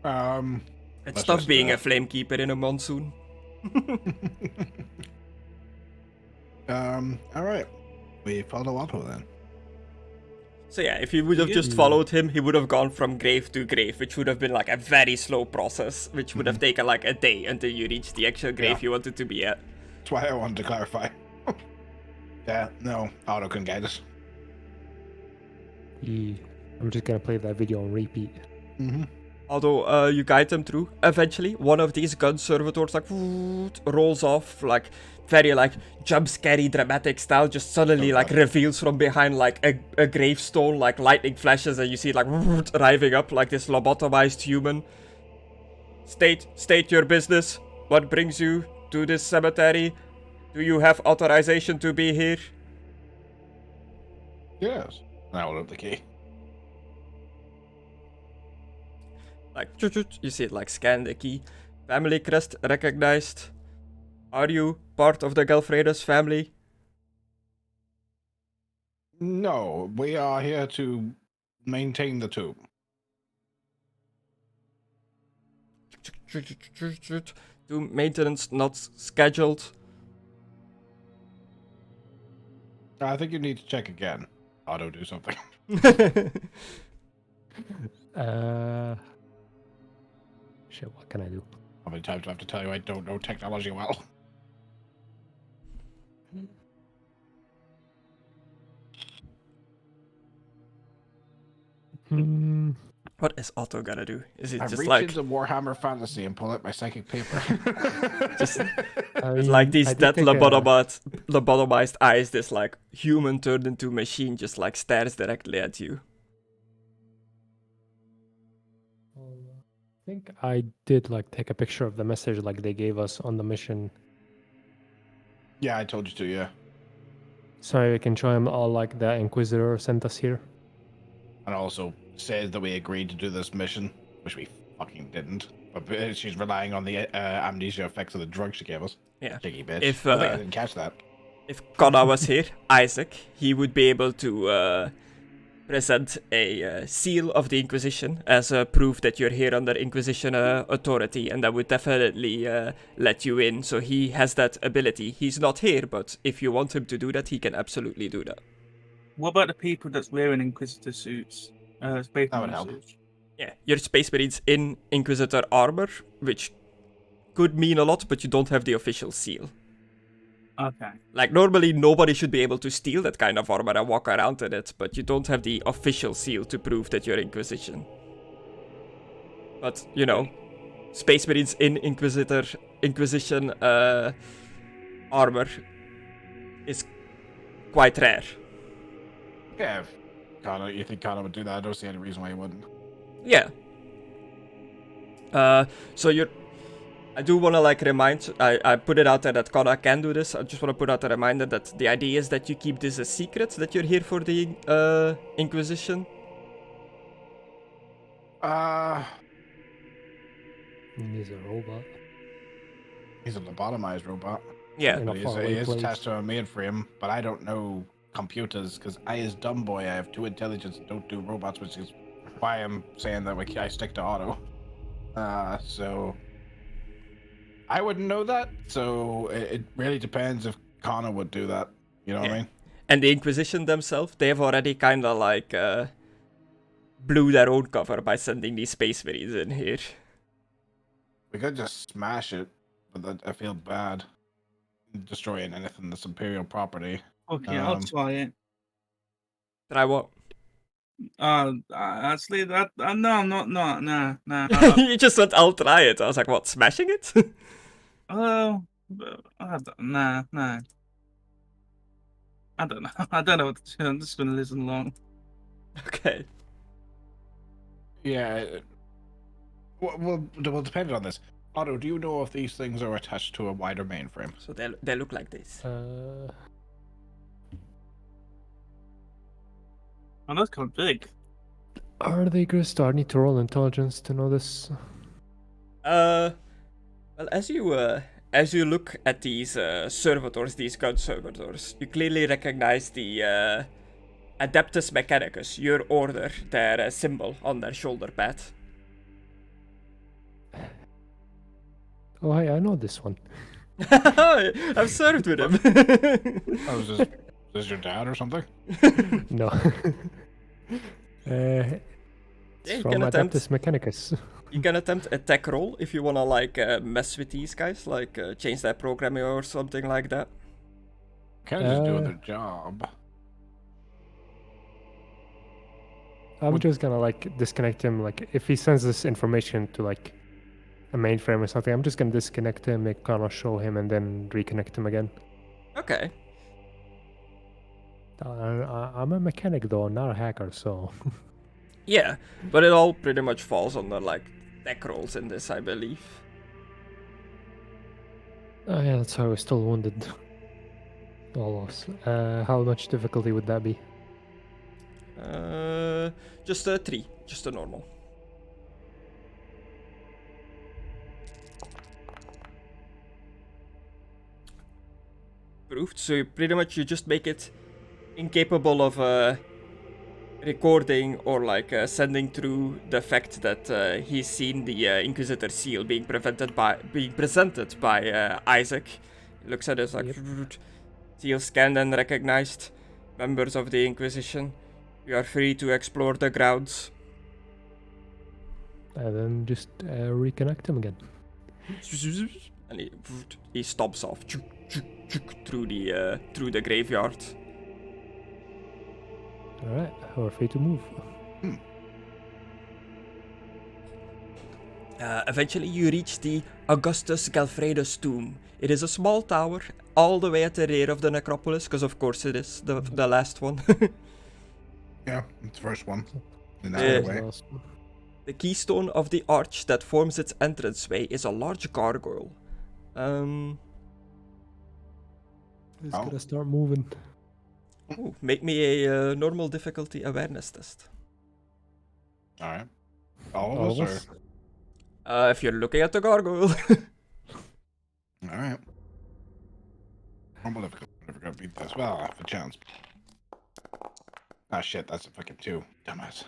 It's Let's tough just, being a flamekeeper in a monsoon. Alright. We follow Otto then. So yeah, if he would have just followed him, he would have gone from grave to grave, which would have been like a very slow process, which would have taken like a day until you reached the actual grave you wanted to be at. That's why I wanted to clarify. Yeah, no, Otto can guide us. I'm just gonna play that video on repeat. Although you guide them through, eventually one of these gun servitors like rolls off, like very like jump scary dramatic style, just suddenly like reveals from behind like a gravestone, like lightning flashes, and you see it like arriving up like this lobotomized human. State your business. What brings you to this cemetery? Do you have authorization to be here? Yes. Now we'll have the key. Like, you see it like scan the key. Family crest recognized. Are you part of the Galfredos family? No, we are here to maintain the tomb. Tomb maintenance not scheduled. I think you need to check again. Otto, do something. Shit, what can I do? How many times do I have to tell you I don't know technology well? What is Otto gonna do? Is it I just reach like into Warhammer Fantasy and pull out my psychic paper. just I it's mean, like these I did dead take a- lobotomized eyes? This like human turned into machine just like stares directly at you. I think I did like take a picture of the message like they gave us on the mission, Yeah, I told you to, yeah. so I can show him all like the Inquisitor sent us here. And also says that we agreed to do this mission, which we fucking didn't. But she's relying on the amnesia effects of the drug she gave us. Yeah. Cheeky bitch. If, I think I didn't catch that. If Conna was here, Isaac, he would be able to present a seal of the Inquisition as a proof that you're here under Inquisition authority, and that would definitely let you in. So he has that ability. He's not here, but if you want him to do that, he can absolutely do that. What about the people that's wearing Inquisitor suits? Space That would Marine help. suits? Yeah, you're Space Marines in Inquisitor armor, which could mean a lot, but you don't have the official seal. Okay. Like, normally nobody should be able to steal that kind of armor and walk around in it, but you don't have the official seal to prove that you're Inquisition. But, you know, Space Marines in Inquisition armor is quite rare. Yeah, if you think Connor would do that? I don't see any reason why he wouldn't. Yeah. So I do want to like remind, I put it out there that Conna can do this. I just want to put out a reminder that the idea is that you keep this a secret, that you're here for the Inquisition. He's a robot. He's a lobotomized robot. Yeah. In a But faraway he is place. attached to a mainframe, but I don't know computers because I, as dumb boy, I have 2 intelligence and don't do robots, which is why I'm saying that I stick to Otto. So I wouldn't know that. So it really depends if Connor would do that. You know what I mean? And the Inquisition themselves, they've already kind of like blew their own cover by sending these Space Marines in here. We could just smash it, but I feel bad destroying anything that's Imperial property. Okay, I'll try it. Try what? Actually, no, I'm not. Nah. You just said, I'll try it. I was like, what, smashing it? Nah. I don't know. I don't know what to do. I'm just gonna listen along. Okay. Yeah. Well, depending on this. Otto, do you know if these things are attached to a wider mainframe? So they look like this. Oh, that's kind of big. Are they Griss? Do I need to roll intelligence to know this? Well, as you look at these servitors, these gun servitors, you clearly recognize the Adeptus Mechanicus, your order, their symbol on their shoulder pad. Oh, hey, I know this one. I've served with him. Oh, is this your dad or something? No. you It's can from attempt. Adeptus Mechanicus. You can attempt a tech roll if you wanna like mess with these guys, like change their programming or something like that. Kind of just doing their job. I'm just gonna like disconnect him. Like if he sends this information to like a mainframe or something, I'm just gonna disconnect him, make Connor show him, and then reconnect him again. Okay. I'm a mechanic though, not a hacker, so. Yeah, but it all pretty much falls under like tech rolls in this, I believe. Oh yeah, that's how I was still wounded. Almost. How much difficulty would that be? Just a 3, just a normal. Proved. So pretty much you just make it incapable of recording or like sending through the fact that he's seen the Inquisitor seal being presented by Isaac. He looks at it like seal scanned and recognized. Members of the Inquisition, you are free to explore the grounds. And then just reconnect him again. And he stomps off through the graveyard. Alright, we're free to move. Eventually you reach the Augustus Galfredus tomb. It is a small tower, all the way at the rear of the necropolis, because of course it is the last one. Yeah, it's the first one. In Yeah. that way. The keystone of the arch that forms its entranceway is a large gargoyle. He's Oh. gonna start moving. Ooh, make me a normal difficulty awareness test. Alright. All of All us, of or? us? If you're looking at the gargoyle. Alright. Normal difficulty. Never gonna beat this. Well, I have a chance. Ah, shit, that's a fucking 2. Dumbass.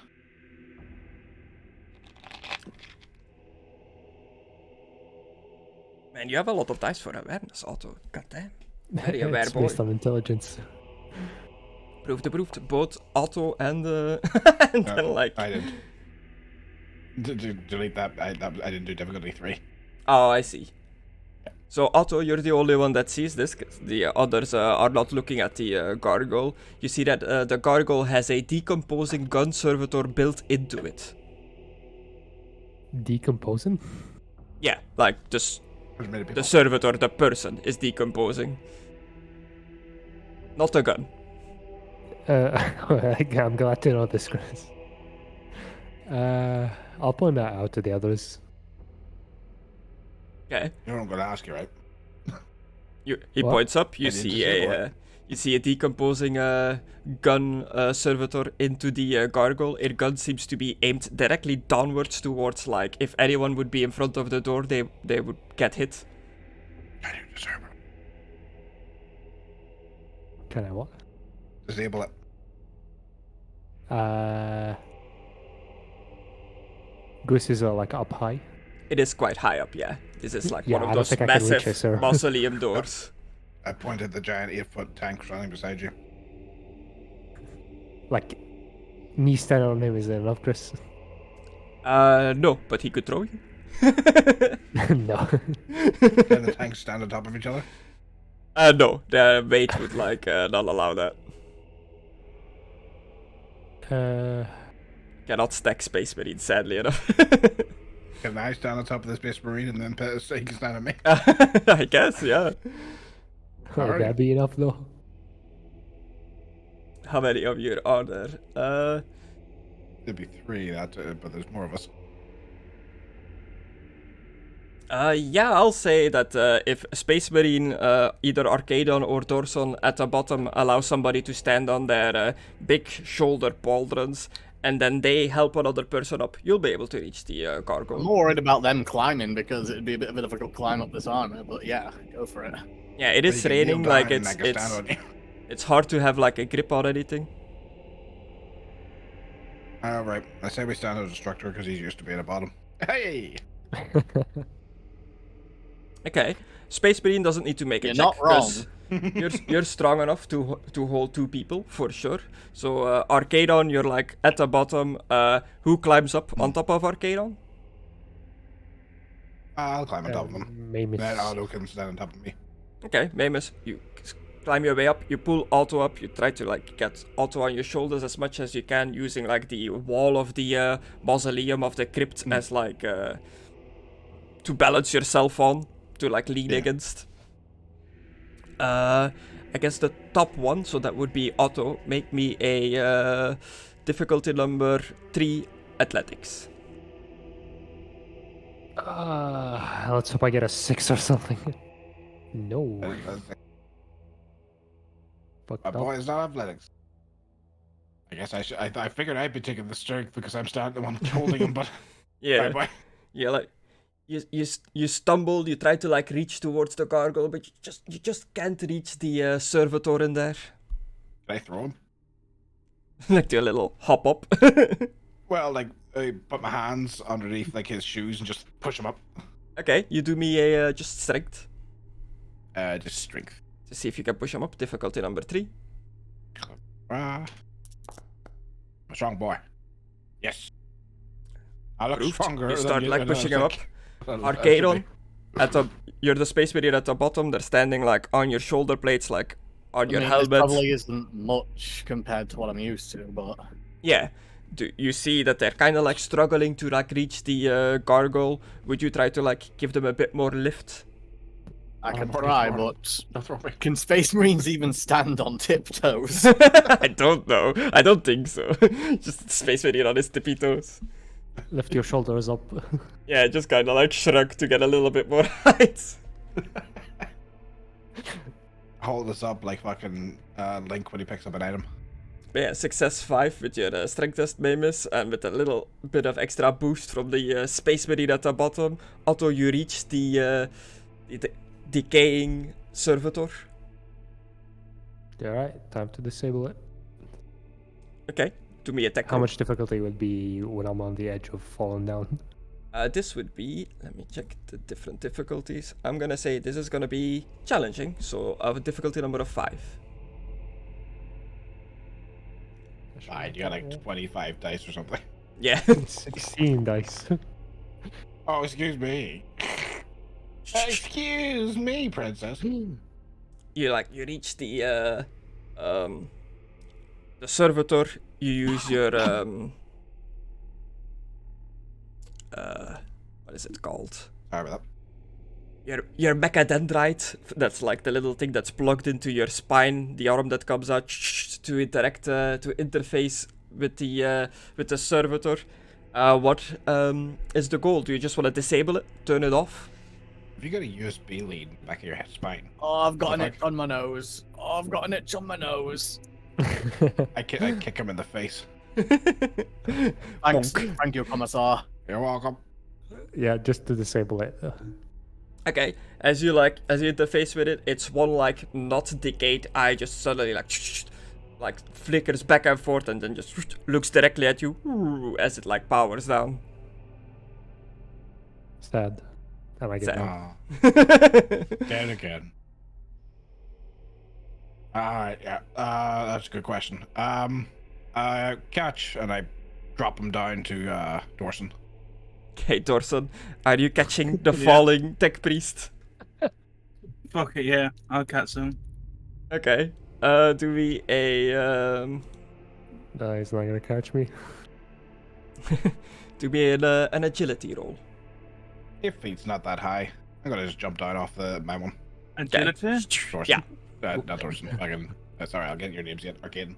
Man, you have a lot of dice for awareness, Otto. God damn. Very aware It's boy. based on intelligence. Proved. Both Otto and and then like. I didn't. Delete that. I didn't do difficulty 3. Oh, I see. So Otto, you're the only one that sees this. 'Cause the others are not looking at the gargoyle. You see that the gargoyle has a decomposing gun servitor built into it. Decomposing? Yeah, like the servitor, the person, is decomposing. Not the gun. I'm glad to know this, Chris. I'll point that out to the others. Okay. You know what I'm going to ask you, right? He What? points up. You I didn't see say a you see a decomposing gun servitor into the gargoyle. Her gun seems to be aimed directly downwards towards, like, if anyone would be in front of the door, they would get hit. I do deserve it. Can I what? Disable it. Goose is like up high. It is quite high up, yeah. This is like Yeah, one I of don't those think I can reach massive it, sir. mausoleum doors. I pointed the giant 8-foot tank running beside you. Like, me standing on him is enough, Chris? No, but he could throw you. No. Can the tanks stand on top of each other? No, the weight would like not allow that. Cannot stack Space Marine, sadly enough. Can I stand on top of the Space Marine and then so he can stand on me? I guess, yeah. Would that be enough, though? How many of you are there? There'd be 3, but there's more of us. Yeah, I'll say that if Space Marine, either Arcadon or Dorson at the bottom allow somebody to stand on their big shoulder pauldrons, and then they help another person up, you'll be able to reach the I'm gargoyle. more worried about them climbing because it'd be a bit of a difficult climb up this armor, but yeah, go for it. Yeah, it is But you can raining, kneel like down and I can stand on you. it's hard to have like a grip on anything. Alright, I say we stand on the Destructore because he's used to being at bottom. Hey! Okay, Space Marine doesn't need to make a You're check. not wrong. 'Cause you're strong enough to hold 2 people for sure. So Arcadon, you're like at the bottom. Who climbs up on top of Arcadon? I'll climb on top of him. Maimiss. Then Otto can stand on top of me. Okay, Maimiss, you climb your way up. You pull Otto up. You try to like get Otto on your shoulders as much as you can, using like the wall of the mausoleum of the crypt as like to balance yourself on, to like lean against. I guess the top one, so that would be Otto. Make me a difficulty number 3 athletics. Let's hope I get a 6 or something. No. But My boy is not athletics. I guess I figured I'd be taking the strength because I'm starting the one holding him, but Yeah, bye. yeah, like you stumble, you try to like reach towards the gargoyle, but you just can't reach the servitor in there. Can I throw him? Like do a little hop up. Well, like I put my hands underneath like his shoes and just push him up. Okay, you do me a just strength Just strength. to see if you can push him up. Difficulty number 3. A strong boy. Yes. I look Proved. stronger. You than start like than I pushing him up. think. Arcadon, you're the Space Marine at the bottom. They're standing like on your shoulder plates, like on your This helmet. probably isn't much compared to what I'm used to, but Yeah. You see that they're kind of like struggling to like reach the gargoyle. Would you try to like give them a bit more lift? I can I'm already try, thrown. but Don't throw me. can Space Marines even stand on tiptoes? I don't know. I don't think so. Just Space Marine on his tippy toes. lift your shoulders up. Yeah, just kind of like shrug to get a little bit more height. Hold this up like fucking Link when he picks up an item. But yeah, success 5 with your strength test, Maimiss, and with a little bit of extra boost from the Space Marine at the bottom. Otto, you reach the decaying servitor. Alright, time to disable it. Okay, do me a tech How roll. much difficulty would be when I'm on the edge of falling down? This would be, let me check the different difficulties. I'm gonna say this is gonna be challenging, so I have a difficulty number of 5. Fine, you got like 25 dice or something. Yeah. 16 dice. Oh, excuse me. Excuse me, princess. You reach the servitor. You use your what is it called? Sorry about Your Mckadow. That's like the little thing that's plugged into your spine, the arm that comes out to interact, to interface with the servitor. What is the goal? Do you just want to disable it, turn it off? If you got a USB lead in the back of your head spine, Oh, I've got an Fuck. itch on my nose. Oh, I've got an itch on my nose. I kick him in the face. Thanks, thank you, Commissar. You're welcome. Yeah, just to disable it. Okay, as you interface with it, it's one like not decayed eye just suddenly like flickers back and forth and then just looks directly at you as it like powers down. Sad. I like it Sad. now. Dead again. Alright, yeah. That's a good question. Catch, and I drop him down to Dorson. Okay, Dorson, are you catching the Yeah. falling tech priest? Fuck it, yeah. I'll catch him. Okay. Do we a No, he's not gonna catch me. do we an agility roll? If feet's not that high, I'm gonna just jump down off my one. Agility? Dorson. Yeah. Not Dorson. Fucking. Sorry, I'll get your names yet. Arcadon.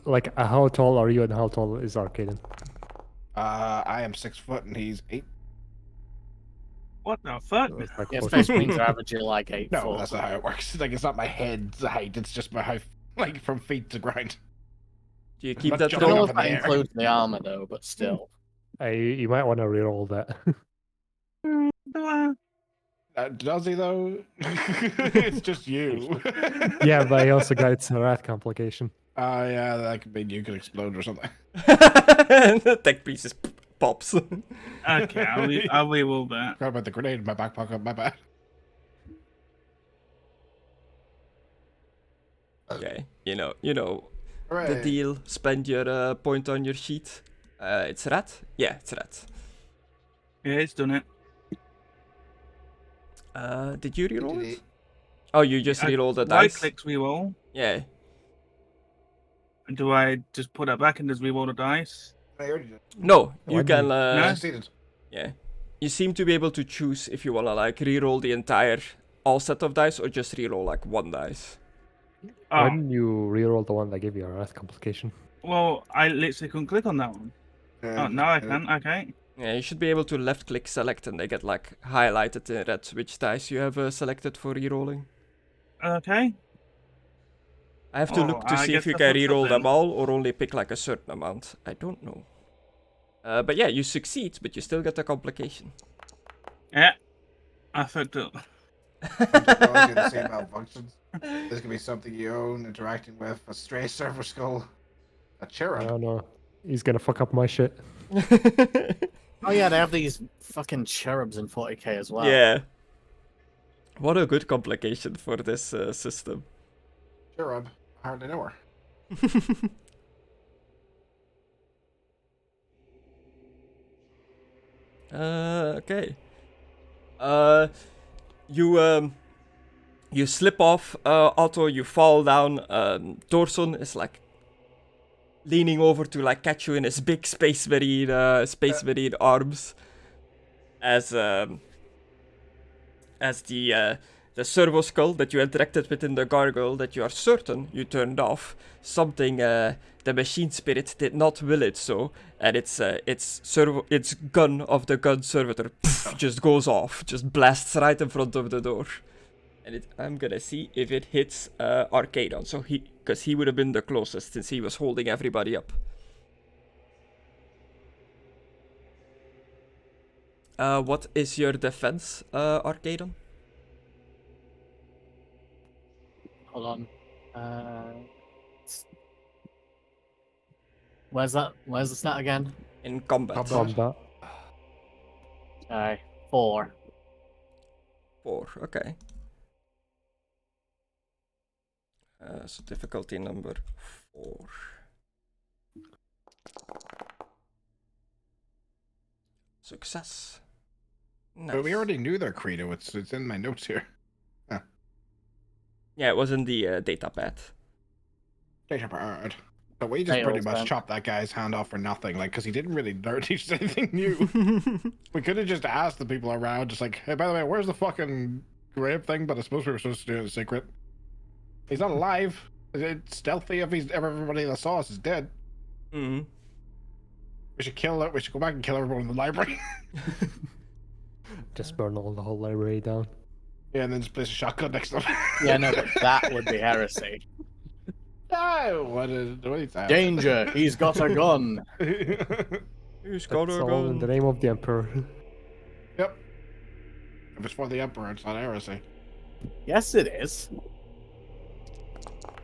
Like, how tall are you and how tall is Arcadon? I am 6 foot and he's 8. What the fuck? It's like Yeah, 40. Space Marines are averaging like 8 No, foot. that's not how it works. Like, it's not my head's height, it's just my height, like, from feet to ground. Do you keep Not that jumping I don't roll? know up if in that the air. includes the armor though, but still. You might want to reroll that. Does he though? It's just you. Yeah, but he also got a rat complication. Yeah, that could mean you could explode or something. The tech priest just pops. Okay, I'll reroll that. Forgot about the grenade in my back pocket. My bad. Okay, you know the Hooray. deal. Spend your point on your sheet. It's rat. Yeah, it's rat. Yeah, it's done it. Did you reroll Did it? he- Oh, you just I rerolled the Right dice. clicks reroll. Yeah. And do I just put that back and just reroll the dice? I already did. No, you Why can. didn't- I No? succeeded. Yeah. You seem to be able to choose if you wanna like reroll the entire all set of dice or just reroll like one dice. Why Oh, didn't you reroll the one that gave you a rat complication? well, I literally couldn't click on that one. Oh, now I can. Okay. Yeah, you should be able to left click select and they get like highlighted in red which dice you have selected for rerolling. Okay. I have to Oh, look to I see if guess you I can fucked up reroll them then. all or only pick like a certain amount. I don't know. But yeah, you succeed, but you still get a complication. Yeah. I fucked up. Technology the same malfunctions. This could be something you own, interacting with a stray server skull, a I cherub. don't know. He's gonna fuck up my shit. Oh yeah, they have these fucking cherubs in 40k as well. Yeah. What a good complication for this system. Cherub. I hardly know her. Okay. You slip off, Otto, you fall down. Dorson is like leaning over to like catch you in his big space marine arms. As the servo skull that you interacted with in the gargoyle that you are certain you turned off, something the machine spirit did not will it so, and its gun of the gun servitor just goes off, just blasts right in front of the door. And I'm gonna see if it hits Arcadon, so because he would have been the closest since he was holding everybody up. What is your defense, Arcadon? Hold on. Where's that? Where's the stat again? In combat. Combat. 4. 4, okay. So difficulty number 4. Success. Nice. But we already knew their credo. It's in my notes here. Yeah, it was in the data pad. Data bird. So we just pretty much chopped that guy's hand off for nothing, like, because he didn't really teach us anything new. We could have just asked the people around, just like, hey, by the way, where's the fucking grave thing? But I suppose we were supposed to do it in secret. He's not alive. It's stealthy if everybody that saw us is dead. Mm-hmm. We should kill it. We should go back and kill everyone in the library. Just burn the whole library down. Yeah, and then just place a shotgun next to him. Yeah, no, but that would be heresy. No, what is that? Danger! He's got a gun. Who's got That's a all in the gun? name of the Emperor. Yep. If it's for the Emperor, it's not heresy. Yes, it is.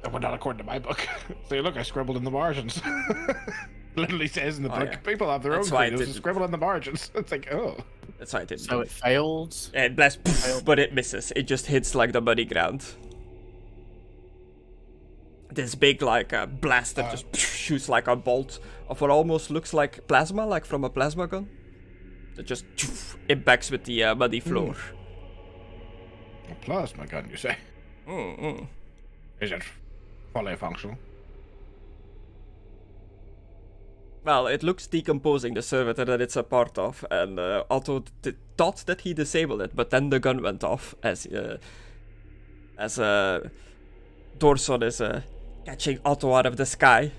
Well, not according to my book. See, look, I scribbled in the margins. Literally says in the Oh, book, yeah. people have their That's own why I credos, so didn't- scribble in the margins. It's like, oh. That's why I didn't. So it failed. It blasts, poof, but it misses. It just hits like the muddy ground. This big like blast that just shoots like a bolt of what almost looks like plasma, like from a plasma gun. That just impacts with the muddy floor. A plasma gun, you say? Mm-mm. Is it fully functional? Well, it looks decomposing the servitor that it's a part of, and Otto thought that he disabled it, but then the gun went off as Dorson is catching Otto out of the sky.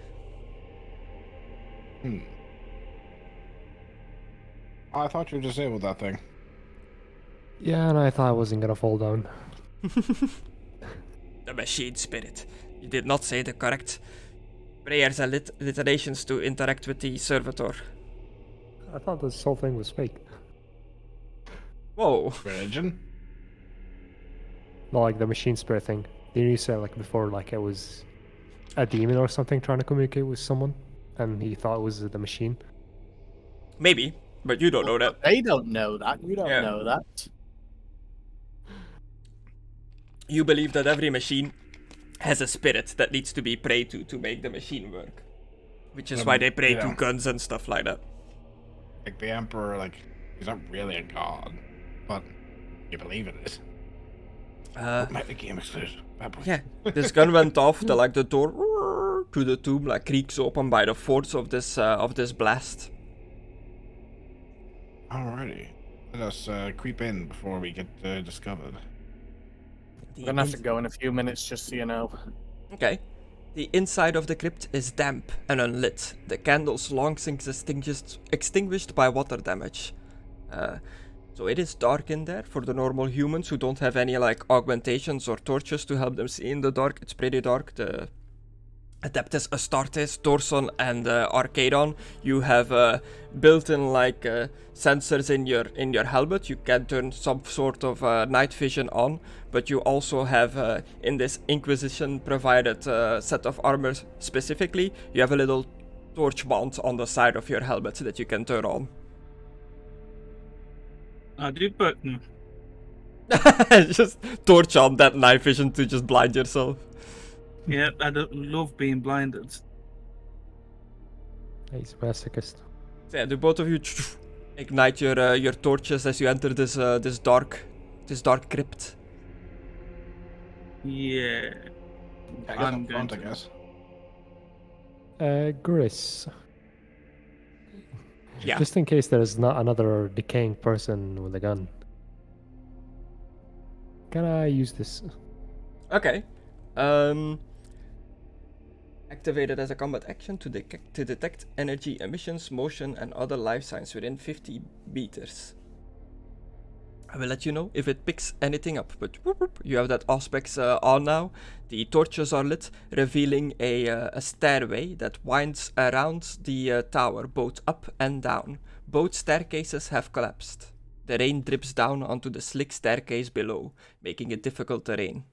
I thought you disabled that thing. Yeah, and I thought I wasn't gonna fall down. The machine spirit. You did not say the correct prayers and literations to interact with the servitor. I thought this whole thing was fake. Whoa. Religion? Not like the machine spirit thing. Didn't you say like before, like it was a demon or something trying to communicate with someone, and he thought it was the machine? Maybe, but you don't know that. They don't know that. You don't Yeah. know that. You believe that every machine has a spirit that needs to be prayed to make the machine work. Which is why they pray to yeah. guns and stuff like that. Like the Emperor, like, he's not really a god, but you believe it is. Might be game exclusive. Bad boy. Yeah, this gun went off, the door to the tomb like creaks open by the force of this blast. Alrighty. Let us creep in before we get discovered. I'm gonna have to go in a few minutes, just so you know. Okay. The inside of the crypt is damp and unlit, the candles long since extinguished by water damage. So it is dark in there for the normal humans who don't have any like augmentations or torches to help them see in the dark. It's pretty dark. The Adeptus Astartes, Dorson, and Arcadon, you have built-in like sensors in your helmet. You can turn some sort of night vision on, but you also have in this Inquisition provided set of armor specifically, you have a little torch mount on the side of your helmet that you can turn on. I do, but Just torch on that night vision to just blind yourself. yeah, I don't love being blinded. He's a masochist. So yeah, do both of you ignite your torches as you enter this dark crypt? Yeah. I guess I'm up front, I going to- guess. Griss. Yeah. Just in case there's not another decaying person with a gun. Can I use this? Okay. Activated as a combat action to detect energy emissions, motion, and other life signs within 50 meters. I will let you know if it picks anything up, but whoop, whoop, you have that aspects on now. The torches are lit, revealing a stairway that winds around the tower, both up and down. Both staircases have collapsed. The rain drips down onto the slick staircase below, making it difficult terrain.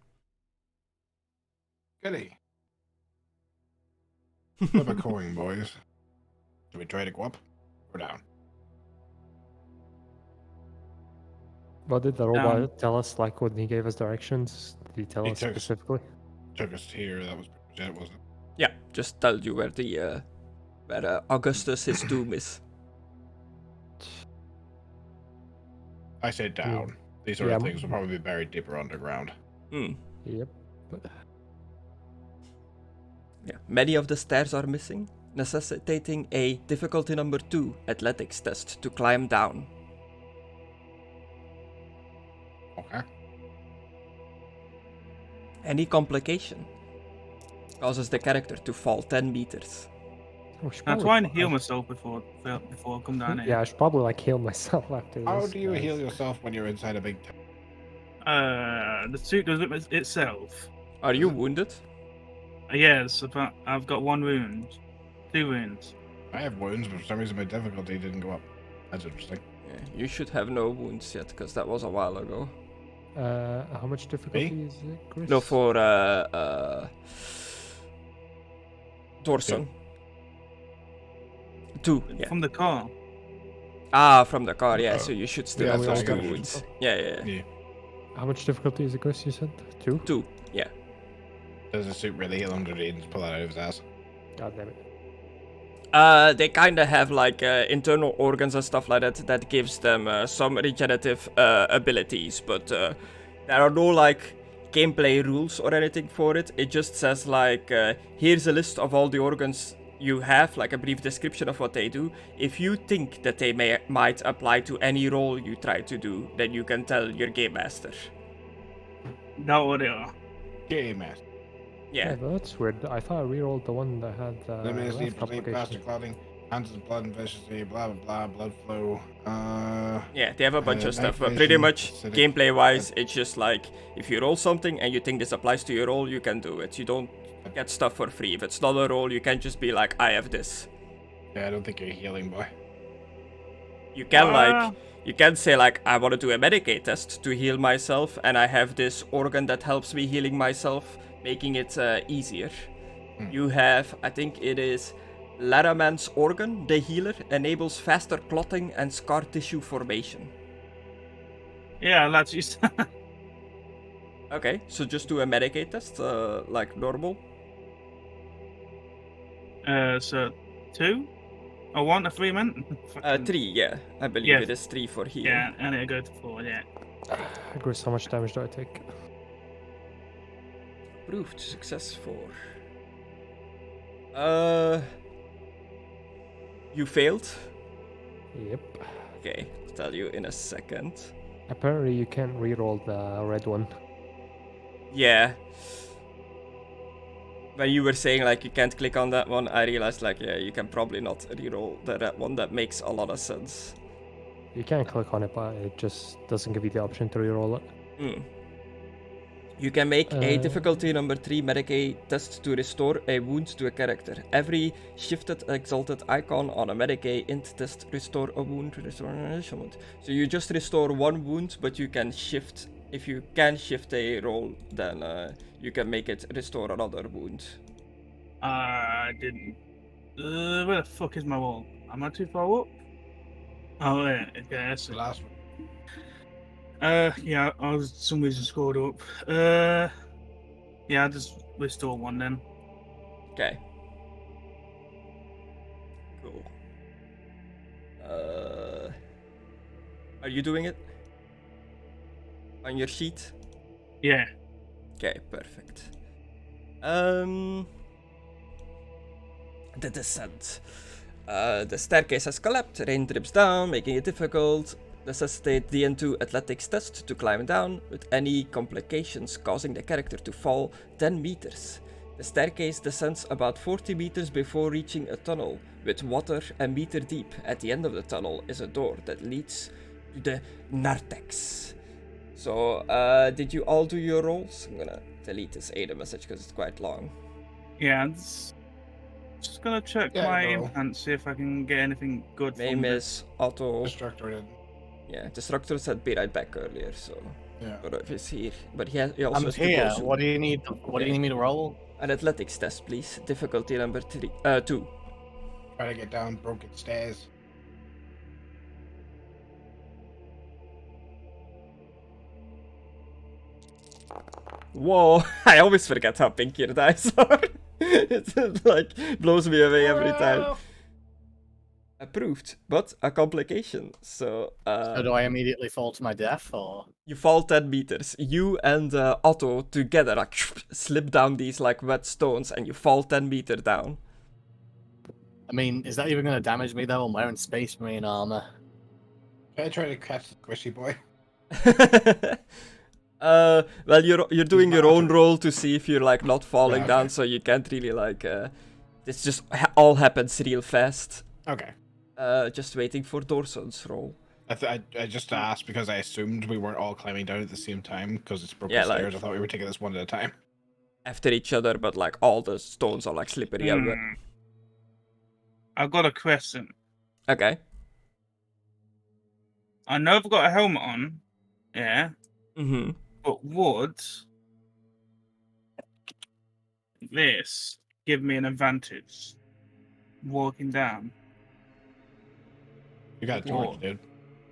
Goody. Flip a coin, boys. Do we try to go up or down? What did the robot tell us, like, when he gave us directions? Did he tell He us took- specifically? Took us here. That was pretty much it, wasn't it? Yeah, just tell you where the Augustus his tomb is. I say down. These sort of things will probably be buried deeper underground. Hmm. Yep. Yeah, many of the stairs are missing, necessitating a difficulty number 2 athletics test to climb down. Okay. Any complication causes the character to fall 10 meters. I'll try and heal myself before I come down here. Yeah, I should probably like heal myself after this. How do you guys. heal yourself when you're inside a big town? The suit does it itself. Are you wounded? Yes, I've got 1 wound. 2 wounds. I have wounds, but for some reason my difficulty didn't go up. That's interesting. Yeah, you should have no wounds yet, because that was a while ago. How much difficulty is it, Chris? No, for Dorson. 2. Yeah. From the car. Ah, from the car. Yeah, so you should still Yeah, have so those I 2 got it. wounds. Yeah. Yeah. How much difficulty is it, Chris? You said 2. 2. Yeah. Does the suit really heal under the just pull that out of his ass? God damn it. They kind of have like internal organs and stuff like that gives them some regenerative abilities, but there are no like gameplay rules or anything for it. It just says like here's a list of all the organs you have, like a brief description of what they do. If you think that they might apply to any role you try to do, then you can tell your game master. Not what they are. Game master. Yeah. But that's weird. I thought I rerolled the one that had Limits, left sleep, complication. plastic clothing, hands of blood and efficiency, blah blah blah, blood flow. Yeah, they have a bunch of stuff, but activation, pretty much acidic- gameplay-wise, it's just like if you roll something and you think this applies to your role, you can do it. You don't get stuff for free. If it's not a role, you can't just be like, I have this. Yeah, I don't think you're healing, boy. You can you can say like, I want to do a Medicaid test to heal myself, and I have this organ that helps me healing myself, making it easier. You have, I think it is Laraman's organ, the healer, enables faster clotting and scar tissue formation. Yeah, let's use that. Okay, so just do a Medicaid test, like normal. So 2? Or 1 or 3, man? 3, yeah. I believe Yes. it is 3 for healing. Yeah, I need to go to 4, yeah. Chris, how much damage do I take? Proved success 4. You failed? Yep. Okay, I'll tell you in a second. Apparently you can't reroll the red one. Yeah. When you were saying like you can't click on that one, I realized like yeah, you can probably not reroll the red one. That makes a lot of sense. You can click on it, but it just doesn't give you the option to reroll it. You can make a difficulty number 3 Medicaid test to restore a wound to a character. Every shifted exalted icon on a Medicaid int test restore a wound, restore an additional wound. So you just restore 1 wound, but you can shift. If you can shift a roll, then you can make it restore another wound. I didn't. Where the fuck is my wall? Am I too far up? Oh, yeah, okay, that's The it. last one. Yeah, I was some reason scored up. Yeah, I'll just restore 1 then. Okay. Cool. Are you doing it? On your sheet? Yeah. Okay, perfect. The descent. The staircase has collapsed, rain drips down, making it difficult. Necessitate DN2 athletics test to climb down, with any complications causing the character to fall 10 meters. The staircase descends about 40 meters before reaching a tunnel, with water a meter deep. At the end of the tunnel is a door that leads to the narthex. So, did you all do your rolls? I'm gonna delete this Aidan message because it's quite long. Yeah, I'm just gonna check my no. implants, see if I can get anything good from Maimiss, Otto. Destructor did. Yeah, Destructor said be right back earlier, so Yeah. I don't know if he's here. But he also I'm has to go here. soon. What do you need? What do you need me to roll? An athletics test, please. Difficulty number 2. Try to get down broken stairs. Whoa, I always forget how pink your dice are. It like blows me away every time. Approved, but a complication. So do I immediately fall to my death, or? you fall 10 meters. You and Otto together like slip down these like wet stones, and you fall 10 meters down. I mean, is that even going to damage me though? I'm wearing Space Marine armor. I try to catch the squishy boy. Well, you're doing your own roll to see if you're like not falling Right, down, okay. so you can't really like. It's just all happens real fast. Okay. Just waiting for Dorson's roll. I just asked because I assumed we weren't all climbing down at the same time because it's broken Yeah, like- stairs. I thought we were taking this one at a time. After each other, but like all the stones are like slippery. I've got a question. Okay. I know I've got a helmet on, yeah, Mm-hmm. but would this give me an advantage walking down? You got a torch, Whoa. dude.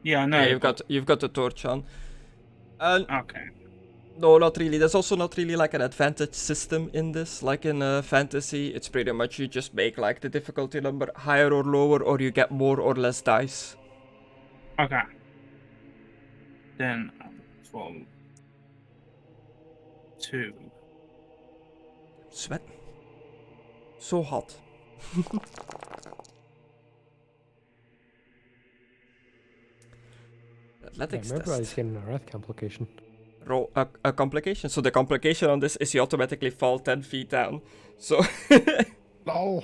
Yeah, I know. Yeah, but- you've got the torch on. Okay. No, not really. There's also not really like an advantage system in this. Like in fantasy, it's pretty much you just make like the difficulty number higher or lower, or you get more or less dice. Okay. Then roll 2. Sweat. So hot. Yeah, Athletics remember I was test. getting a wrath complication. Roll a complication. So the complication on this is you automatically fall 10 feet down. So Lol.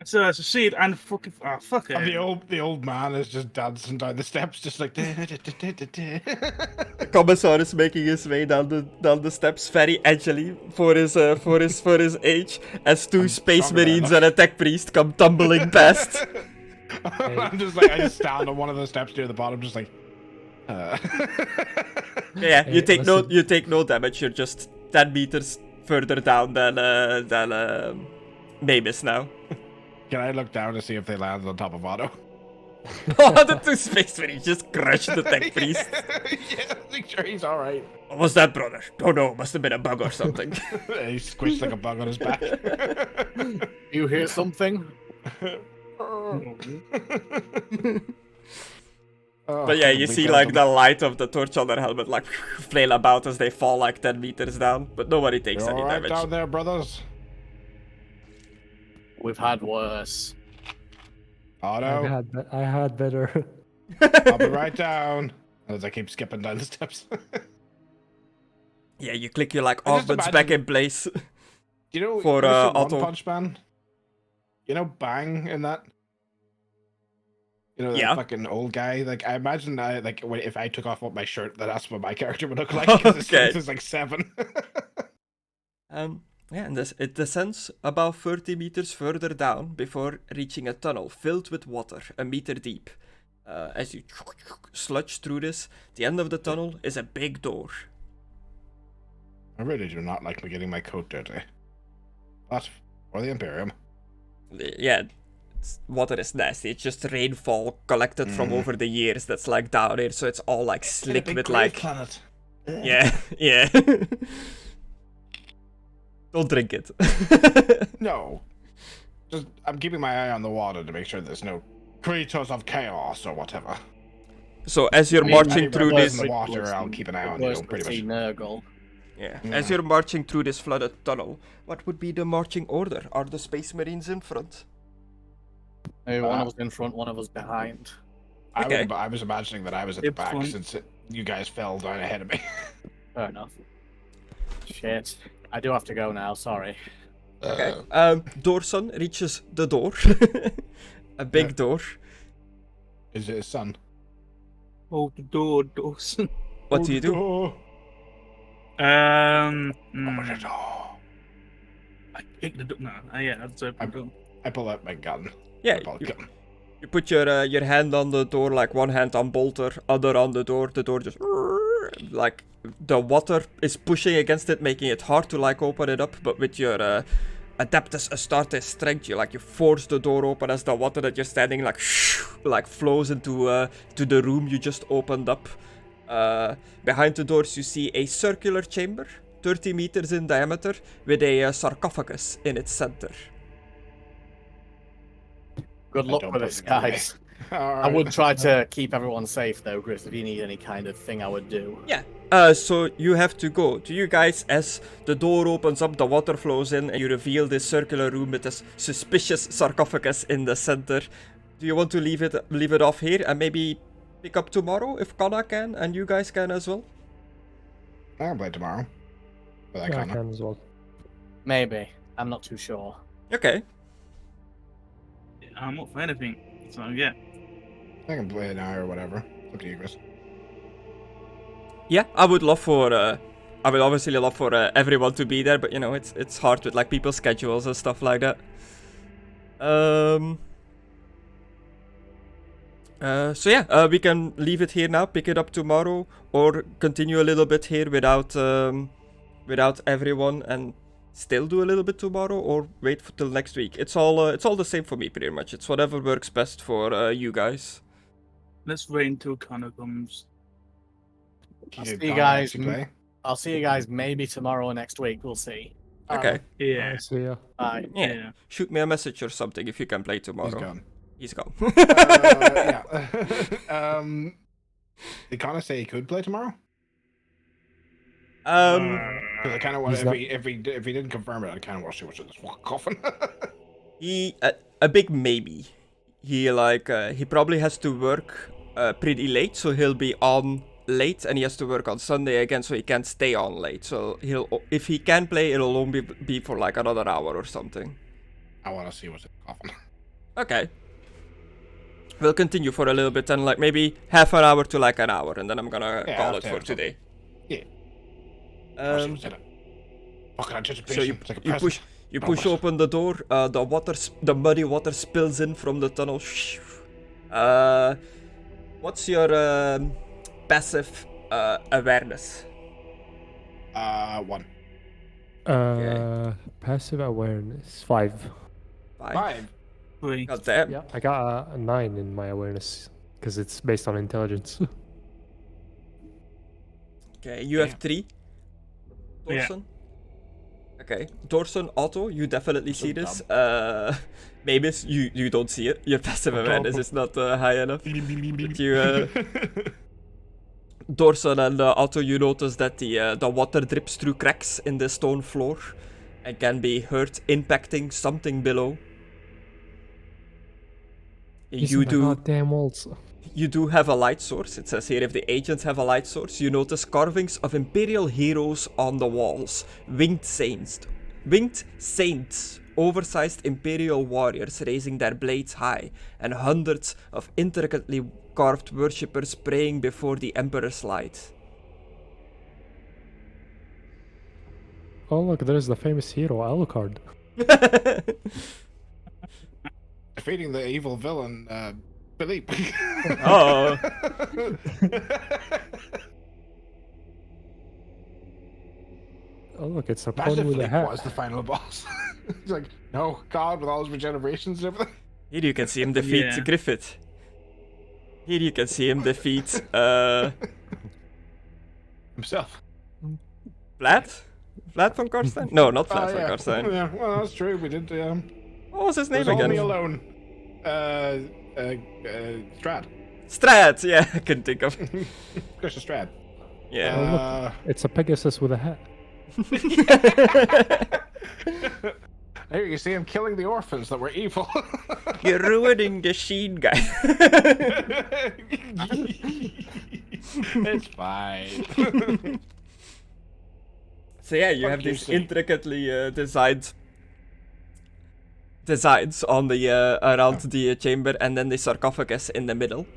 So I succeed and fucking fuck it. And the old man is just dancing down the steps, just like. Commissar is making his way down the steps very edgily for his age, as two space stronger than marines enough. and a tech priest come tumbling past. I'm just like, I just stand on one of the steps near the bottom, just like. Yeah, you Hey, take no damage. You're just 10 meters further down than Maimiss now. Can I look down to see if they land on top of Otto? Oh, the two space marines just crushed the tech priest. Yeah, make sure he's all right. What was that, brother? Don't know. Must have been a bug or something. He squished like a bug on his back. You hear something? But yeah, you see like the light of the torch on their helmet like flail about as they fall like 10 meters down, but nobody takes You're any all right damage. down there, brothers. We've had worse. Otto, I had better. I'll be right down. As I keep skipping down the steps. Yeah, you click your like I just augments back imagine- in place. You know, For, you know Otto. One Punch Man? You know Bang in that? You know, that Yeah. fucking old guy? Like, I imagine if I took off my shirt, that's what my character would look like. Because his Okay. strength is like 7. Yeah, and it descends about 30 meters further down before reaching a tunnel filled with water, a meter deep. As you sludge through this, the end of the tunnel is a big door. I really do not like me getting my coat dirty. But for the Imperium. Yeah, water is nasty. It's just rainfall collected from over the years that's like down here, so it's all like slick with like... planet. Yeah, yeah. Don't drink it. No. Just, I'm keeping my eye on the water to make sure there's no creatures of chaos or whatever. So as you're I mean, marching Any through rebels this... in the water, I'll keep an eye on you, pretty much. Nurgle. Yeah. Yeah. As you're marching through this flooded tunnel, what would be the marching order? Are the Space Marines in front? Maybe one of us in front, one of us behind. Okay. I was imagining that I was at the Yep, back fine. since you guys fell down ahead of me. Fair enough. Shit. I do have to go now, sorry. Okay. Dorson reaches the door. A big Yeah. door. Is it his son? Hold the door, Dorson. What do you do? Oh, Hmm. the door. I kicked the door. No, yeah, that's open door. I pull out my gun. Yeah, My bolt you, gun. you put your hand on the door, like one hand on bolter, other on the door just like the water is pushing against it, making it hard to like open it up, but with your Adeptus Astartes strength, you force the door open as the water that you're standing like flows into to the room you just opened up. Behind the doors you see a circular chamber, 30 meters in diameter, with a sarcophagus in its center. Good luck don't with put this, it that way. guys. All I right. would try to keep everyone safe, though, Griss. If you need any kind of thing, I would do. Yeah. So you have to go. Do you guys, as the door opens up, the water flows in, and you reveal this circular room with this suspicious sarcophagus in the center. Do you want to leave it off here and maybe pick up tomorrow if Conna can and you guys can as well? I can play tomorrow. But I Yeah, I can't. can as well. Maybe. I'm not too sure. Okay. I'm up for anything. So yeah. I can play now or whatever. It's up to you, Chris. Yeah, I would obviously love for everyone to be there, but you know, it's hard with like people's schedules and stuff like that. So yeah, we can leave it here now, pick it up tomorrow, or continue a little bit here without everyone and still do a little bit tomorrow, or wait till next week. It's all the same for me pretty much. It's whatever works best for you guys. Let's wait until Connor comes. I'll Did see you Connor guys. actually play? I'll see you guys maybe tomorrow or next week. We'll see. Okay. Yeah. I see ya. Bye. Yeah. Shoot me a message or something if you can play tomorrow. He's gone. He's gone. Yeah. Did Connor say he could play tomorrow? Because I kind of want He's if he didn't confirm it, I kind of want to see what's in this fucking coffin. He a big maybe. He he probably has to work pretty late, so he'll be on late, and he has to work on Sunday again, so he can't stay on late. So if he can play, it'll only be for like another hour or something. I want to see what's in the coffin. Okay. We'll continue for a little bit, and like maybe half an hour to like an hour, and then I'm gonna call it for today. Yeah. Fucking anticipation. So you It's like a present. push open the door. The muddy water spills in from the tunnel. What's your passive awareness? 1. Passive awareness 5. 5. 3. God damn. Yeah, I got a 9 in my awareness because it's based on intelligence. Okay, you have 3. Dorson? Okay, Dorson, Otto, you definitely see this. Maimiss, you don't see it. Your passive awareness is not high enough. But you, Dorson and Otto, you notice that the water drips through cracks in the stone floor and can be heard impacting something below. Goddamn walls. You do have a light source. It says here if the agents have a light source, you notice carvings of imperial heroes on the walls. Winged saints, oversized imperial warriors raising their blades high, and hundreds of intricately carved worshippers praying before the Emperor's light. Oh look, there's the famous hero Alucard. Defeating the evil villain, Philippe. Oh. Oh look, it's a Imagine pony if with a Philippe hat. was the final boss. He's like, no, God, with all his regenerations and everything. Here you can see him defeat Yeah. Griffith. Here you can see him defeat Himself. Vlad? Vlad von Karstein? No, not Vlad von Yeah. Karstein. Yeah, well, that's true. We did. What was his It name was all me again? alone. Strad. Strat, yeah, I couldn't think of. Christian Strad. Yeah. It's a Pegasus with a hat. Here you see him killing the orphans that were evil. You're ruining the sheen, guy. It's fine. So yeah, you Fuck have you, these see. intricately designed designs on the around the chamber, and then the sarcophagus in the middle.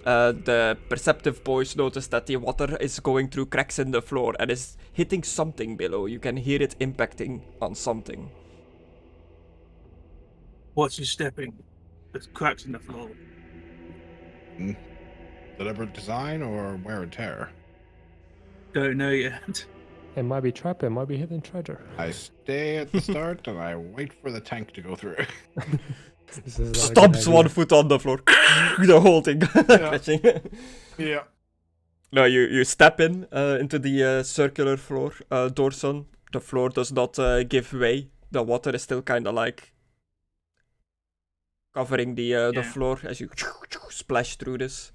The perceptive boys notice that the water is going through cracks in the floor and is hitting something below. You can hear it impacting on something. What's he stepping? There's cracks in the floor. Deliberate design or wear and tear? Don't know yet. It might be trap, it might be hidden treasure. I stay at the start and I wait for the tank to go through. This is not a good Stomps idea. 1 foot on the floor. The whole thing. Catching. Yeah. No, you step in into the circular floor. Dorson, the floor does not give way. The water is still kind of like covering the floor as you splash through this.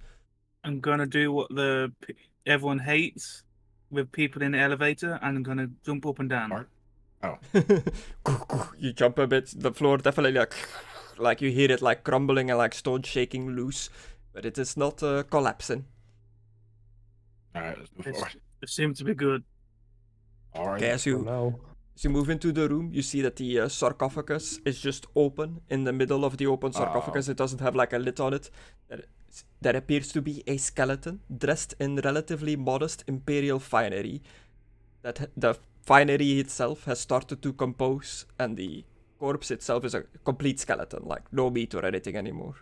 I'm gonna do what everyone hates with people in the elevator, and I'm gonna jump up and down. Art? Oh. You jump a bit. The floor definitely like you hear it like crumbling and like stone shaking loose, but it is not collapsing. Alright, let's move forward. It seems to be good. Alright. Okay, as For you now. move into the room, you see that the sarcophagus is just open. In the middle of the open sarcophagus, it doesn't have like a lid on it. There appears to be a skeleton dressed in relatively modest imperial finery. That the finery itself has started to compose, and the corpse itself is a complete skeleton, like no meat or anything anymore.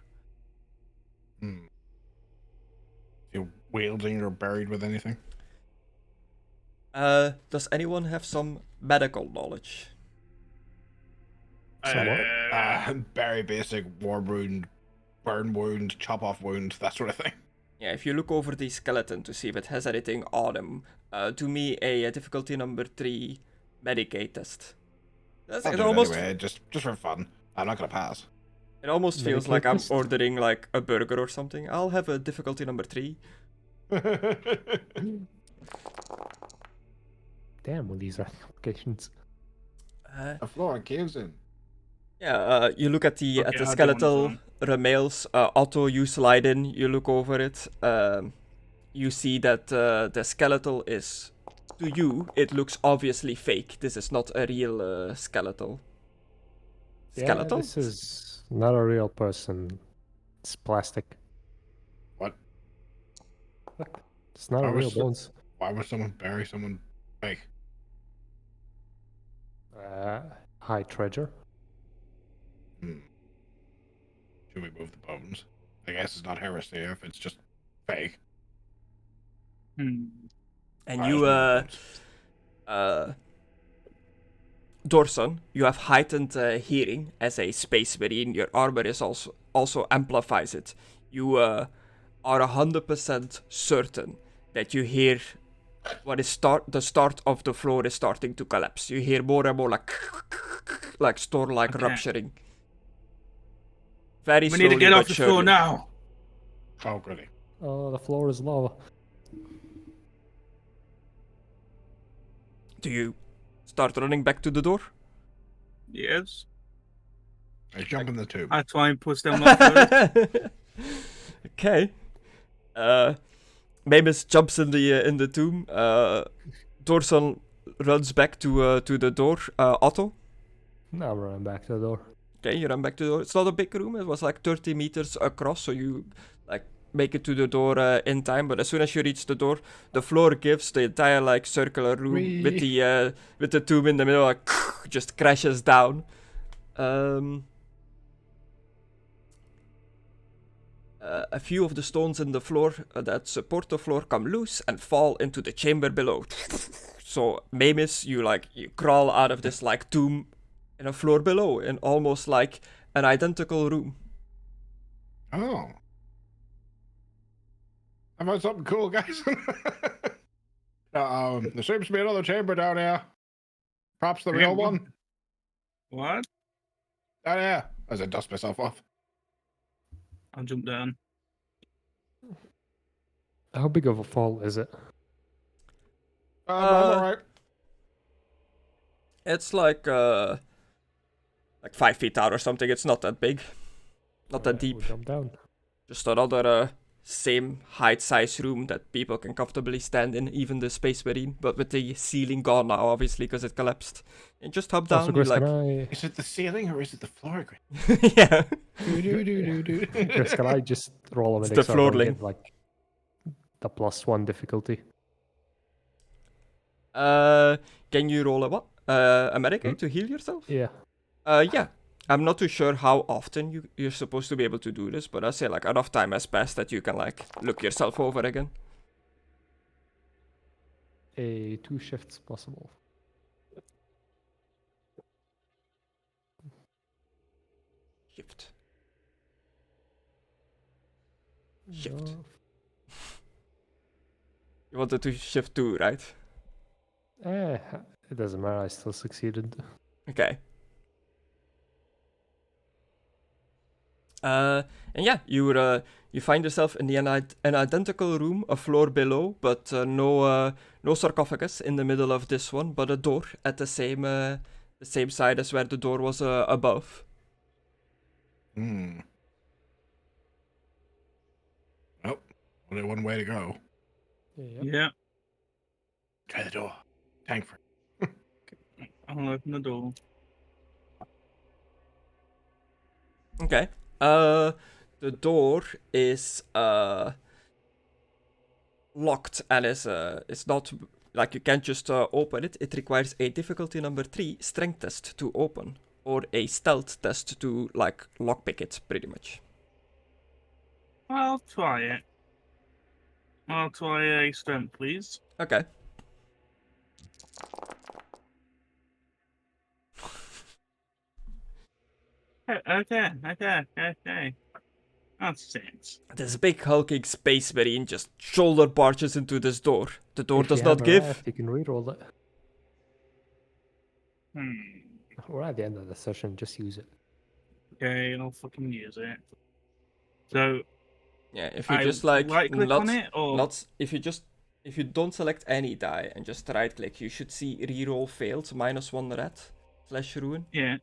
Hmm. You wielding or buried with anything? Does anyone have some medical knowledge? Very basic war wound, burn wound, chop off wound, that sort of thing. Yeah, if you look over the skeleton to see if it has anything on him, do me a difficulty number 3 Medicaid test. I'll It do it almost anyway, just for fun. I'm not gonna pass. it almost feels like Medicaid I'm test? ordering like a burger or something. I'll have a difficulty number 3. Damn, well, these are complications. The floor caves in. Yeah, you look at the Okay, I'll do one as skeletal well. remains. Otto, you slide in. You look over it. You see that the skeletal is, to you, it looks obviously fake. This is not a real skeletal. Skeletal? Yeah, this is not a real person. It's plastic. What? Look, it's not I a was real so- bones. Why would someone bury someone fake? High treasure. Hmm. Should we move the bones? I guess it's not heresy if it's just fake. Hmm. And Alright, you, let's move the bones. Dorson, you have heightened hearing as a space marine. Your armor is also amplifies it. You are 100% certain that you hear what is the start of the floor is starting to collapse. You hear more and more like store-like Okay. rupturing. Very We slowly need to get but off the floor surely. now. Oh, goody. Oh, the floor is lava. Do you start running back to the door? Yes. I jump in the tube. I try and push them off first. Okay. Maimiss jumps in the tomb. Dorson runs back to the door. Otto. Now I'm running back to the door. Okay, you run back to the door. It's not a big room. It was like 30 meters across, so you like make it to the door in time. But as soon as you reach the door, the floor gives. The entire like circular room Whee! with the tomb in the middle like just crashes down. A few of the stones in the floor that support the floor come loose and fall into the chamber below. So Maimiss, you crawl out of this like tomb in a floor below, in almost like an identical room. Oh. I found something cool, guys. There seems to be another chamber down here. Perhaps the real Chamber? one. What? Down here. As I dust myself off. I'll jump down. How big of a fall is it? I'm alright. It's like 5 feet out or something. It's not that big, not that Alright, deep. we'll jump down. Just another same height size room that people can comfortably stand in, even the Space Marine, but with the ceiling gone now, obviously, because it collapsed. And just hop down. Also, you Chris, like, can I... Is it the ceiling or is it the floor? yeah. Chris, can I just roll a It's medic the so I don't floorling. get, like, the +1 difficulty? Can you roll a what? A medic to heal yourself? Yeah. Yeah. I'm not too sure how often you're supposed to be able to do this, but I say like enough time has passed that you can like look yourself over again. a 2 shifts possible. Shift. No. Shift. You wanted to shift 2, right? It doesn't matter. I still succeeded. Okay. And yeah, you find yourself in an identical room, a floor below, but no sarcophagus in the middle of this one, but a door at the same side as where the door was above. Hmm. Oh, only one way to go. Yep. Yeah. Try the door. Tank for. I'll open the door. Okay. The door is locked and is not like you can't just open it. It requires a difficulty number 3 strength test to open, or a stealth test to like lockpick it, pretty much. I'll try it. I'll try a strength, please. Okay. Okay. That's it. This big hulking space marine just shoulder barges into this door. The door If does you not have a give. raft, you can reroll it. We're at the end of the session. Just use it. Okay, I'll fucking use it. So, Yeah, if you I just like right-click not on it, or not if you don't select any die and just right click, you should see reroll failed -1 red / ruin. yeah,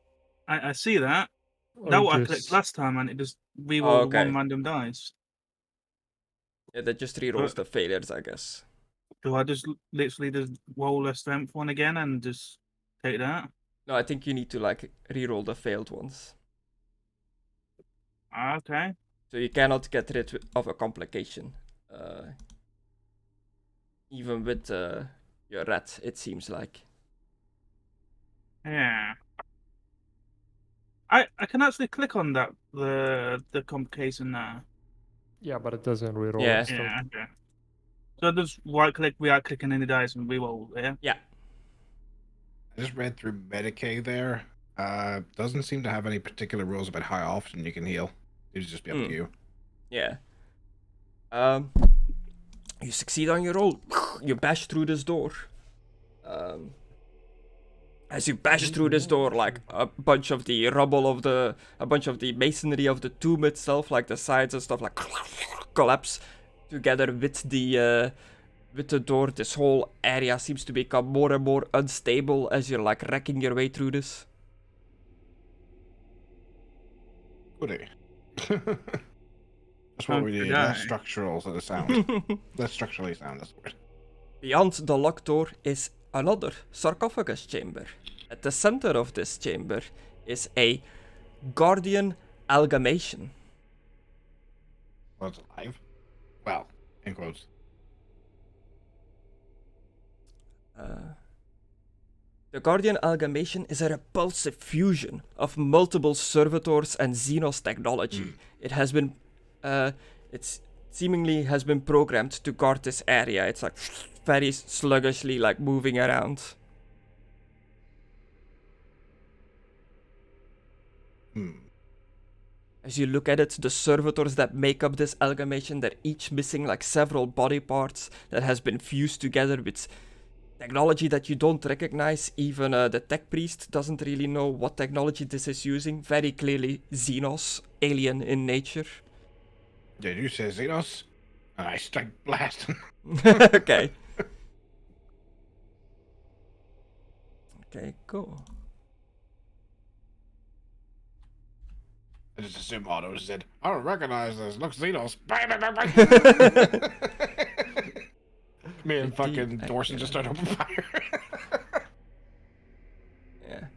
I see that. Or That's what I just- clicked last time, and it just rerolled okay. one random dice. Yeah, that just rerolls the failures, I guess. Do I just literally just roll a strength one again and just take that? No, I think you need to like reroll the failed ones. Okay. So you cannot get rid of a complication. Even with your red, it seems like. Yeah. I can actually click on that the complication there. Yeah, but it doesn't reroll. Yeah. it still. Yeah. Okay. So just right click without clicking any dice and reroll. Yeah. I just read through Medicaid there. Doesn't seem to have any particular rules about how often you can heal. It'll just be up to you. Yeah. You succeed on your roll. You bash through this door. As you bash through this door, like a bunch of the masonry of the tomb itself, like the sides and stuff, like collapse together with the door. This whole area seems to become more and more unstable as you're like wrecking your way through this. Goody. That's what we need. Less structural to the sound. Less structurally sound, that's the word. Beyond the locked door is another sarcophagus chamber. At the center of this chamber is a guardian amalgamation. Well, it's alive. Well, in quotes. The guardian amalgamation is a repulsive fusion of multiple servitors and Xenos technology. It has been, it's seemingly has been programmed to guard this area. It's like very sluggishly, like moving around. As you look at it, the servitors that make up this amalgamation, they're each missing like several body parts that has been fused together with technology that you don't recognize. Even the tech priest doesn't really know what technology this is using. Very clearly Xenos, alien in nature. Did you say Xenos? And I strike blast. Okay. Okay, go. I just assumed Otto said, I don't recognize this. Looks Xenos. Me and fucking Dorson just started open fire. Yeah.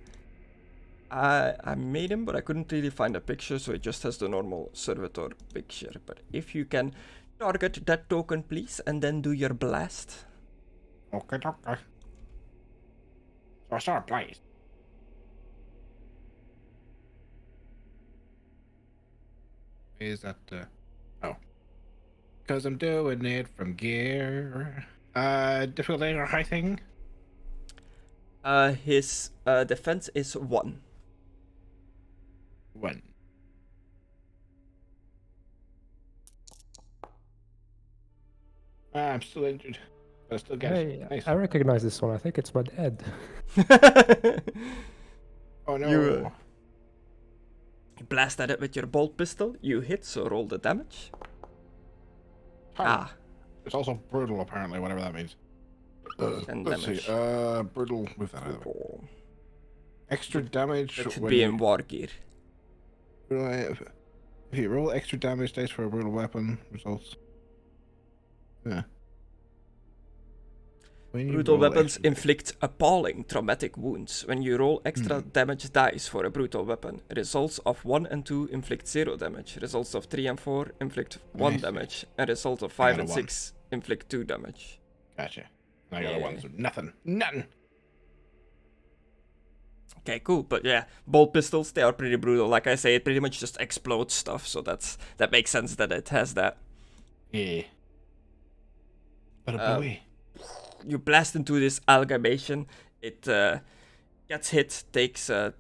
I made him, but I couldn't really find a picture, so it just has the normal servitor picture. But if you can target that token, please, and then do your blast. Okay. So I start a place. Is that oh. Because I'm doing it from gear. Difficulty or high thing? His defense is 1. 1. I'm still injured, but I still get Hey, it. Nice. I recognize this one. I think it's my dad. Oh no. You blast at it with your bolt pistol. You hit, so roll the damage. Ah, It's also brutal, apparently, whatever that means. 10 Let's damage. see. Brutal. Move that out of the way. Oh, Extra damage. that should when be you- in war gear. If you roll extra damage dice for a brutal weapon, results. Yeah. When you Brutal roll weapons extra- inflict appalling traumatic wounds. When you roll extra damage dice for a brutal weapon, results of 1 and 2 inflict 0 damage. Results of 3 and 4 inflict 1 Nice. damage. And results of I 5 got a and 1. 6 inflict 2 damage. Gotcha. And I got a Yeah. 1, so nothing. Nothing. Okay, cool. But yeah, bolt pistols, they are pretty brutal. Like I say, it pretty much just explodes stuff, so that makes sense that it has that. Yeah. But a boy. You blast into this amalgamation, it gets hit, takes 10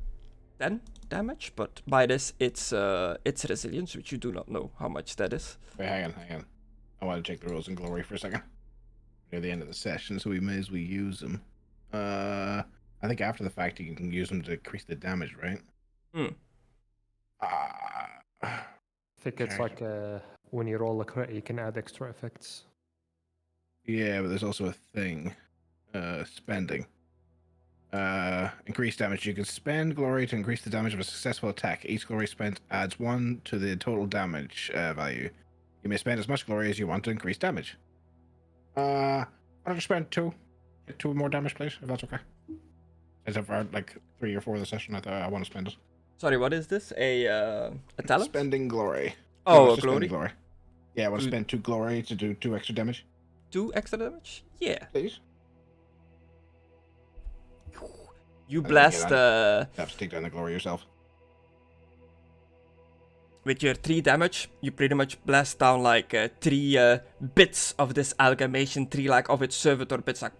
damage, but by this it's resilience, which you do not know how much that is. Wait, hang on. I want to check the rules in Glory for a second. Near the end of the session, so we may as well use them. I think after the fact you can use them to increase the damage, right? Hmm. I think it's Okay. like when you roll a crit, you can add extra effects. Yeah, but there's also a thing. Spending. Increase damage. You can spend glory to increase the damage of a successful attack. Each glory spent adds 1 to the total damage value. You may spend as much glory as you want to increase damage. I'll just spend 2. Get 2 more damage, please, if that's okay. As I've had like 3 or 4 of the session, I want to spend it. Sorry, what is this? A talent? Spending glory. Oh, No, a it's just spending glory. Yeah, I want to Mm. spend 2 glory to do 2 extra damage, 2 extra damage? Yeah. please. You think blast you have to take down the glory yourself. with your 3 damage, you pretty much blast down like 3 bits of this amalgamation, 3 like of its servitor bits, like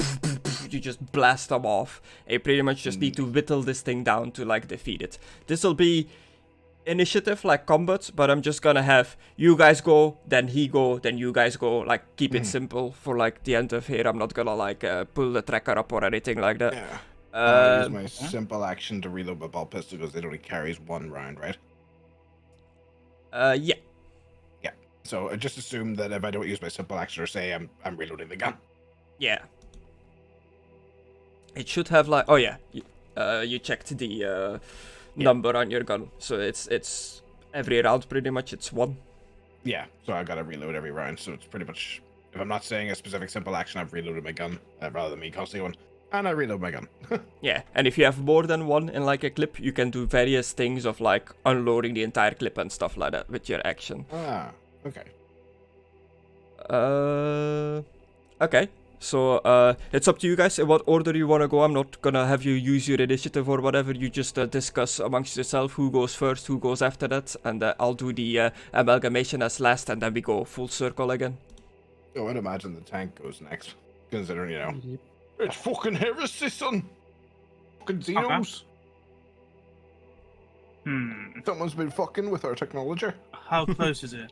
you just blast them off. And you pretty much just need to whittle this thing down to like defeat it. This will be initiative like combat, but I'm just gonna have you guys go, then he go, then you guys go, like keep it simple for like the end of here. I'm not gonna like pull the tracker up or anything like that. Yeah. I use Um, my simple action to reload my ball pistol because it only carries 1 round, right? yeah. So just assume that if I don't use my simple action or say I'm reloading the gun. Yeah. It should have like, oh yeah, you checked the number on your gun, so it's every round pretty much it's 1. Yeah, so I gotta reload every round. So it's pretty much, if I'm not saying a specific simple action, I've reloaded my gun rather than me costing one, and I reload my gun. Yeah, and if you have more than 1 in like a clip, you can do various things of like unloading the entire clip and stuff like that with your action. Okay. Okay. So it's up to you guys in what order you want to go. I'm not gonna have you use your initiative or whatever. You just discuss amongst yourself who goes first, who goes after that, and I'll do the amalgamation as last, and then we go full circle again. Oh, I'd imagine the tank goes next, considering, you know, Yep. it's fucking heresy, son. Fucking Xenos. Someone's been fucking with our technology. How close is it?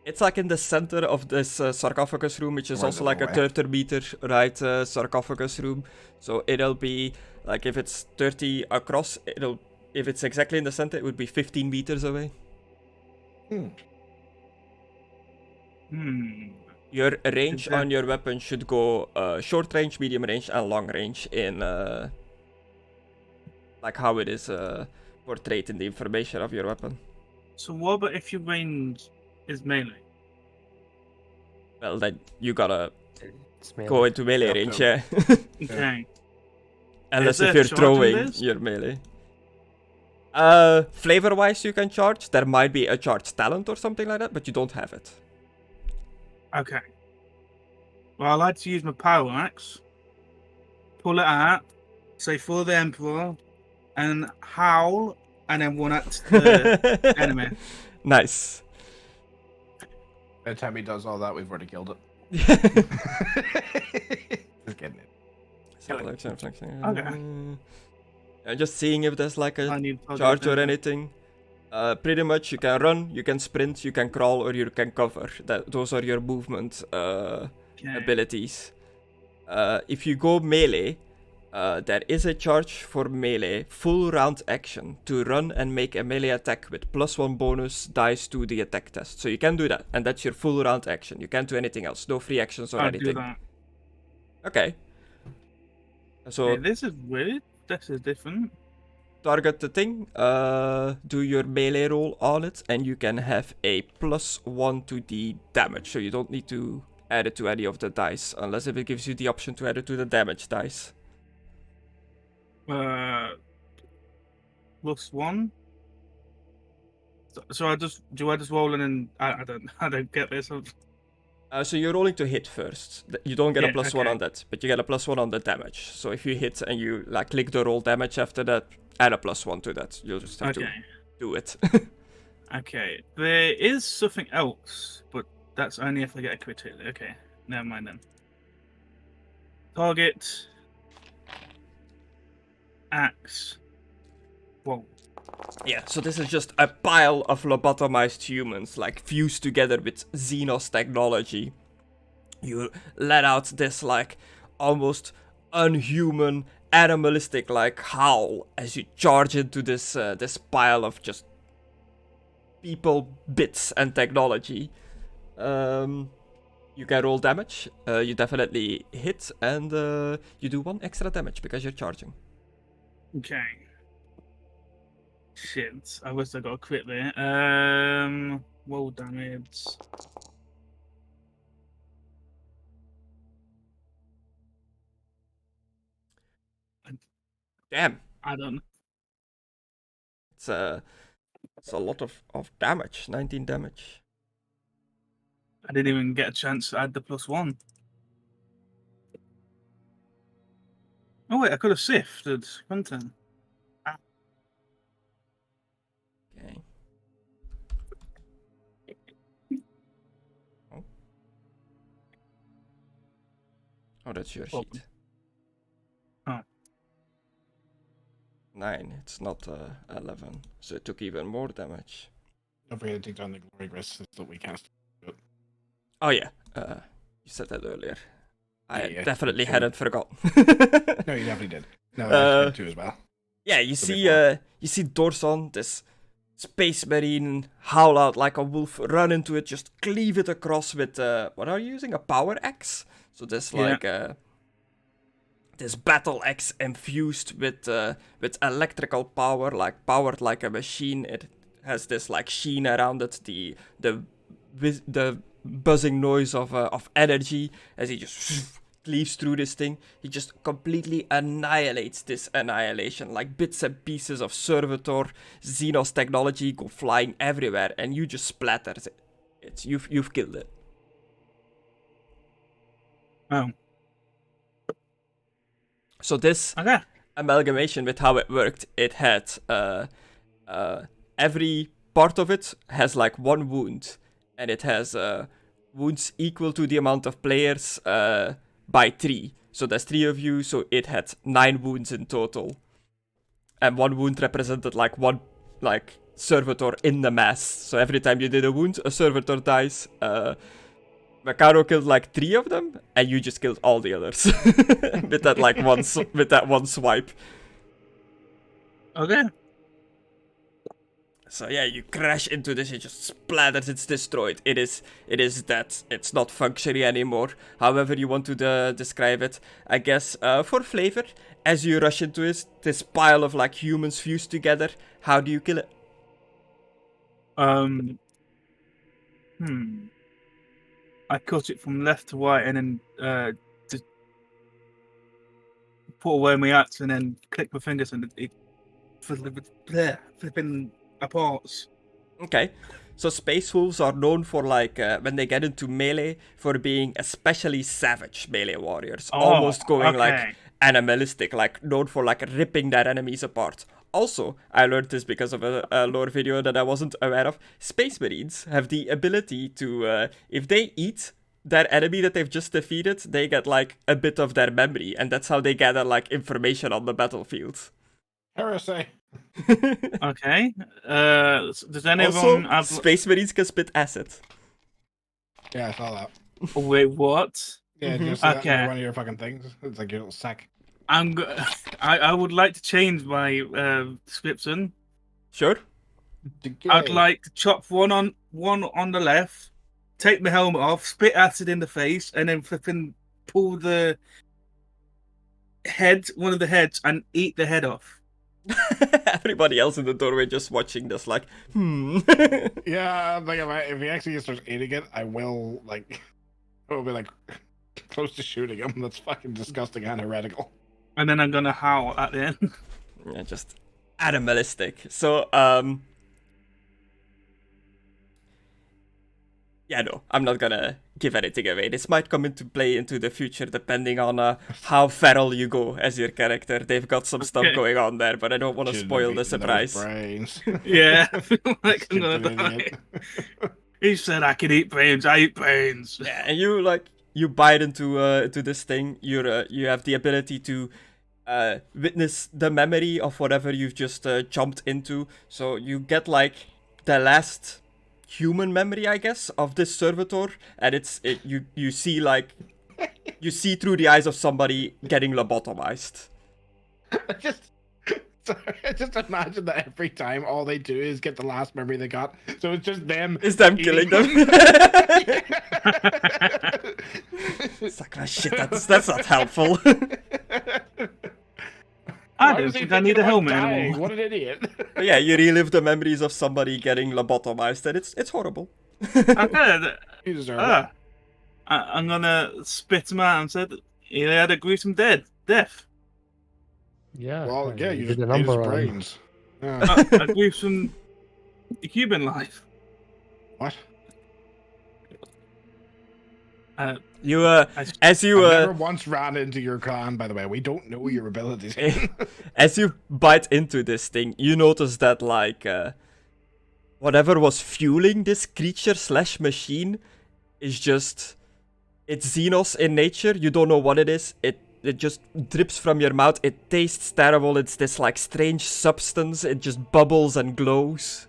It's like in the center of this sarcophagus room, which is Or also the like a way. 30 meter right sarcophagus room. So it'll be like if it's 30 across, if it's exactly in the center, it would be 15 meters away. Your range Is there- on your weapon should go short range, medium range, and long range in like how it is portrayed in the information of your weapon. So what about if your range is melee? Well, then you gotta It's melee. go into melee Yep, range, yep. yeah. Okay. Unless there if you're charge in throwing this? your melee. Flavor-wise, you can charge. There might be a charge talent or something like that, but you don't have it. Okay. Well, I like to use my power axe, pull it out, say for the Emperor, and howl, and then one at the enemy. Nice. By the time he does all that, we've already killed it. Just kidding. Just seeing if there's like I a need to charge or do- anything. Pretty much you can run, you can sprint, you can crawl, or you can cover. Those are your movement Okay. abilities. If you go melee, there is a charge for melee, full round action, to run and make a melee attack with +1 bonus dice to the attack test. So you can do that, and that's your full round action. You can't do anything else, no free actions or I'll do anything. that. Okay. So Okay, this is weird. This is different. target the thing, do your melee roll on it, and you can have a +1 to the damage. So you don't need to add it to any of the dice, unless if it gives you the option to add it to the damage dice. +1. So I just roll in and I don't get this. So you're rolling to hit first. You don't get a Yeah, +1 okay. on that, but you get a +1 on the damage. So if you hit and you like click the roll damage after that, add a +1 to that. You'll just have to Okay. do it. Okay. There is something else, but that's only if I get a crit hit. Okay. Never mind then. Target. Axe. Whoa. Yeah, so this is just a pile of lobotomized humans, like fused together with Xenos technology. You let out this, like, almost unhuman, animalistic, like, howl as you charge into this this pile of just people, bits, and technology. You can roll damage. You definitely hit, and you do 1 extra damage because you're charging. Okay. Shit. I wish I got a crit there. Roll damage. Damn. I don't. It's a lot of damage. 19 damage. I didn't even get a chance to add the +1. Oh wait, I could have sifted, couldn't I? Okay. Oh, that's your Oh. sheet. Oh. 9. It's not 11. So it took even more damage. Don't forget to take down the glory grist so that we cast. Oh yeah. You said that earlier. I Yeah, definitely sure. hadn't forgotten. No, you definitely did. No, Uh, I did too as well. Yeah, you The see, big you see Dorson, this space marine, howl out like a wolf, run into it, just cleave it across with what are you using? A power axe? So this Yeah. like this battle axe infused with electrical power, like powered like a machine. It has this like sheen around it, the buzzing noise of energy as he just cleaves through this thing. He just completely annihilates this annihilation. Like bits and pieces of Servitor, Xenos technology go flying everywhere, and you just splatter it. You've killed it. Oh. So this Okay. amalgamation with how it worked, it had every part of it has like 1 wound, and it has wounds equal to the amount of players by 3. So there's 3 of you, so it had 9 wounds in total, and 1 wound represented like 1 like servitor in the mass. So every time you did a wound, a servitor dies. Mckadow killed like 3 of them, and you just killed all the others with that like with that one swipe. Okay. So yeah, you crash into this, it just splatters, it's destroyed. It is dead. It's not functioning anymore. However you want to describe it. I guess for flavor, as you rush into this pile of like humans fused together, how do you kill it? I cut it from left to right and then just put away my axe and then click my fingers and it flipping apart. Okay. So space wolves are known for like when they get into melee for being especially savage melee warriors, almost going like animalistic, like known for like ripping their enemies apart. Also, I learned this because of a lore video that I wasn't aware of. Space Marines have the ability to, if they eat their enemy that they've just defeated, they get like a bit of their memory, and that's how they gather like information on the battlefield. Heresy. Okay. Does anyone Also, have... Space Marines can spit acid. Yeah, I saw that. Oh, wait, what? Yeah, Mhm. just okay. Okay. One of your fucking things. It's like your little sack. I would like to change my description. Sure. I'd like to chop one on the left, take my helmet off, spit acid in the face, and then flipping pull the head, one of the heads, and eat the head off. Everybody else in the doorway just watching this, like, Yeah, I'm thinking if he actually starts eating it, I will like. I will be like close to shooting him. That's fucking disgusting and heretical. And then I'm gonna howl at the end. Yeah, just animalistic. So, yeah, no, I'm not gonna give anything away. This might come into play into the future depending on how feral you go as your character. They've got some stuff Okay. going on there, but I don't want to Shouldn't spoil have the eaten those surprise. brains. Yeah, I feel like I'm Stupid gonna die. idiot. He said I could eat brains. I eat brains. Yeah, and you bite into this thing. You have the ability to witness the memory of whatever you've just jumped into. So you get like the last human memory, I guess, of this servitor, and you see like you see through the eyes of somebody getting lobotomized. I just imagine that every time all they do is get the last memory they got. So it's just them. It's them eating killing them. It's like, oh, shit, that's not helpful. I Why don't was he think I need thinking a about helmet dying? anymore. What an idiot. But yeah, you relive the memories of somebody getting lobotomized, and it's horrible. Okay, You deserve it. I'm gonna spit him out and said he had a gruesome death. Yeah. Well, yeah, you did just a ate his number on him. brains. Yeah. A gruesome human life. What? You as I you never once ran into your clan, by the way. We don't know your abilities. as you bite into this thing, you notice that like whatever was fueling this creature / machine is just it's Xenos in nature. You don't know what it is. It just drips from your mouth. It tastes terrible. It's this like strange substance. It just bubbles and glows.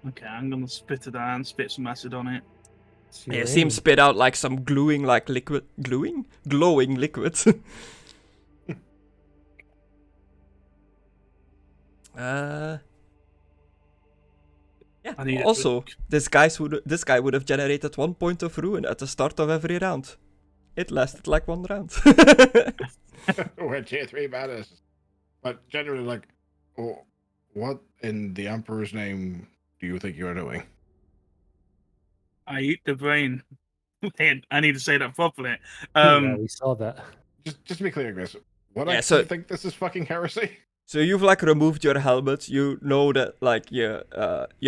Okay, I'm gonna spit it out and spit some acid on it. Yeah, it seems spit out like some glowing liquid. Yeah. I need a Also, this guy would have generated 1 point of ruin at the start of every round. It lasted like 1 round. We're tier 3 badass. But generally, like, oh, what in the Emperor's name do you think you're doing? I eat the brain. I need to say that properly. Yeah, we saw that. Just to be clear, Chris, what Yeah, I so- think this is fucking heresy. So you've like removed your helmet. You know that like your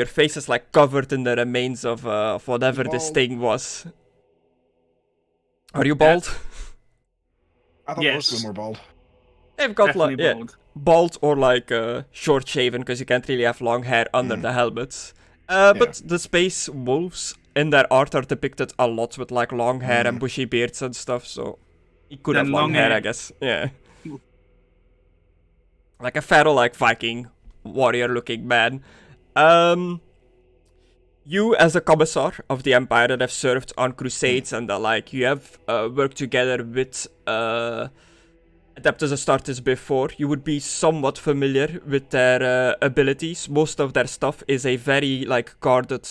face is like covered in the remains of whatever this Bald. thing was. Are you bald? I thought most of them were bald. They've got Definitely like bald. bald or like short shaven because you can't really have long hair under the helmets. But the space wolves in their art are depicted a lot with like long hair and bushy beards and stuff. So he could Then have long long hair, hair. I guess. Yeah. Like a feral, like Viking warrior-looking man. You, as a commissar of the Empire that have served on crusades and the like, you have worked together with Adeptus Astartes before. You would be somewhat familiar with their abilities. Most of their stuff is a very like guarded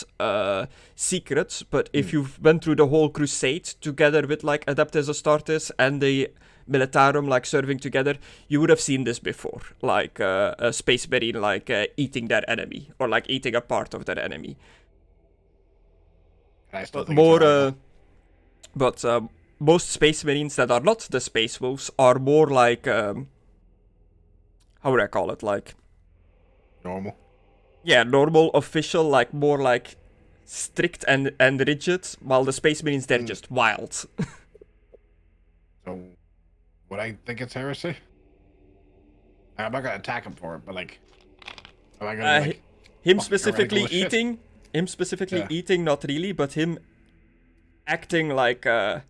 secret. But if you've went through the whole crusade together with like Adeptus Astartes and the Militarum, like serving together, you would have seen this before, like a space marine like eating their enemy or like eating a part of their enemy. I still But think it's more, heretical. most space marines that are not the space wolves are more like how would I call it? Like Normal. yeah, normal, official, like more like strict and rigid, while the space marines they're just wild. So, would I think it's heresy? I'm not gonna attack him for it, but like, am I gonna like? Him fucking specifically heretical as shit. eating, not really, but him acting like a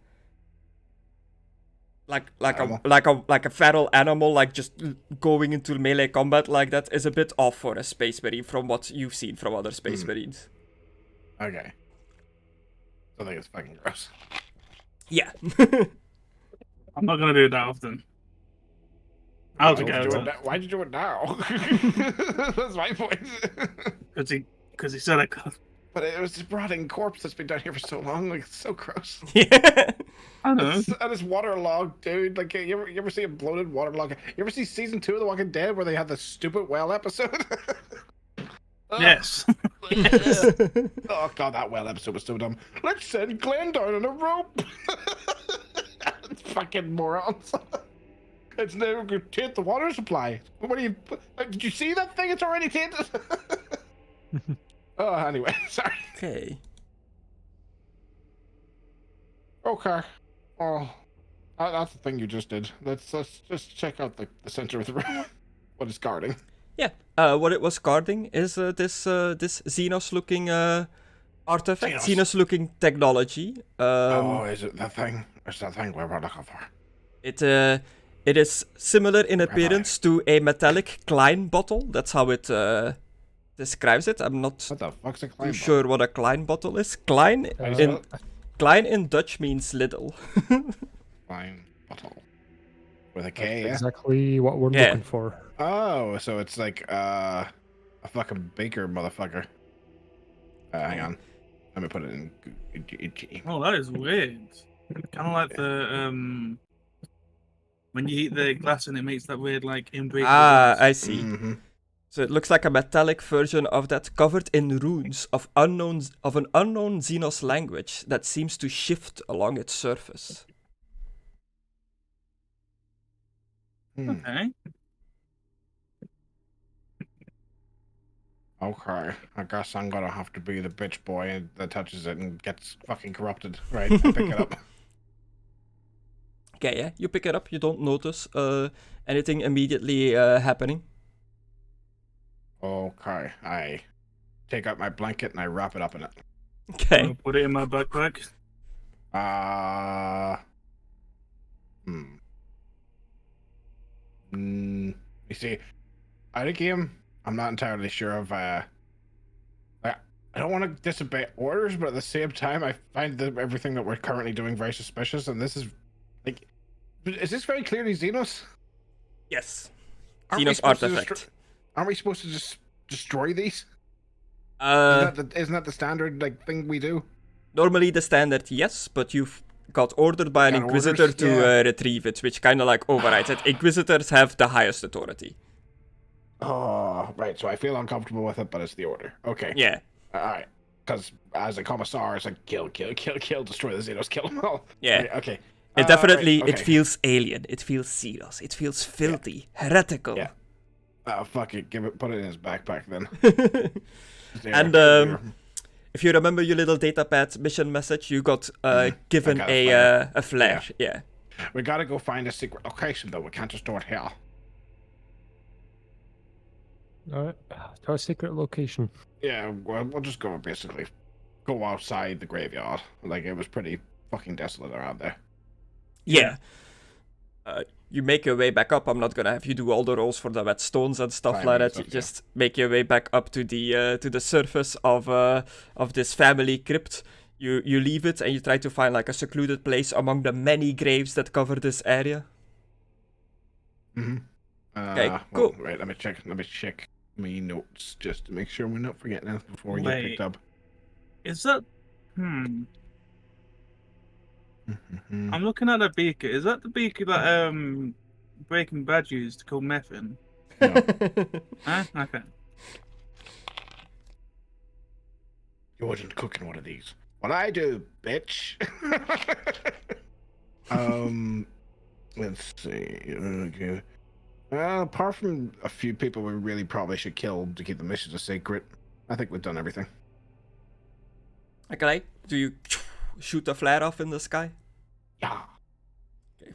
Animal. like a feral animal, like just going into melee combat like that is a bit off for a Space Marine from what you've seen from other Space Marines. Okay. I think it's fucking gross. Yeah. I'm not gonna do it that often. I'll Why'd go you do to it now? Why'd you do it now? That's my point. because he said I could. But it was this rotting corpse that's been down here for so long. Like, it's so gross. Yeah. I know. And it's waterlogged, dude. Like, you ever see a bloated waterlogged? You ever see season 2 of The Walking Dead where they had the stupid well episode? Yes. Oh god, that well episode was so dumb. Let's send Glenn down on a rope. It's fucking morons. It's never going to taint the water supply. What do you? Did you see that thing? It's already tainted. Oh, anyway, sorry. Okay. Okay. Oh, that's the thing you just did. Let's just check out the center of the room. What is guarding? Yeah. What it was guarding is this Xenos-looking artifact, Xenos. Xenos-looking technology. Is it that thing? It's that thing we're looking for. It is similar in appearance to a metallic Klein bottle. That's how it describes it. I'm not What the fuck's a too Klein sure what a Klein bottle is. Klein in Dutch means little. Klein bottle with a K. Yeah? Exactly what we're Yeah. looking for. Oh, so it's like a fucking baker motherfucker. Hang on. Let me put it in. Oh, that is weird. Kind of like the when you eat the glass and it makes that weird like inbreak. I see. Mm-hmm. So it looks like a metallic version of that, covered in runes of an unknown Xenos language that seems to shift along its surface. Okay. Okay, I guess I'm gonna have to be the bitch boy that touches it and gets fucking corrupted. Right, I pick it up. Okay, yeah, you pick it up. You don't notice anything immediately happening. Okay, I take out my blanket and I wrap it up in it. Okay. I'll put it in my backpack. You see, out of game, I'm not entirely sure of. I don't want to disobey orders, but at the same time, I find that everything that we're currently doing very suspicious. And this is like, is this very clearly Xenos? Yes. Aren't we Xenos supposed to artifact. Aren't we supposed to just destroy these? Isn't that the standard like thing we do? Normally the standard, yes, but you've got ordered by an Got Inquisitor orders, to yeah. retrieve it, which kind of like overrides it. Inquisitors have the highest authority. Oh, right. So I feel uncomfortable with it, but it's the order. Okay. Yeah. All right. Because as a commissar, it's like kill, destroy the Xenos, kill them all. Yeah. Right, okay. It definitely, right, it okay. feels alien. It feels Xenos. It feels filthy, heretical. Yeah. Oh, fuck it. Put it in his backpack then. And if you remember your little datapad mission message, you got given got a flare. Yeah. We gotta go find a secret location though. We can't just do it here. Alright, to our secret location. Yeah, we'll just go basically go outside the graveyard. Like it was pretty fucking desolate around there. Yeah. You make your way back up. I'm not gonna have you do all the rolls for the wet stones and stuff Climbing like and that. You stuff, yeah. just make your way back up to the surface of this family crypt. You leave it and you try to find like a secluded place among the many graves that cover this area. Mm-hmm. Okay, cool. Right, let me check me notes just to make sure we're not forgetting anything before we get Wait. picked up. Is that? I'm looking at a beaker. Is that the beaker that Breaking Bad used to call meth in? No. Huh? Okay. You wasn't cooking one of these. What I do, bitch. Let's see. Okay. Apart from a few people we really probably should kill to keep the mission a secret, I think we've done everything. Okay. Do you shoot the flare off in the sky? Yeah. Okay.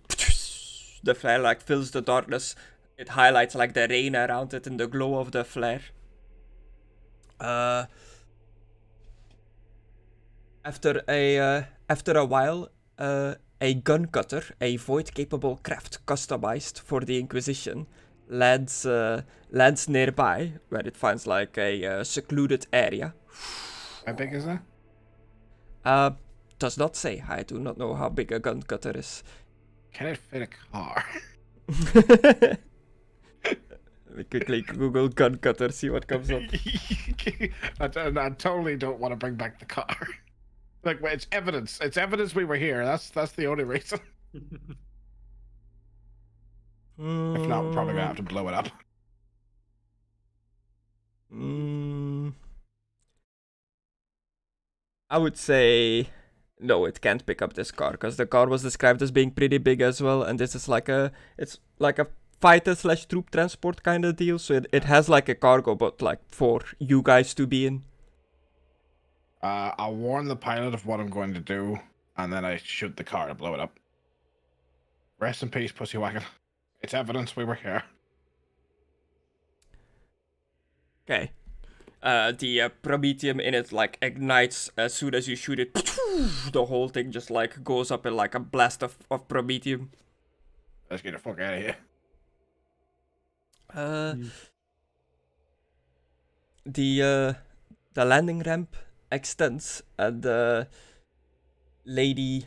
The flare like fills the darkness. It highlights like the rain around it in the glow of the flare. After After a while, a gun cutter, a void-capable craft customized for the Inquisition, lands nearby, where it finds like a secluded area. How big is that? Does not say. I do not know how big a gun cutter is. Can it fit a car? Let me quickly Google gun cutter, see what comes up. I totally don't want to bring back the car. Like, it's evidence. It's evidence we were here. That's the only reason. If not, we're probably gonna have to blow it up. I would say no, it can't pick up this car because the car was described as being pretty big as well, and this is it's like a fighter/troop transport kind of deal. So it has like a cargo, but like for you guys to be in. I'll warn the pilot of what I'm going to do, and then I shoot the car to blow it up. Rest in peace, pussy wagon. It's evidence we were here. Okay. The promethium in it like ignites as soon as you shoot it. The whole thing just like goes up in like a blast of promethium. Let's get the fuck out of here. The landing ramp extends, and the lady,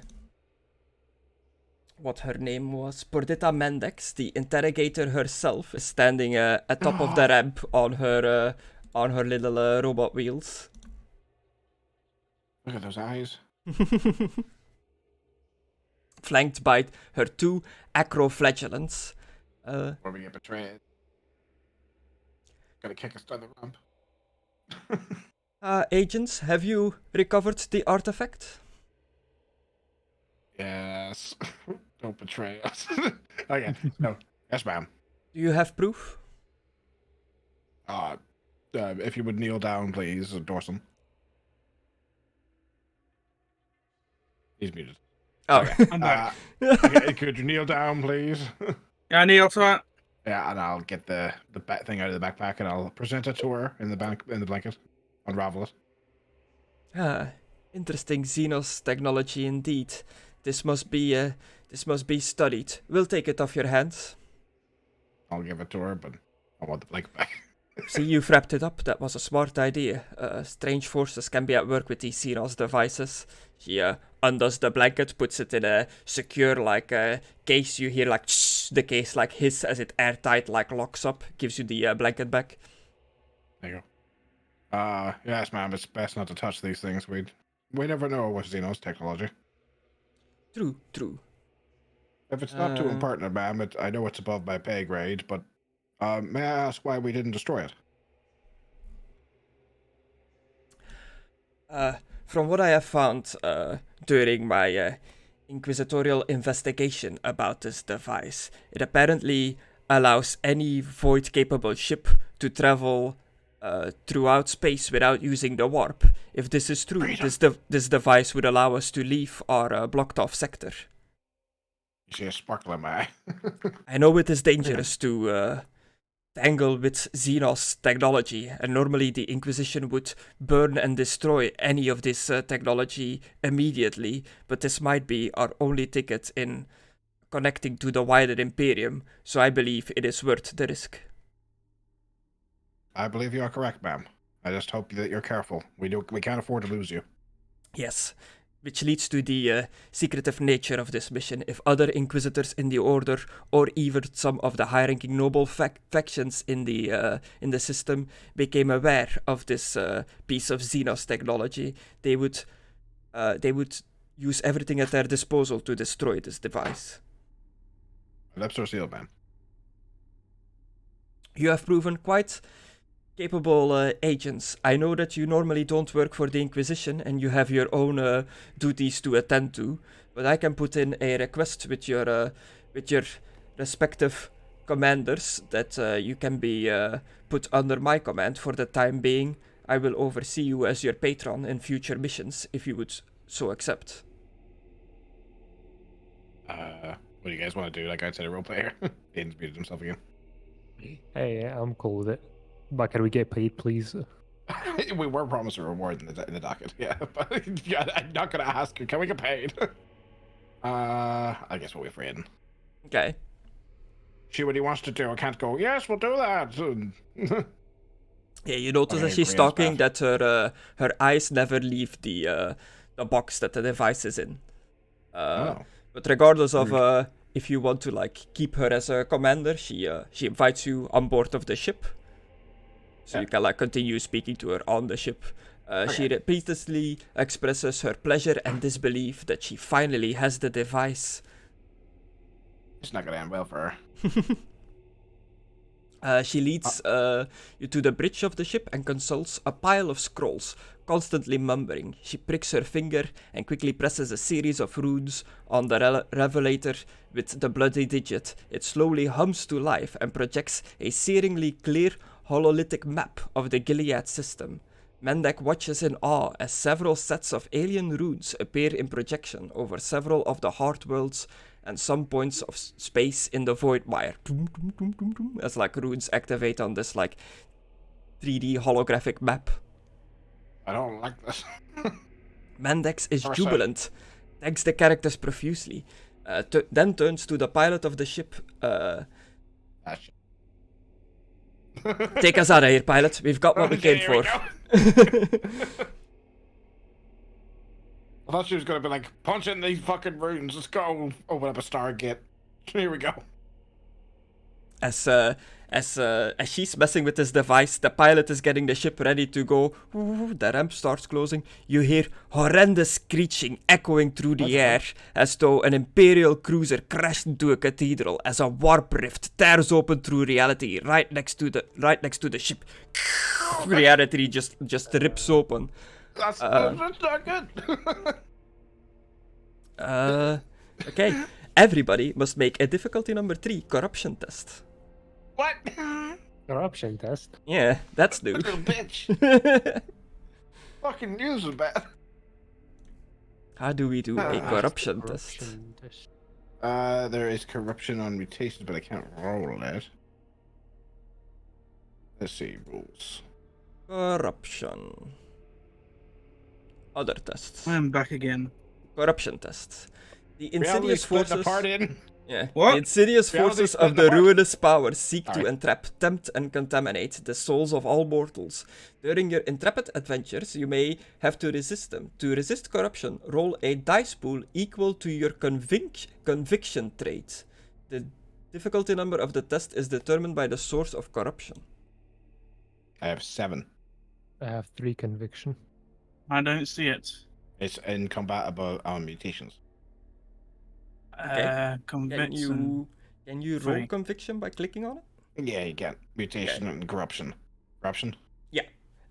what her name was, Perdita Mendex, the interrogator herself, is standing atop of the ramp on her little robot wheels. Look at those eyes. Flanked by her two acroflagellants. Where we get betrayed. Gotta kick us down the ramp. Agents, have you recovered the artifact? Yes. Don't betray us. Okay. No. Yes, ma'am. Do you have proof? If you would kneel down, please, Dorson. He's muted. Oh, Okay. I'm back. Okay, could you kneel down, please? Yeah, I kneel to that. Yeah, and I'll get the thing out of the backpack, and I'll present it to her in the blanket. Unravel it. Interesting Xenos technology indeed. This must be studied. We'll take it off your hands. I'll give it to her, but I want the blanket back. See, you've wrapped it up. That was a smart idea. Strange forces can be at work with these Xenos devices. She undoes the blanket, puts it in a secure case. You hear like the case like hiss as it airtight like locks up. Gives you the blanket back. There you go. Yes, ma'am. It's best not to touch these things. We never know with Xenos technology. True. If it's not too important, ma'am, I know it's above my pay grade, but may I ask why we didn't destroy it? From what I have found during my inquisitorial investigation about this device, it apparently allows any void-capable ship to travel throughout space without using the warp. If this is true, this device would allow us to leave our blocked-off sector. You see a sparkle in my eye. I know it is dangerous to tangle with Xenos technology, and normally the Inquisition would burn and destroy any of this technology immediately, but this might be our only ticket in connecting to the wider Imperium, so I believe it is worth the risk. I believe you are correct, ma'am. I just hope that you're careful. We can't afford to lose you. Yes, which leads to the secretive nature of this mission. If other Inquisitors in the Order, or even some of the high-ranking noble factions in the system, became aware of this piece of Xenos technology, they would use everything at their disposal to destroy this device. Lips are sealed, ma'am. You have proven quite capable agents. I know that you normally don't work for the Inquisition and you have your own duties to attend to, but I can put in a request with your respective commanders that you can be put under my command for the time being. I will oversee you as your patron in future missions if you would so accept. What do you guys want to do? Like I said, a role player. Aidan's muted himself again. Hey, I'm cool with it. But can we get paid, please? We were promised a reward in the docket, yeah. But yeah, I'm not gonna ask her. Can we get paid? I guess we'll wait for Aidan. Okay. See what he wants to do. I can't go. Yes, we'll do that. Yeah, you notice Okay, as she's Brienne's talking back. that her eyes never leave the box that the device is in. Oh. But regardless of if you want to like keep her as a commander, she invites you on board of the ship, so you can like continue speaking to her on the ship. She repeatedly expresses her pleasure and disbelief that she finally has the device. It's not gonna end well for her. She leads you to the bridge of the ship and consults a pile of scrolls, constantly mumbling. She pricks her finger and quickly presses a series of runes on the revelator with the bloody digit. It slowly hums to life and projects a searingly clear hololithic map of the Gilead system. Mendek watches in awe as several sets of alien runes appear in projection over several of the hard worlds and some points of space in the void wire. As like runes activate on this like 3D holographic map. I don't like this. Mendex is Dorson. jubilant, thanks the characters profusely, then turns to the pilot of the ship. Take us out of here, pilot. We've got what we came here we for. go. I thought she was gonna be like, punch in these fucking runes. Let's go. Open up a Stargate. Here we go. As she's messing with this device, the pilot is getting the ship ready to go. The ramp starts closing. You hear horrendous screeching echoing through the air, as though an Imperial cruiser crashed into a cathedral. As a warp rift tears open through reality, right next to the ship. Reality just rips open. That's not good. Okay. Everybody must make a difficulty number 3 corruption test. What? Corruption test. Yeah, that's new. Little bitch. Fucking news is bad. How do we do a corruption test? Corruption test. There is corruption on mutations, but I can't roll it. Let's see, rules. Corruption. Other tests. I'm back again. Corruption test. The Reality insidious split forces. apart in. Yeah. What? The insidious Reality forces split of the apart. ruinous power seek to Alright. entrap, tempt, and contaminate the souls of all mortals. During your intrepid adventures, you may have to resist them. To resist corruption, roll a dice pool equal to your conviction trait. The difficulty number of the test is determined by the source of corruption. I have 7. I have 3 conviction. I don't see it. It's incompatible on mutations. Conviction. Can you roll 3. conviction by clicking on it? Yeah, you can. Mutation and corruption. Corruption?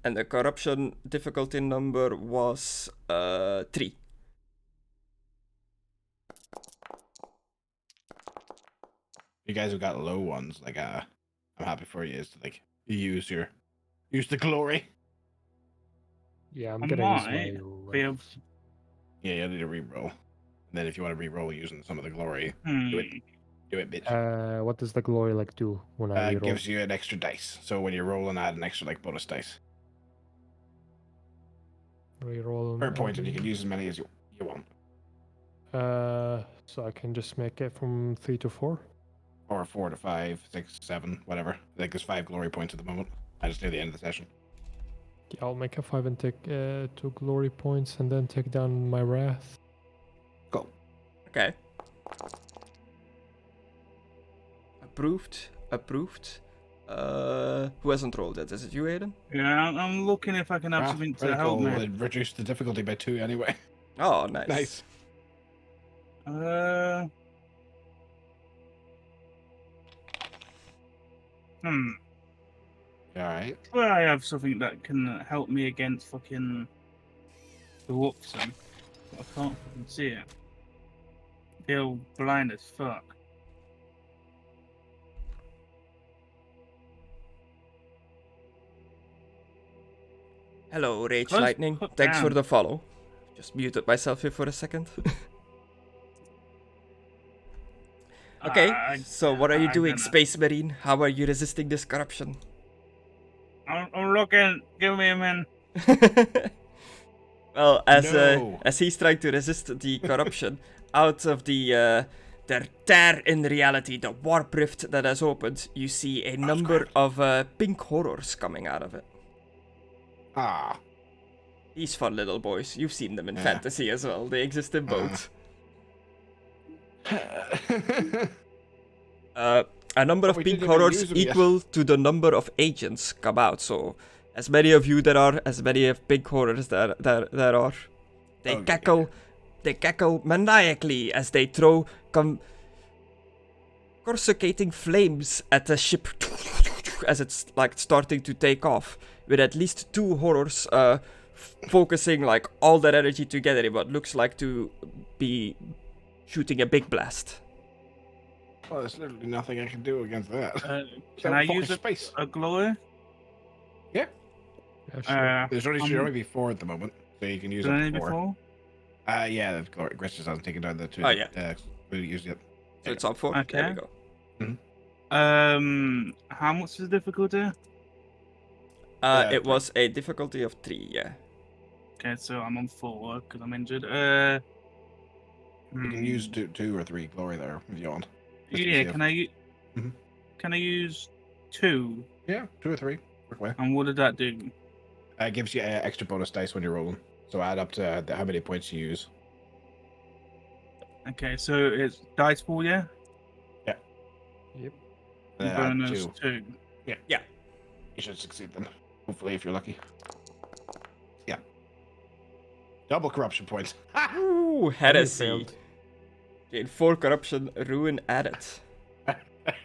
And the corruption difficulty number was 3. You guys have got low ones, like I'm happy for you is to like use the glory. Yeah, I'm I gonna use might my. be able Yeah, you'll need to re-roll. And then if you want to re-roll using some of the glory, to. do it, bitch. What does the glory like do when I It reroll? gives you an extra dice. So when you're rolling, add an extra like bonus dice Reroll. per point, and you can use as many as you want, So I can just make it from 3 to 4. or 4 to 5, 6, 7, whatever. Like there's 5 glory points at the moment. I just near the end of the session. Yeah, I'll make a 5 and take 2 glory points, and then take down my wrath. Go. Okay. Approved. Who hasn't rolled it? Is it you, Aidan? Yeah, I'm looking if I can have something to help me. It reduced the difficulty by 2 anyway. Oh, nice. Nice. Alright. Well, I have something that can help me against fucking the Watson. But I can't fucking see it. Feel blind as fuck. Hello, Rage Close Lightning. put Thanks for down. the follow. Just muted myself here for a second. Okay, so what are you doing, Space Marine? How are you resisting this corruption? I'm looking. Give me a minute. Well, No. as he's trying to resist the corruption, out of the there in reality, the warp rift that has opened, you see a number of pink horrors coming out of it. Ah. These fun little boys. You've seen them in Yeah. fantasy as well. They exist in both. A number of we pink didn't even horrors use them yet. equal to the number of agents come out. So, as many of you there are, as many of pink horrors there are. They Okay. They cackle maniacally as they throw coruscating flames at the ship as it's like starting to take off. With at least 2 horrors focusing like all their energy together in what looks like to be shooting a big blast. Well, there's literally nothing I can do against that. Can I use space? a glory? Yeah, sure. There's only should only be 4 at the moment, so you can use Did I up need to 4. before? Yeah, the glory. Griss just hasn't taken down the 2. Oh, yeah. We used it. So it's on 4. There Okay. we go. How much is the difficulty? Yeah, It was a difficulty of 3, yeah. Okay, so I'm on 4 because I'm injured. You can use 2 or 3 glory there if you want. Just to Yeah, see can I? Mhm. Can I use 2? Yeah, 2 or 3. Work away. And what did that do? It gives you extra bonus dice when you're rolling. So add up to how many points you use. Okay, so it's dice pool, yeah. Yep. And then add Bonus 2. 2. You should succeed then. Hopefully, if you're lucky. Yeah. Double corruption points. Ooh, heresy. Gain 4 corruption, ruin added.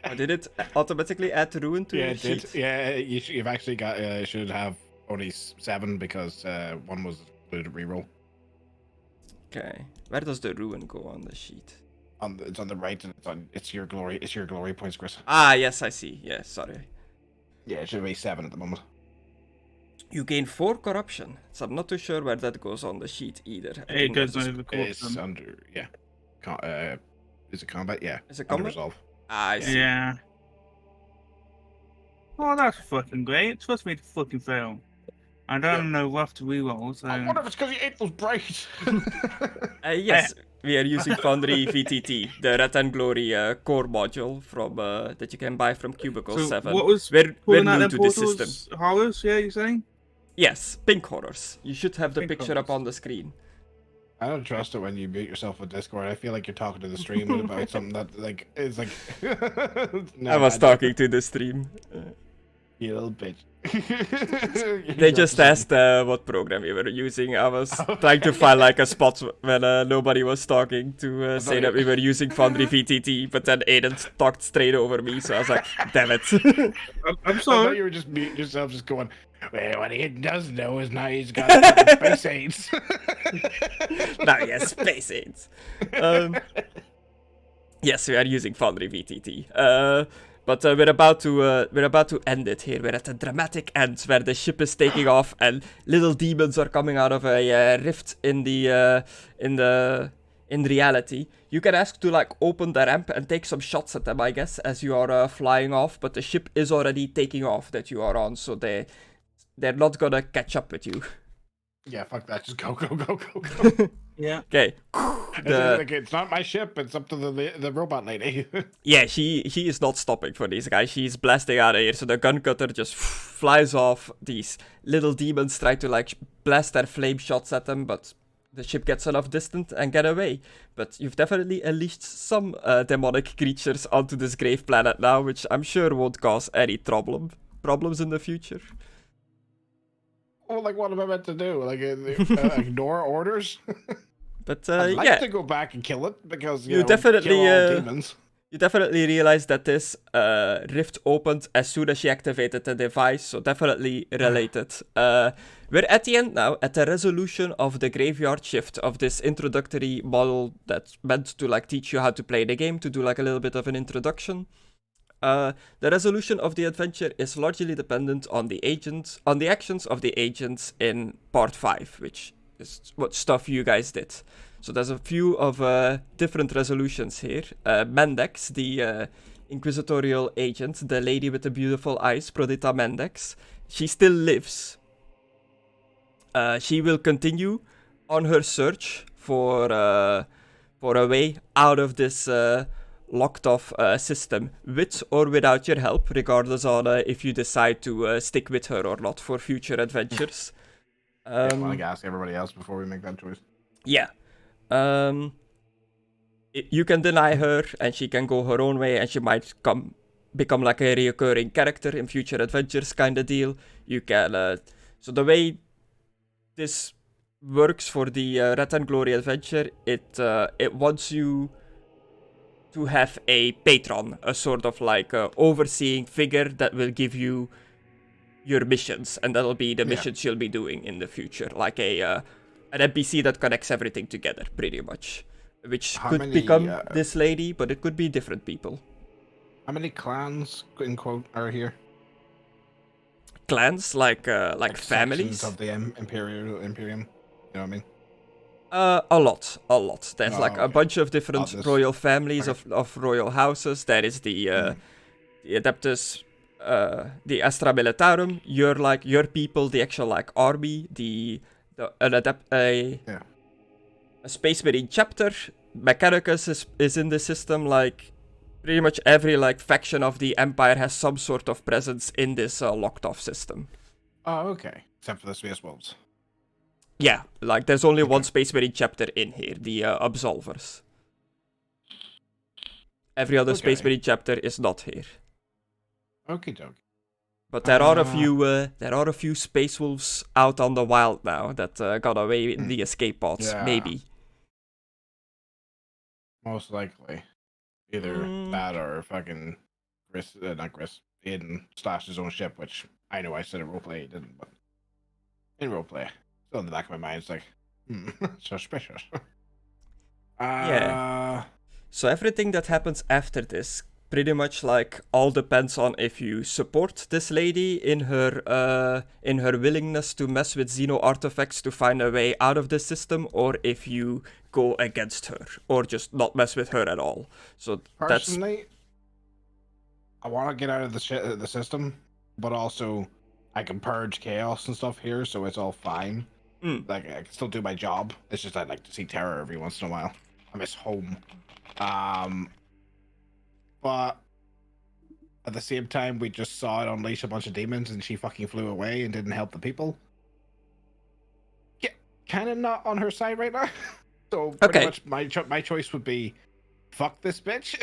Oh, did it automatically add ruin to Yeah, your it did. sheet? Yeah, you've actually got. Should have only 7 because 1 was included reroll. Okay. Where does the ruin go on the sheet? It's on the right, and it's your glory. It's your glory points, Griss. Ah, yes, I see. Yeah, sorry. Yeah, it should be 7 at the moment. You gain 4 corruption, so I'm not too sure where that goes on the sheet either. I It think goes that's over It's corpse. under is it combat? Yeah. Is it Under combat? resolve. Ah, I see. Yeah. Oh, that's fucking great. Trust me to fucking fail. I don't know rough to reroll, so. I wonder if it's because you ate those bright. Yes, we are using Foundry VTT, the Red and Glory core module from that you can buy from Cubicle So 7. what was we're pulling out new them to this portals? system. Horrors, yeah, you're saying? Yes, pink horrors. You should have the Pink picture up horrors. on the screen. I don't trust it when you mute yourself with Discord. I feel like you're talking to the stream about something that like is like. No, I was don't. talking to the stream. You little bitch. They just asked what program we were using. I was trying to find like a spot when nobody was talking to say that we were using Foundry VTT, but then Aidan talked straight over me, so I was like, damn it. I'm I thought sorry. you were just muting yourself, just going. Well, what he does know is now he's got fucking space aids. Now yes, space aids. Yes, we are using Foundry VTT. But we're about to end it here. We're at a dramatic end where the ship is taking off and little demons are coming out of a rift in reality. You can ask to like open the ramp and take some shots at them, I guess, as you are flying off. But the ship is already taking off that you are on, so they're not gonna catch up with you. Yeah, fuck that. Just go, go, go, go, go. Yeah. Okay. It's not my ship. It's up to the robot lady. Yeah, she is not stopping for these guys. She's blasting out of here. So the gun cutter just flies off. These little demons try to like blast their flame shots at them, but the ship gets enough distant and get away. But you've definitely unleashed some demonic creatures onto this grave planet now, which I'm sure won't cause any problems in the future. Well, like, what am I meant to do? Like, ignore orders? But I'd like yeah, to go back and kill it because You know, definitely, kill all demons. you definitely realize that this rift opened as soon as she activated the device, so definitely related. We're at the end now, at the resolution of the graveyard shift of this introductory model that's meant to like teach you how to play the game, to do like a little bit of an introduction. The resolution of the adventure is largely dependent on the actions of the agents in part 5, which is what stuff you guys did. So there's a few of different resolutions here. Mendex, the inquisitorial agent, the lady with the beautiful eyes, Prodita Mendex, she still lives. She will continue on her search for a way out of this locked off system, with or without your help, regardless on if you decide to stick with her or not for future adventures. I want to ask everybody else before we make that choice. Yeah. You can deny her, and she can go her own way, and she might become like a reoccurring character in future adventures, kind of deal. You can. So the way this works for the Red and Glory adventure, it wants you to have a patron, a sort of like overseeing figure that will give you your missions, and that'll be the missions you'll be doing in the future, like an NPC that connects everything together, pretty much. Which could become this lady, but it could be different people. How many clans, in quote, are here? Clans, like families of the Imperium. You know what I mean? A lot. There's a bunch of different royal families of royal houses. There is the Adeptus, the Astra Militarum. Your people, the actual army, a Space Marine chapter. Mckadow is in the system. Pretty much every faction of the Empire has some sort of presence in this locked off system. Oh, okay. Except for the Space Wolves. Yeah, there's only one Space Marine chapter in here, the Absolvers. Every other Space Marine chapter is not here. Okie dokie. But there are a few Space Wolves out on the wild now that got away in the escape pods, maybe. Most likely. Either that or fucking Aidan slashed his own ship, which I know I said in roleplay he didn't, but in roleplay, still in the back of my mind, it's suspicious. Yeah. So everything that happens after this pretty much all depends on if you support this lady in her willingness to mess with Xeno artifacts to find a way out of this system, or if you go against her or just not mess with her at all. So personally, I want to get out of the system, but also I can purge chaos and stuff here, so it's all fine. I can still do my job. It's just I'd like to see terror every once in a while. I miss home. But at the same time, we just saw it unleash a bunch of demons, and she fucking flew away and didn't help the people. Yeah, kind of not on her side right now. So pretty much my choice would be, fuck this bitch.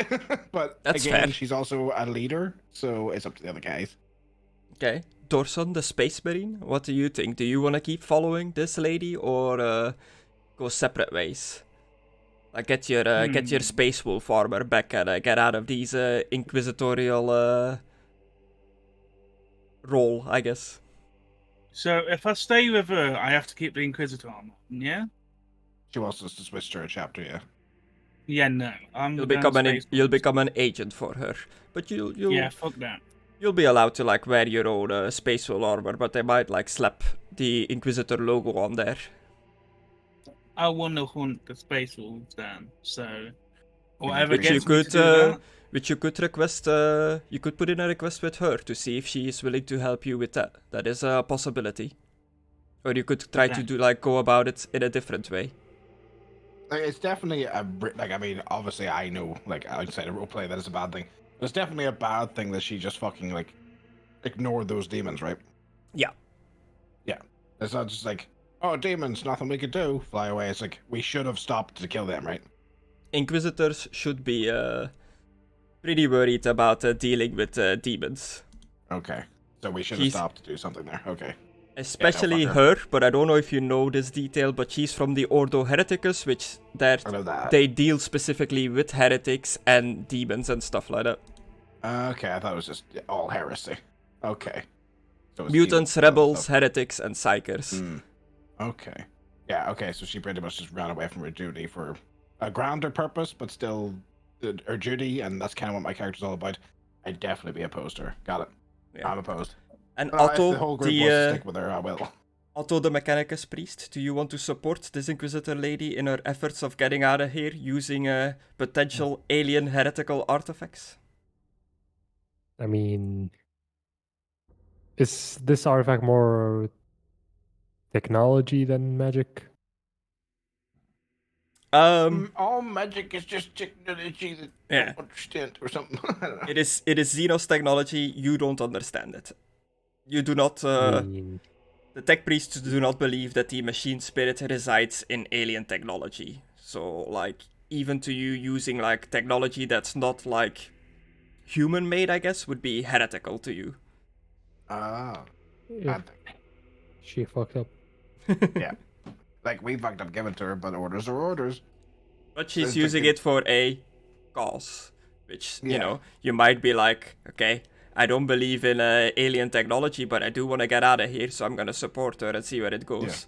But that's again, fair. She's also a leader, so it's up to the other guys. Okay, Dorson, the Space Marine. What do you think? Do you want to keep following this lady or go separate ways? Get your Space Wolf armor back and get out of these inquisitorial role, I guess. So if I stay with her, I have to keep the Inquisitor armor, yeah? She wants us to switch to a chapter, yeah. Yeah, no. You'll become an agent for her, but you'll yeah, fuck that. You'll be allowed to wear your own Space Wolf armor, but they might slap the Inquisitor logo on there. I want to hunt the Space Wolves then, so whatever Which gets me to do that. Which you could request. You could put in a request with her to see if she is willing to help you with that. That is a possibility. Or you could try to do go about it in a different way. It's definitely obviously I know outside of roleplay that is a bad thing. But it's definitely a bad thing that she just fucking ignored those demons, right? Yeah. Yeah. It's not just oh, demons, nothing we could do. Fly away. It's we should have stopped to kill them, right? Inquisitors should be pretty worried about dealing with demons. Okay. So we should have stopped to do something there. Okay. Especially her, but I don't know if you know this detail, but she's from the Ordo Hereticus, which they deal specifically with heretics and demons and stuff like that. Okay, I thought it was just all heresy. Okay. So mutants, rebels, heretics, and psychers. Okay. Yeah, okay, so she pretty much just ran away from her duty for a grander purpose, but still her duty, and that's kind of what my character's all about. I'd definitely be opposed to her. Got it. Yeah. I'm opposed. And Otto, if the whole group wants to stick with her, I will. Otto the Mechanicus priest, do you want to support this Inquisitor lady in her efforts of getting out of here using potential alien heretical artifacts? I mean, Is this artifact more technology than magic? All magic is just technology that Yeah. don't understand or something. I don't know. It is Xenos technology. You don't understand it. You do not. I mean, The tech priests do not believe that the machine spirit resides in alien technology. So, like, even to you using like technology that's not like human made, I guess, would be heretical to you. Oh, if bad thing. she fucked up. Yeah. Like, we fucked up giving to her, but orders are orders. But she's It's using like it for a cause, which, you Yeah. know, you might be like, okay, I don't believe in alien technology, but I do want to get out of here, so I'm gonna support her and see where it goes.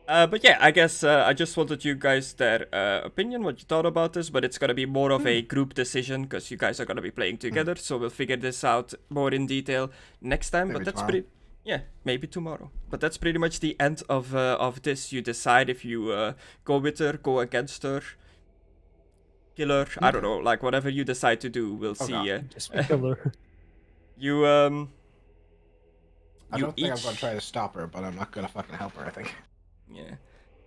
But yeah, I guess I just wanted you guys their opinion, what you thought about this, but it's gonna be more of a group decision, because you guys are gonna be playing together, so we'll figure this out more in detail next time, Maybe but that's tomorrow. pretty... Yeah, maybe tomorrow. But that's pretty much the end of this. You decide if you go with her, go against her, kill her, I don't know, like whatever you decide to do, we'll see. God. Just kill her. You I you don't think I'm each- gonna try to stop her, but I'm not gonna fucking help her, I think. Yeah.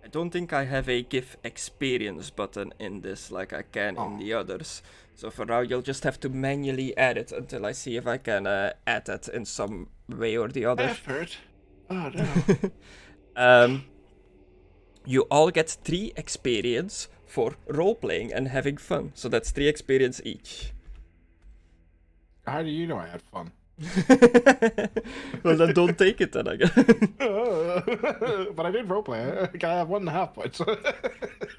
I don't think I have a give experience button in this like I can in the others. So for now, you'll just have to manually add it until I see if I can add that in some way or the other. Effort. Oh, no. You all get 3 experience for role-playing and having fun. So that's 3 experience each. How do you know I had fun? Well, then don't take it then, I guess. But I did roleplay. I have 1.5 points.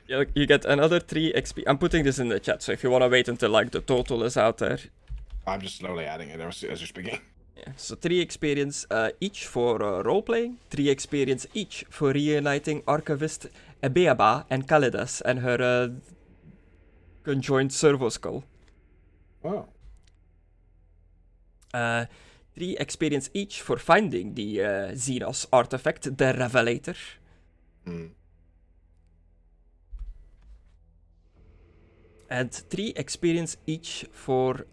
You get another 3 XP. I'm putting this in the chat, so if you want to wait until like the total is out there. I'm just slowly adding it as you're speaking. Yeah, so 3 experience each for role-playing, 3 experience each for reuniting Archivist Ebeaba and Kalidas and her conjoined servo skull. Wow. 3 experience each for finding the Xenos artifact, the Revelator. Mm. And 3 experience each for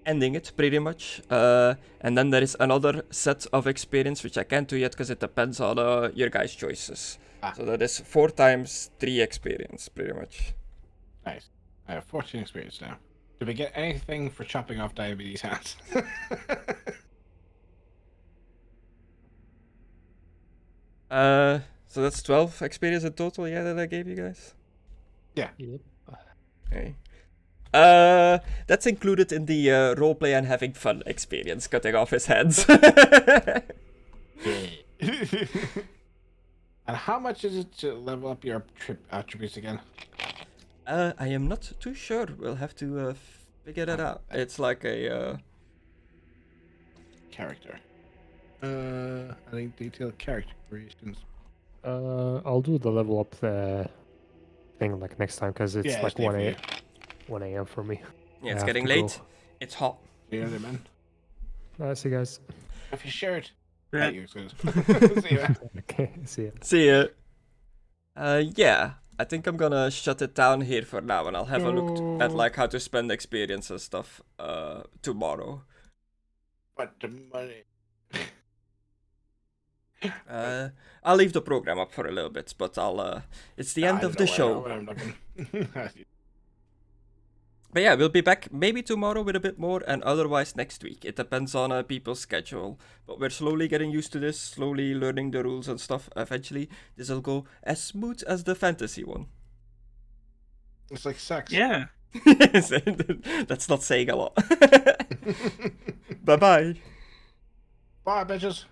ending it, pretty much. And then there is another set of experience, which I can't do yet because it depends on your guys' choices. So that is 4 times 3 experience, pretty much. Nice. I have 14 experience now. Did we get anything for chopping off diabetes hands? So that's 12 experience in total, yeah, that I gave you guys? Yeah. Yep. Okay. That's included in the roleplay and having fun experience, cutting off his hands. And how much is it to level up your attributes again? I am not too sure. We'll have to figure that out. It's like a Character. I think detailed character creations. I'll do the level up thing like next time because it's Yeah, like it's 1 a.m. for me. Yeah, it's I have getting to go. late. It's hot. See you later, man. See you guys. If you shirt. Yeah. You're excused. See you, man. Okay, see ya. See ya. Yeah, I think I'm gonna shut it down here for now, and I'll have a look at like how to spend experience and stuff tomorrow. But the money. I'll leave the program up for a little bit, but I'll. It's the end of the show. I'm looking. But yeah, we'll be back maybe tomorrow with a bit more, and otherwise next week. It depends on people's schedule. But we're slowly getting used to this, slowly learning the rules and stuff. Eventually, this will go as smooth as the fantasy one. It's like sex. Yeah. That's not saying a lot. Bye-bye. Bye, bitches.